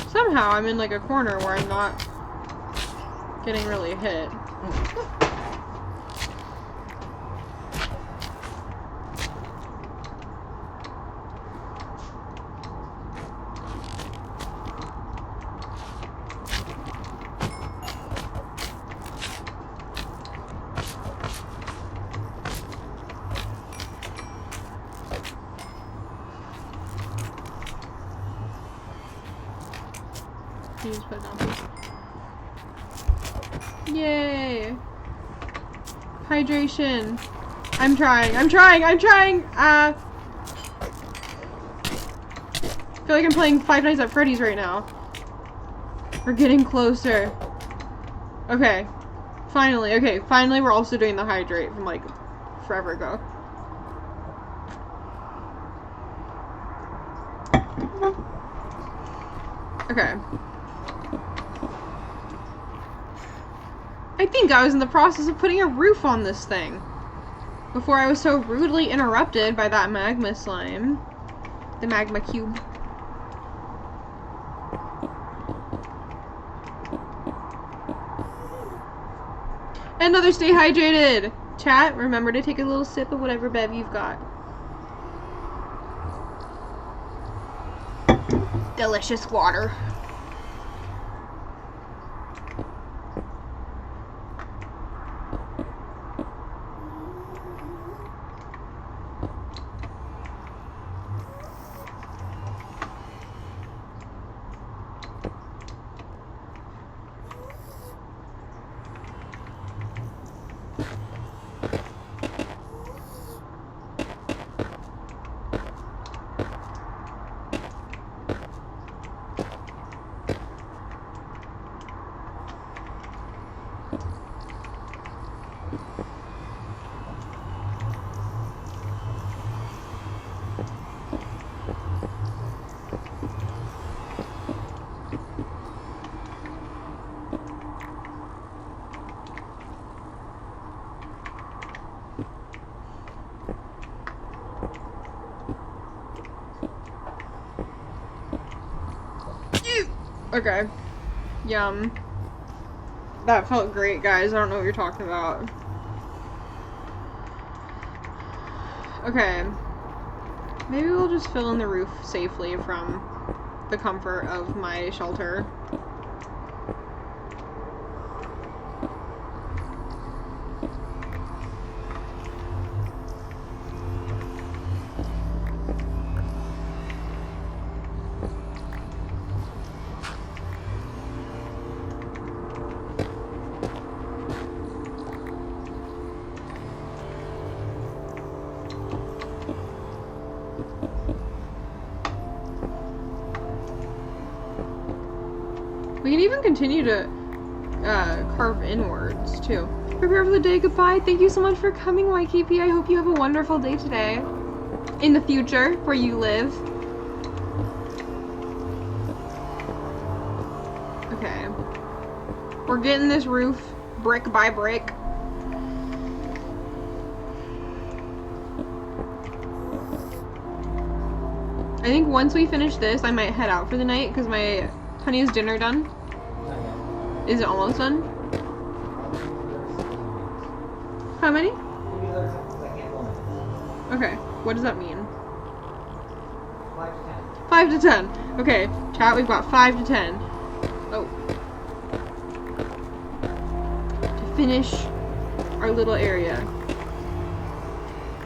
Somehow I'm in like a corner where I'm not getting really hit. Can you just put it down, please? Yay! Hydration. I'm trying. I feel like I'm playing Five Nights at Freddy's right now. We're getting closer. Okay. Finally. Okay, finally we're also doing the hydrate from like forever ago. Okay. I think I was in the process of putting a roof on this thing before I was so rudely interrupted by that magma slime. The magma cube. And others, stay hydrated! Chat, remember to take a little sip of whatever bev you've got. Delicious water. Okay. Yum. That felt great, guys. I don't know what you're talking about. Okay. Maybe we'll just fill in the roof safely from the comfort of my shelter. We can even continue to carve inwards, too. Prepare for the day. Goodbye. Thank you so much for coming, YKP. I hope you have a wonderful day today. In the future, where you live. Okay. We're getting this roof brick by brick. I think once we finish this, I might head out for the night, because my honey's dinner done. Is it almost done? How many? Okay, what does that mean? 5 to 10. Okay, chat, we've got 5 to 10. Oh. To finish our little area.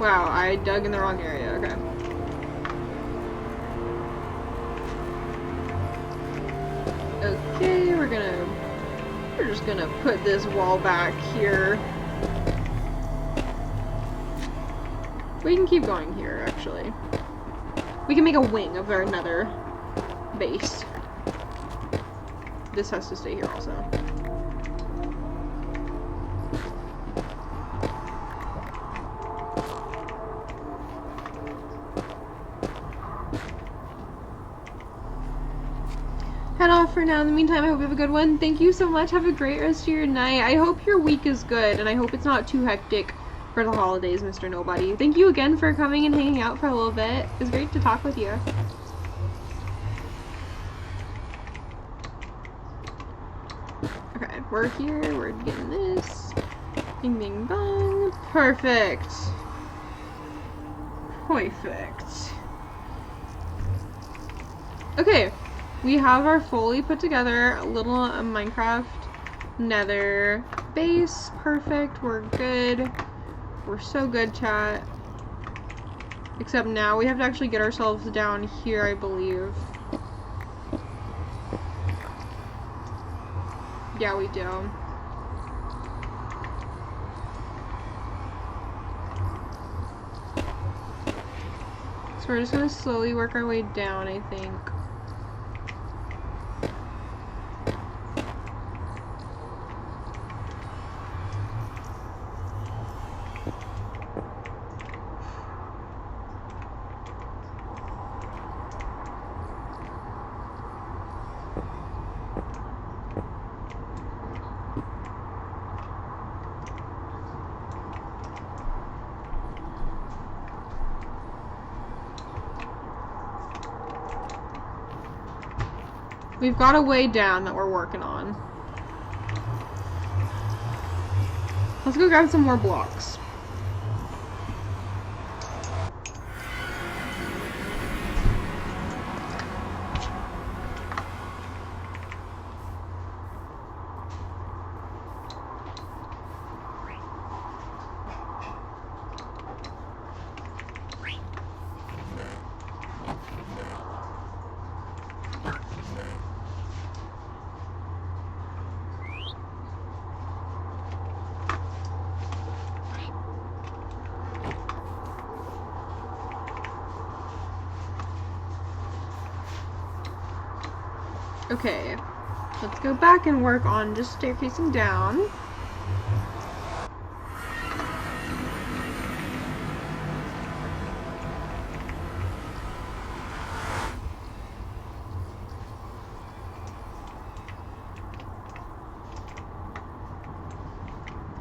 Wow, I dug in the wrong area. Okay. Okay, we're just gonna put this wall back here. We can keep going here, actually. We can make a wing of another base. This has to stay here also. Head off for now. In the meantime, I hope you have a good one. Thank you so much. Have a great rest of your night. I hope your week is good, and I hope it's not too hectic for the holidays, Mr. Nobody. Thank you again for coming and hanging out for a little bit. It was great to talk with you. Okay, we're here. We're getting this. Bing, bing, bong. Perfect. Perfect. Okay. We have our fully put together little Minecraft nether base. Perfect. We're good. We're so good, chat. Except now we have to actually get ourselves down here, I believe. Yeah, we do. So we're just gonna slowly work our way down, I think. We've got a way down that we're working on. Let's go grab some more blocks. Okay, let's go back and work on just staircasing down.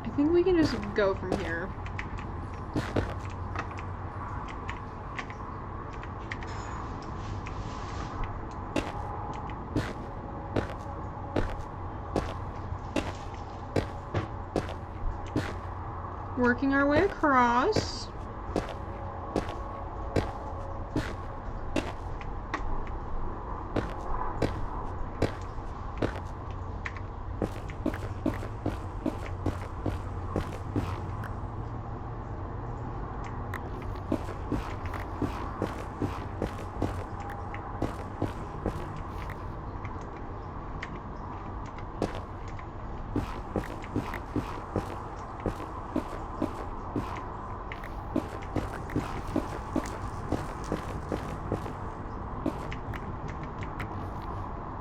I think we can just go from here. Working our way across.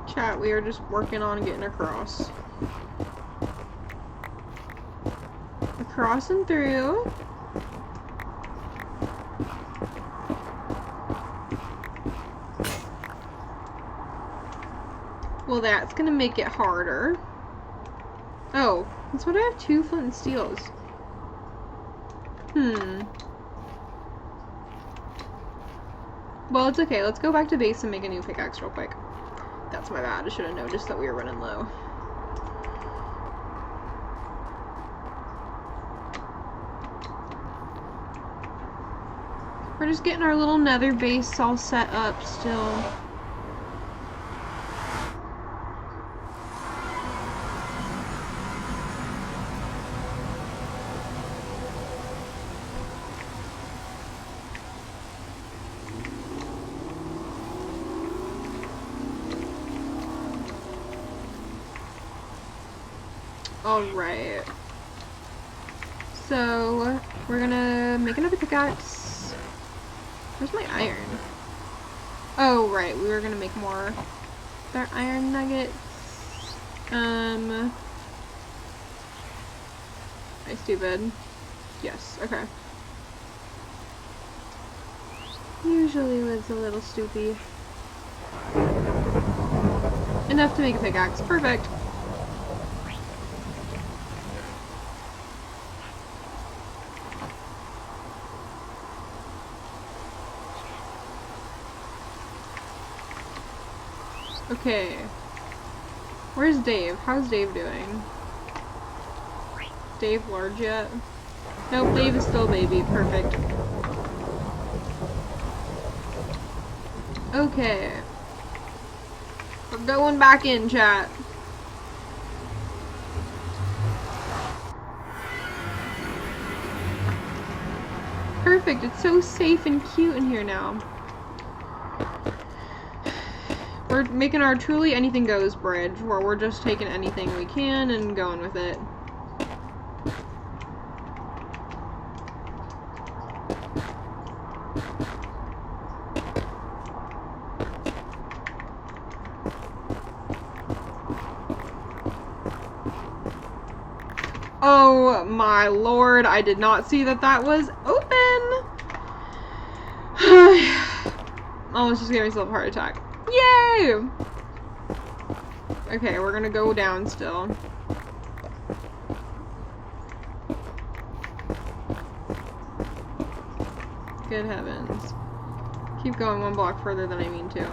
Chat, we are just working on getting across. Across and through. Well, that's gonna make it harder. Oh, that's what I have 2 flint and steels. Well, it's okay. Let's go back to base and make a new pickaxe real quick. That's my bad. I should have noticed that we were running low. We're just getting our little nether base all set up still. Alright. So, we're gonna make another pickaxe. Where's my iron? Oh, right, we were gonna make more. Our iron nuggets. Am I stupid? Yes, okay. Usually was a little stupid. Enough to make a pickaxe. Perfect. Okay. Where's Dave? How's Dave doing? Dave large yet? Nope, Dave is still a baby. Perfect. Okay. We're going back in, chat. Perfect. It's so safe and cute in here now. We're making our truly anything goes bridge, where we're just taking anything we can and going with it. Oh my lord, I did not see that that was open! Almost just gave myself a heart attack. Yay! Okay, we're gonna go down still. Good heavens. Keep going one block further than I mean to.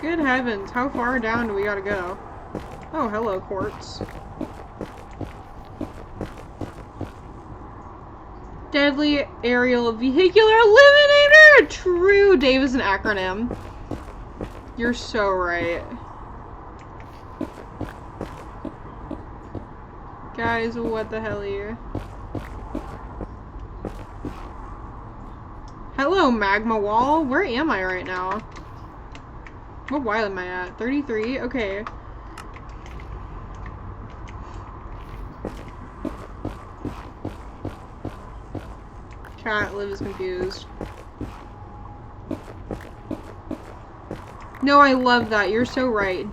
Good heavens, how far down do we gotta go? Oh, hello, quartz. Deadly Aerial Vehicular Eliminator! True, Dave is an acronym. You're so right. Guys, what the hell are you? Hello, Magma Wall. Where am I right now? What while am I at? 33? Okay. Chat, Liv is confused. No, I love that. You're so right.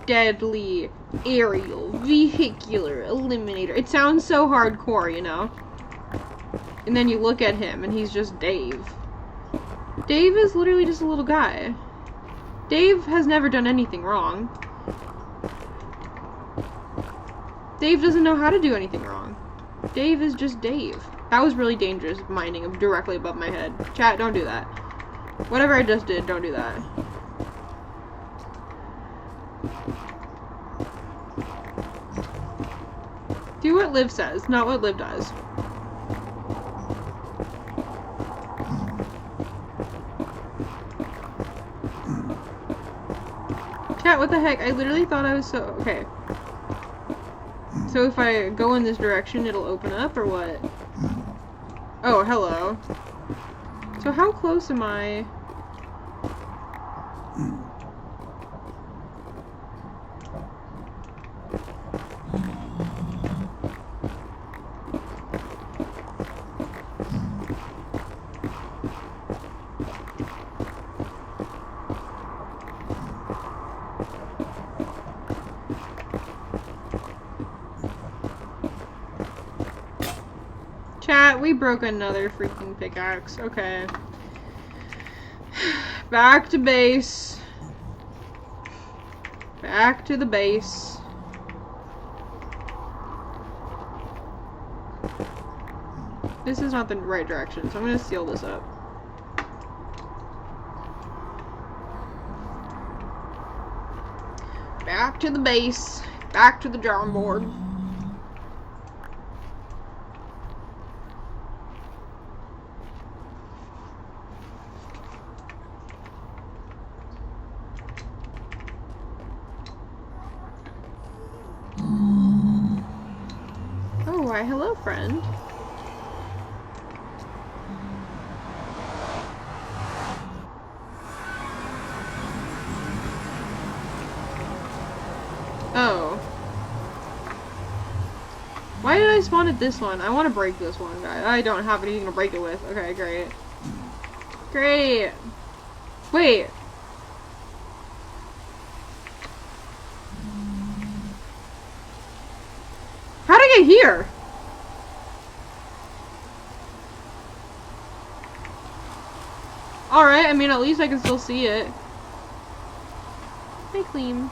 Deadly Aerial Vehicular Eliminator. It sounds so hardcore, you know? And then you look at him and he's just Dave. Dave is literally just a little guy. Dave has never done anything wrong. Dave doesn't know how to do anything wrong. Dave is just Dave. That was really dangerous, mining him directly above my head. Chat, don't do that. Whatever I just did, don't do that. Do what Liv says, not what Liv does. Chat, what the heck? I literally thought I was so... Okay. So if I go in this direction, it'll open up, or what? Oh, hello. So how close am I? Chat, we broke another freaking pickaxe. Okay. Back to base. Back to the base. This is not the right direction, so I'm gonna seal this up. Back to the base. Back to the drawing board. Oh, why, hello, friend. Oh. Why did I spawn at this one? I want to break this one, guys. I don't have anything to break it with. Okay, great. Great. Wait. How'd I get here? Alright, I mean, at least I can still see it. Hey, clean.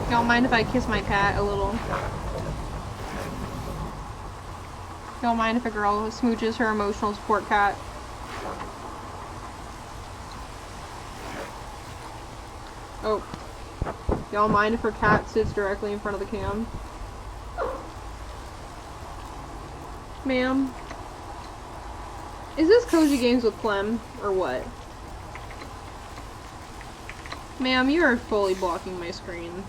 Y'all mind if I kiss my cat a little? Y'all mind if a girl smooches her emotional support cat? Oh. Y'all mind if her cat sits directly in front of the cam? Ma'am? Is this Cozy Games with Clem, or what? Ma'am, you are fully blocking my screen.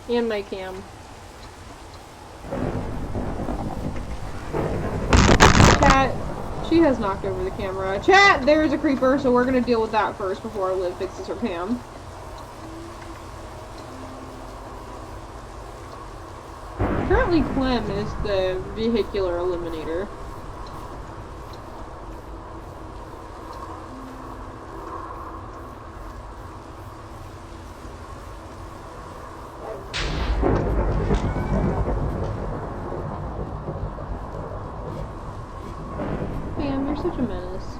And my cam. Chat, she has knocked over the camera. Chat, there is a creeper, so we're gonna deal with that first before Liv fixes her cam. Currently, Clem is the vehicular eliminator. Man, you're such a menace.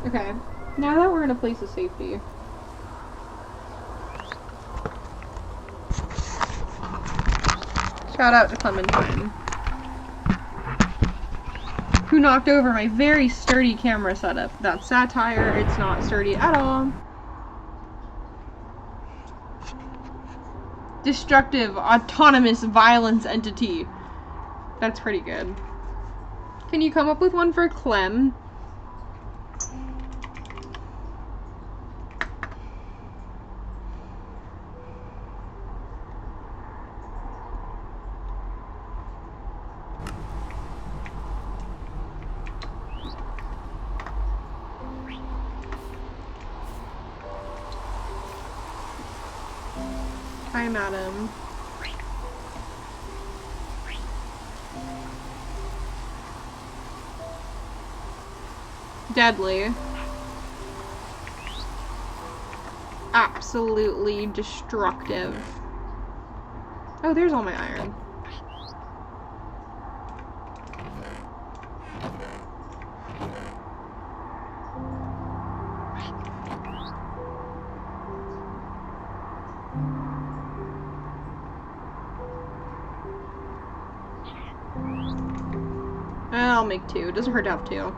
Okay, now that we're in a place of safety. Shout out to Clementine, who knocked over my very sturdy camera setup. That's satire, it's not sturdy at all. Destructive, autonomous violence entity. That's pretty good. Can you come up with one for Clem? Hi, madam. Deadly. Absolutely destructive. Oh, there's all my iron. I'll make two. It doesn't hurt to have two.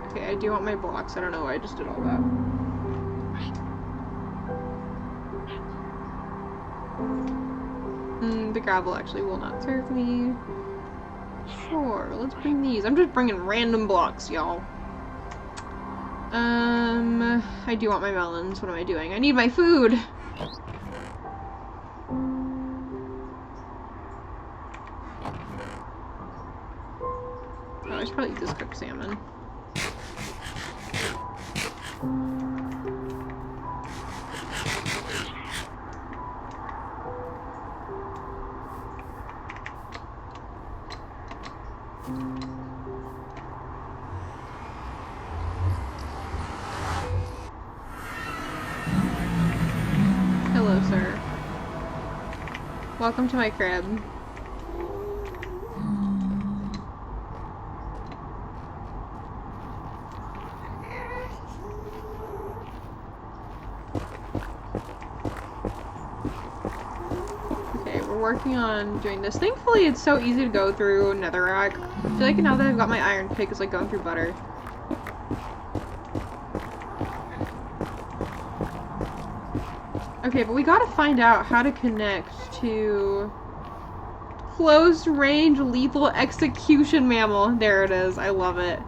Okay, I do want my blocks. I don't know why I just did all that. The gravel actually will not serve me. Sure, let's bring these. I'm just bringing random blocks, y'all. I do want my melons. What am I doing? I need my food! Oh, I should probably eat this cooked salmon. Welcome to my crib. Okay, we're working on doing this. Thankfully, it's so easy to go through netherrack. I feel like now that I've got my iron pick, it's like going through butter. Okay, but we gotta find out how to connect to close range lethal execution mammal. There it is. I love it.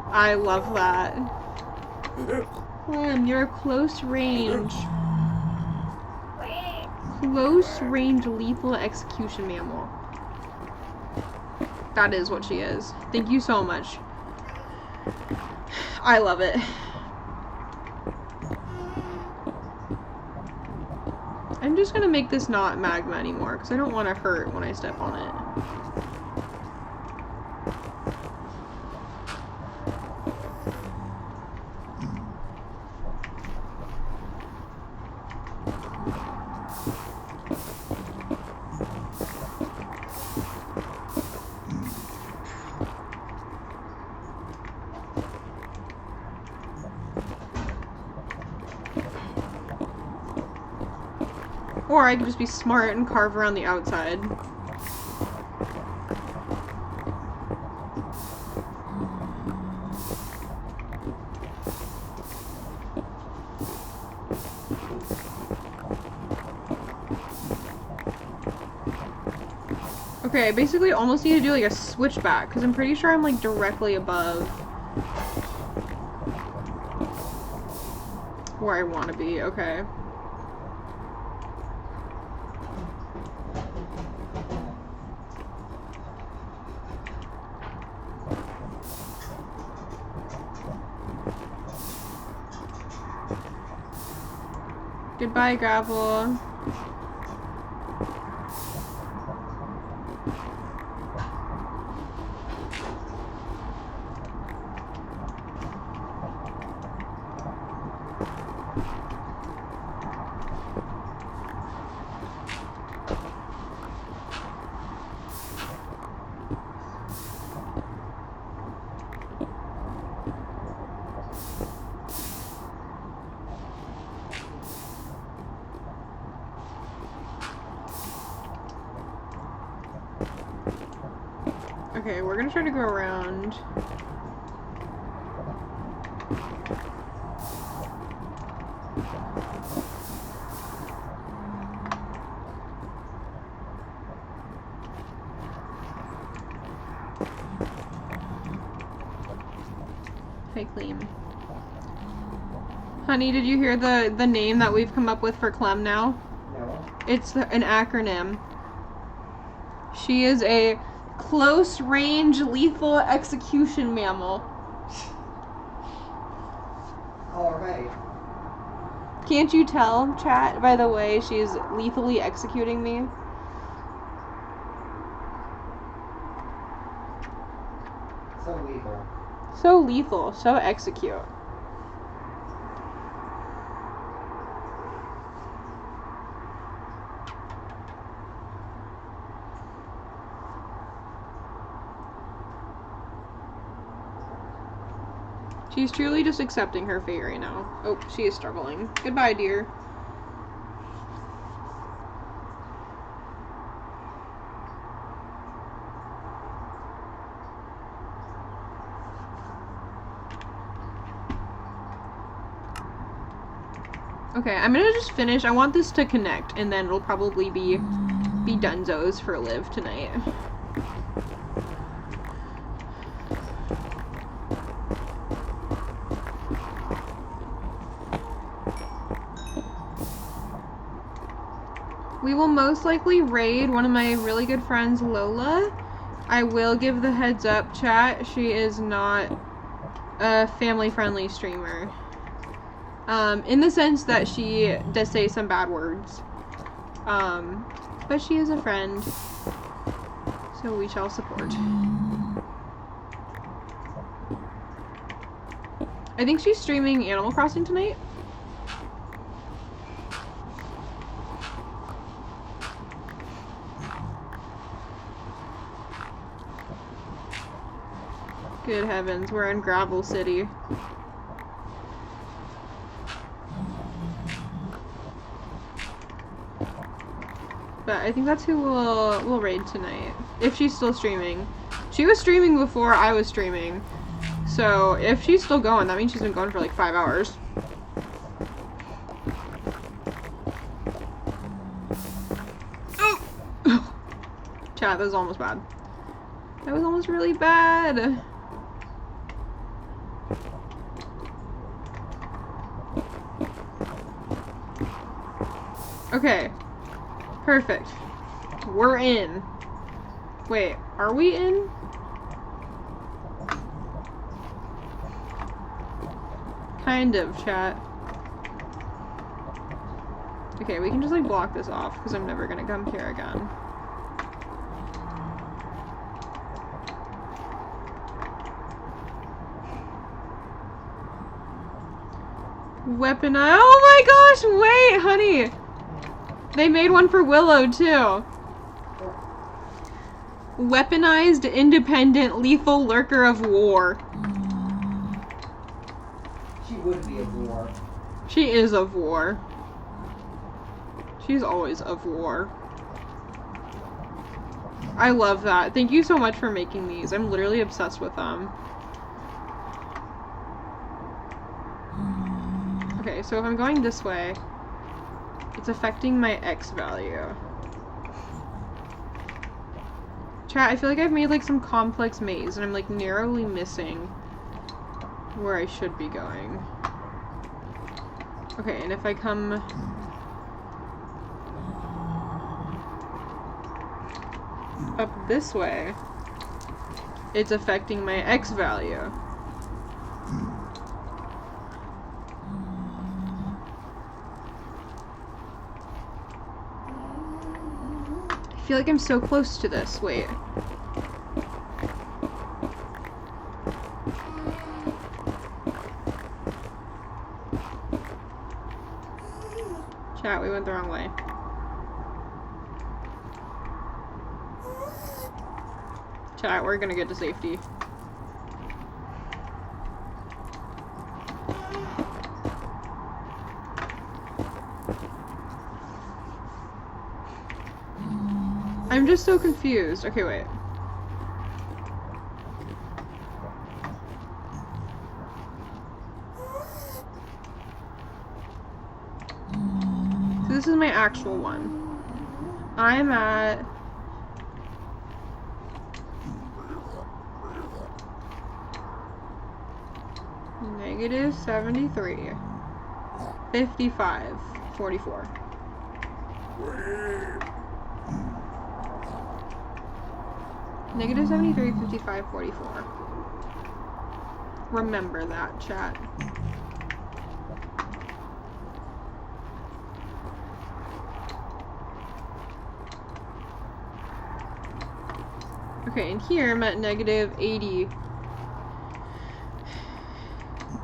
I love that. You're close range. Close range lethal execution mammal. That is what she is. Thank you so much. I love it. I'm just gonna make this not magma anymore because I don't want to hurt when I step on it. Or I could just be smart and carve around the outside. Okay, I basically almost need to do like a switchback because I'm pretty sure I'm like directly above where I want to be. Okay. Goodbye, gravel. Okay, we're gonna try to go around. Hi, Clem. Honey, did you hear the name that we've come up with for Clem now? No. It's an acronym. She is a close range lethal execution mammal. Alright. Can't you tell, chat, by the way she's lethally executing me? So lethal. So lethal, so execute. She's truly just accepting her fate right now. Oh, she is struggling. Goodbye, dear. Okay, I'm gonna just finish. I want this to connect, and then it'll probably be dunzos for Liv tonight. We will most likely raid one of my really good friends, Lola. I will give the heads up, chat. She is not a family-friendly streamer. In the sense that she does say some bad words. But she is a friend. So we shall support. I think she's streaming Animal Crossing tonight. Good heavens, we're in Gravel City. But I think that's who we'll raid tonight. If she's still streaming. She was streaming before I was streaming. So if she's still going, that means she's been going for like 5 hours. Chat, that was almost bad. That was almost really bad. Okay. Perfect. We're in. Wait, are we in? Kind of, chat. Okay, we can just like block this off because I'm never gonna come here again. Weapon. Oh my gosh, wait, honey. They made one for Willow too. Weaponized, independent, lethal lurker of war. She would be of war. She is of war. She's always of war. I love that. Thank you so much for making these. I'm literally obsessed with them. Okay, so if I'm going this way, it's affecting my X value. Chat, I feel like I've made like some complex maze and I'm like narrowly missing where I should be going. Okay, and if I come up this way, it's affecting my X value. I feel like I'm so close to this. Wait. Chat, we went the wrong way. Chat, we're gonna get to safety. I'm just so confused. Okay, wait. So this is my actual one. I'm at negative 73, 55, 44. Negative 73, 55, 44. Remember that, chat. Okay, and here I'm at negative 80.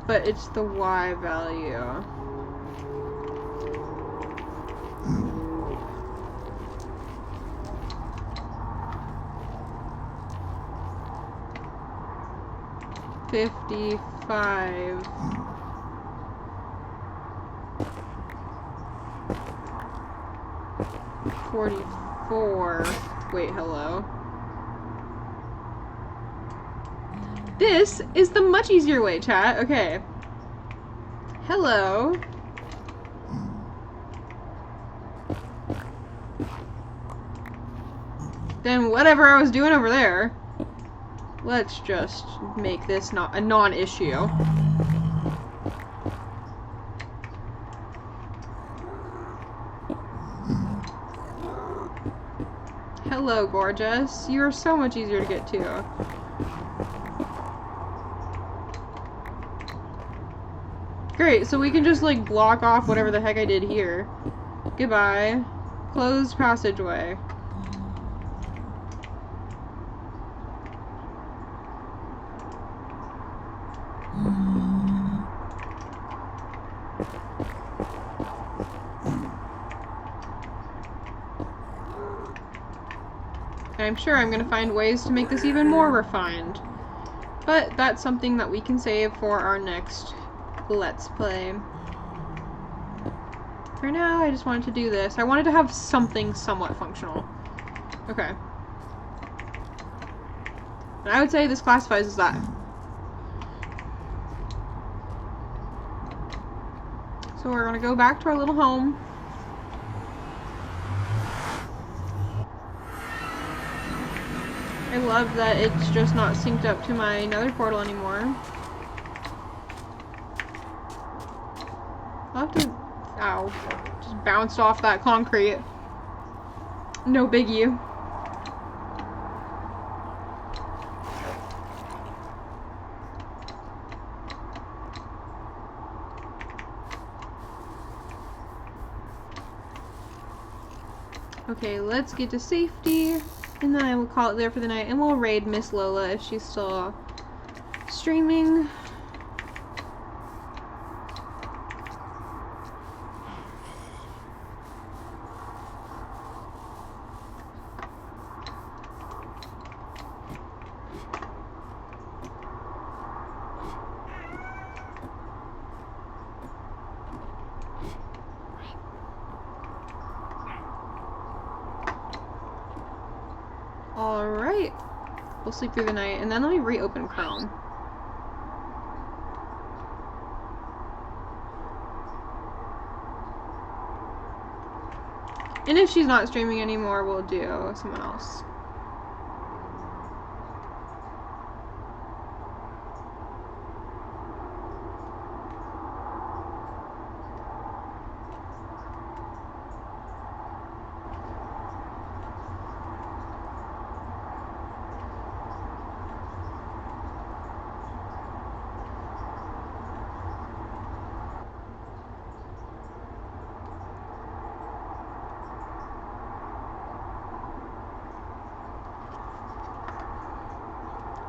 But it's the Y value. $55. $44. Wait, hello. This is the much easier way, chat. Okay. Hello. Then whatever I was doing over there. Let's just make this not a non-issue. Hello, gorgeous. You are so much easier to get to. Great, so we can just like block off whatever the heck I did here. Goodbye. Closed passageway. I'm sure I'm gonna find ways to make this even more refined. But that's something that we can save for our next Let's Play. For now, I just wanted to do this. I wanted to have something somewhat functional. Okay. And I would say this classifies as that. So we're gonna go back to our little home. I love that it's just not synced up to my nether portal anymore. I'll have to... Ow. Just bounced off that concrete. No biggie. Okay, let's get to safety, and then I will call it there for the night, and we'll raid Miss Lola if she's still streaming. Alright, we'll sleep through the night, and then let me reopen Chrome. And if she's not streaming anymore, we'll do someone else.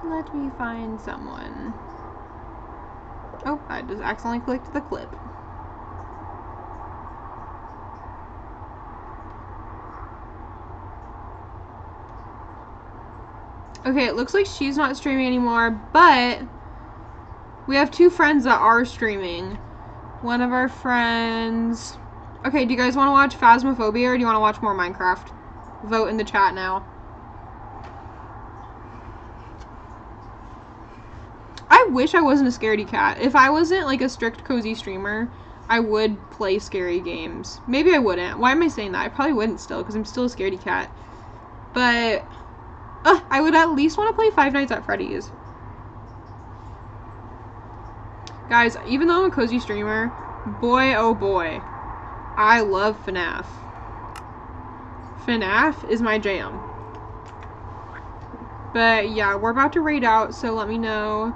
Let me find someone. Oh, I just accidentally clicked the clip. Okay, it looks like she's not streaming anymore, but we have two friends that are streaming. One of our friends... Okay, do you guys want to watch Phasmophobia or do you want to watch more Minecraft? Vote in the chat now. I wish I wasn't a scaredy cat. If I wasn't like a strict cozy streamer, I would play scary games. Maybe I wouldn't. Why am I saying that? I probably wouldn't still, because I'm still a scaredy cat. But I would at least want to play Five Nights at Freddy's. Guys, even though I'm a cozy streamer, boy oh boy, I love FNAF. FNAF is my jam. But yeah, we're about to raid out, so let me know.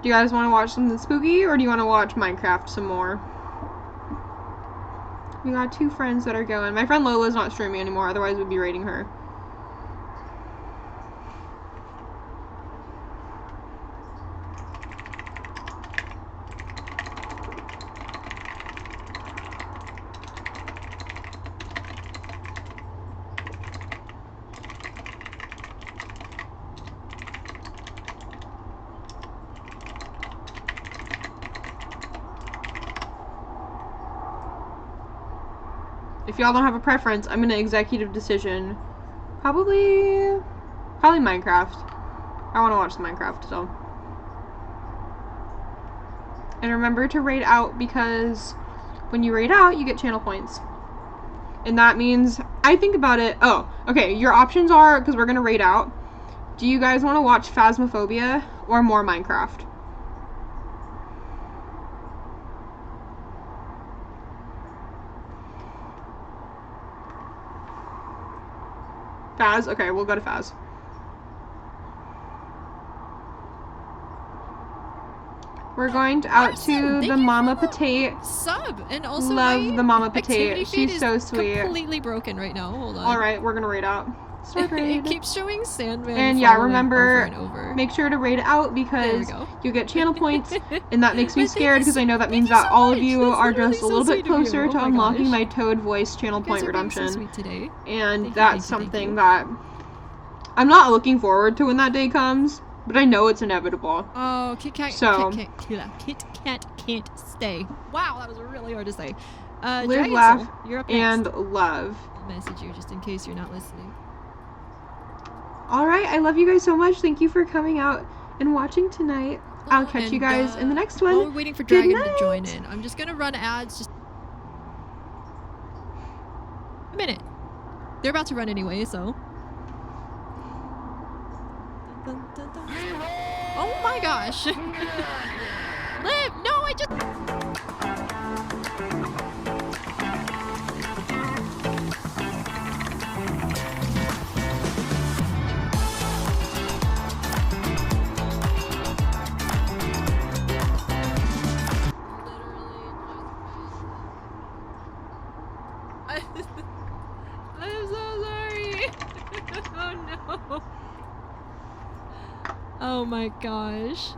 Do you guys want to watch something spooky, or do you want to watch Minecraft some more? We got two friends that are going. My friend Lola's not streaming anymore, otherwise we'd be raiding her. If y'all don't have a preference, I'm gonna executive decision. Probably Minecraft. I want to watch the Minecraft, so. And remember to raid out, because when you raid out, you get channel points. And that means, I think about it, oh, okay, your options are, because we're gonna raid out, do you guys want to watch Phasmophobia or more Minecraft? Phas? Okay, we'll go to Phas. We're going out to the Mama Potate. Sub, and also love the Mama Potate. She's so sweet. Completely broken right now. Hold on. All right, we're gonna raid out. Start raid. It keeps showing Sandman. And yeah, remember, over and over. Make sure to raid out, because you get channel points, and that makes me scared, because I know that means that all of you are just a little bit closer to unlocking my Toad Voice channel point redemption. So sweet today. And that's something that I'm not looking forward to when that day comes, but I know it's inevitable. Oh, Kit Kat, So- Kit Kat can't stay. Wow, that was really hard to say. Live, Dragon laugh, Soul, you're up and next. love. I'll message you just in case you're not listening. All right, I love you guys so much. Thank you for coming out and watching tonight. I'll Oh, catch you and, guys in the next While we're one. waiting for Good Dragon to join night. in, I'm just gonna run ads. Just a minute. They're about to run anyway, so. Dun, dun, dun, dun. Oh my gosh! Liv, no, I just. I'm so sorry. Oh no. Oh my gosh.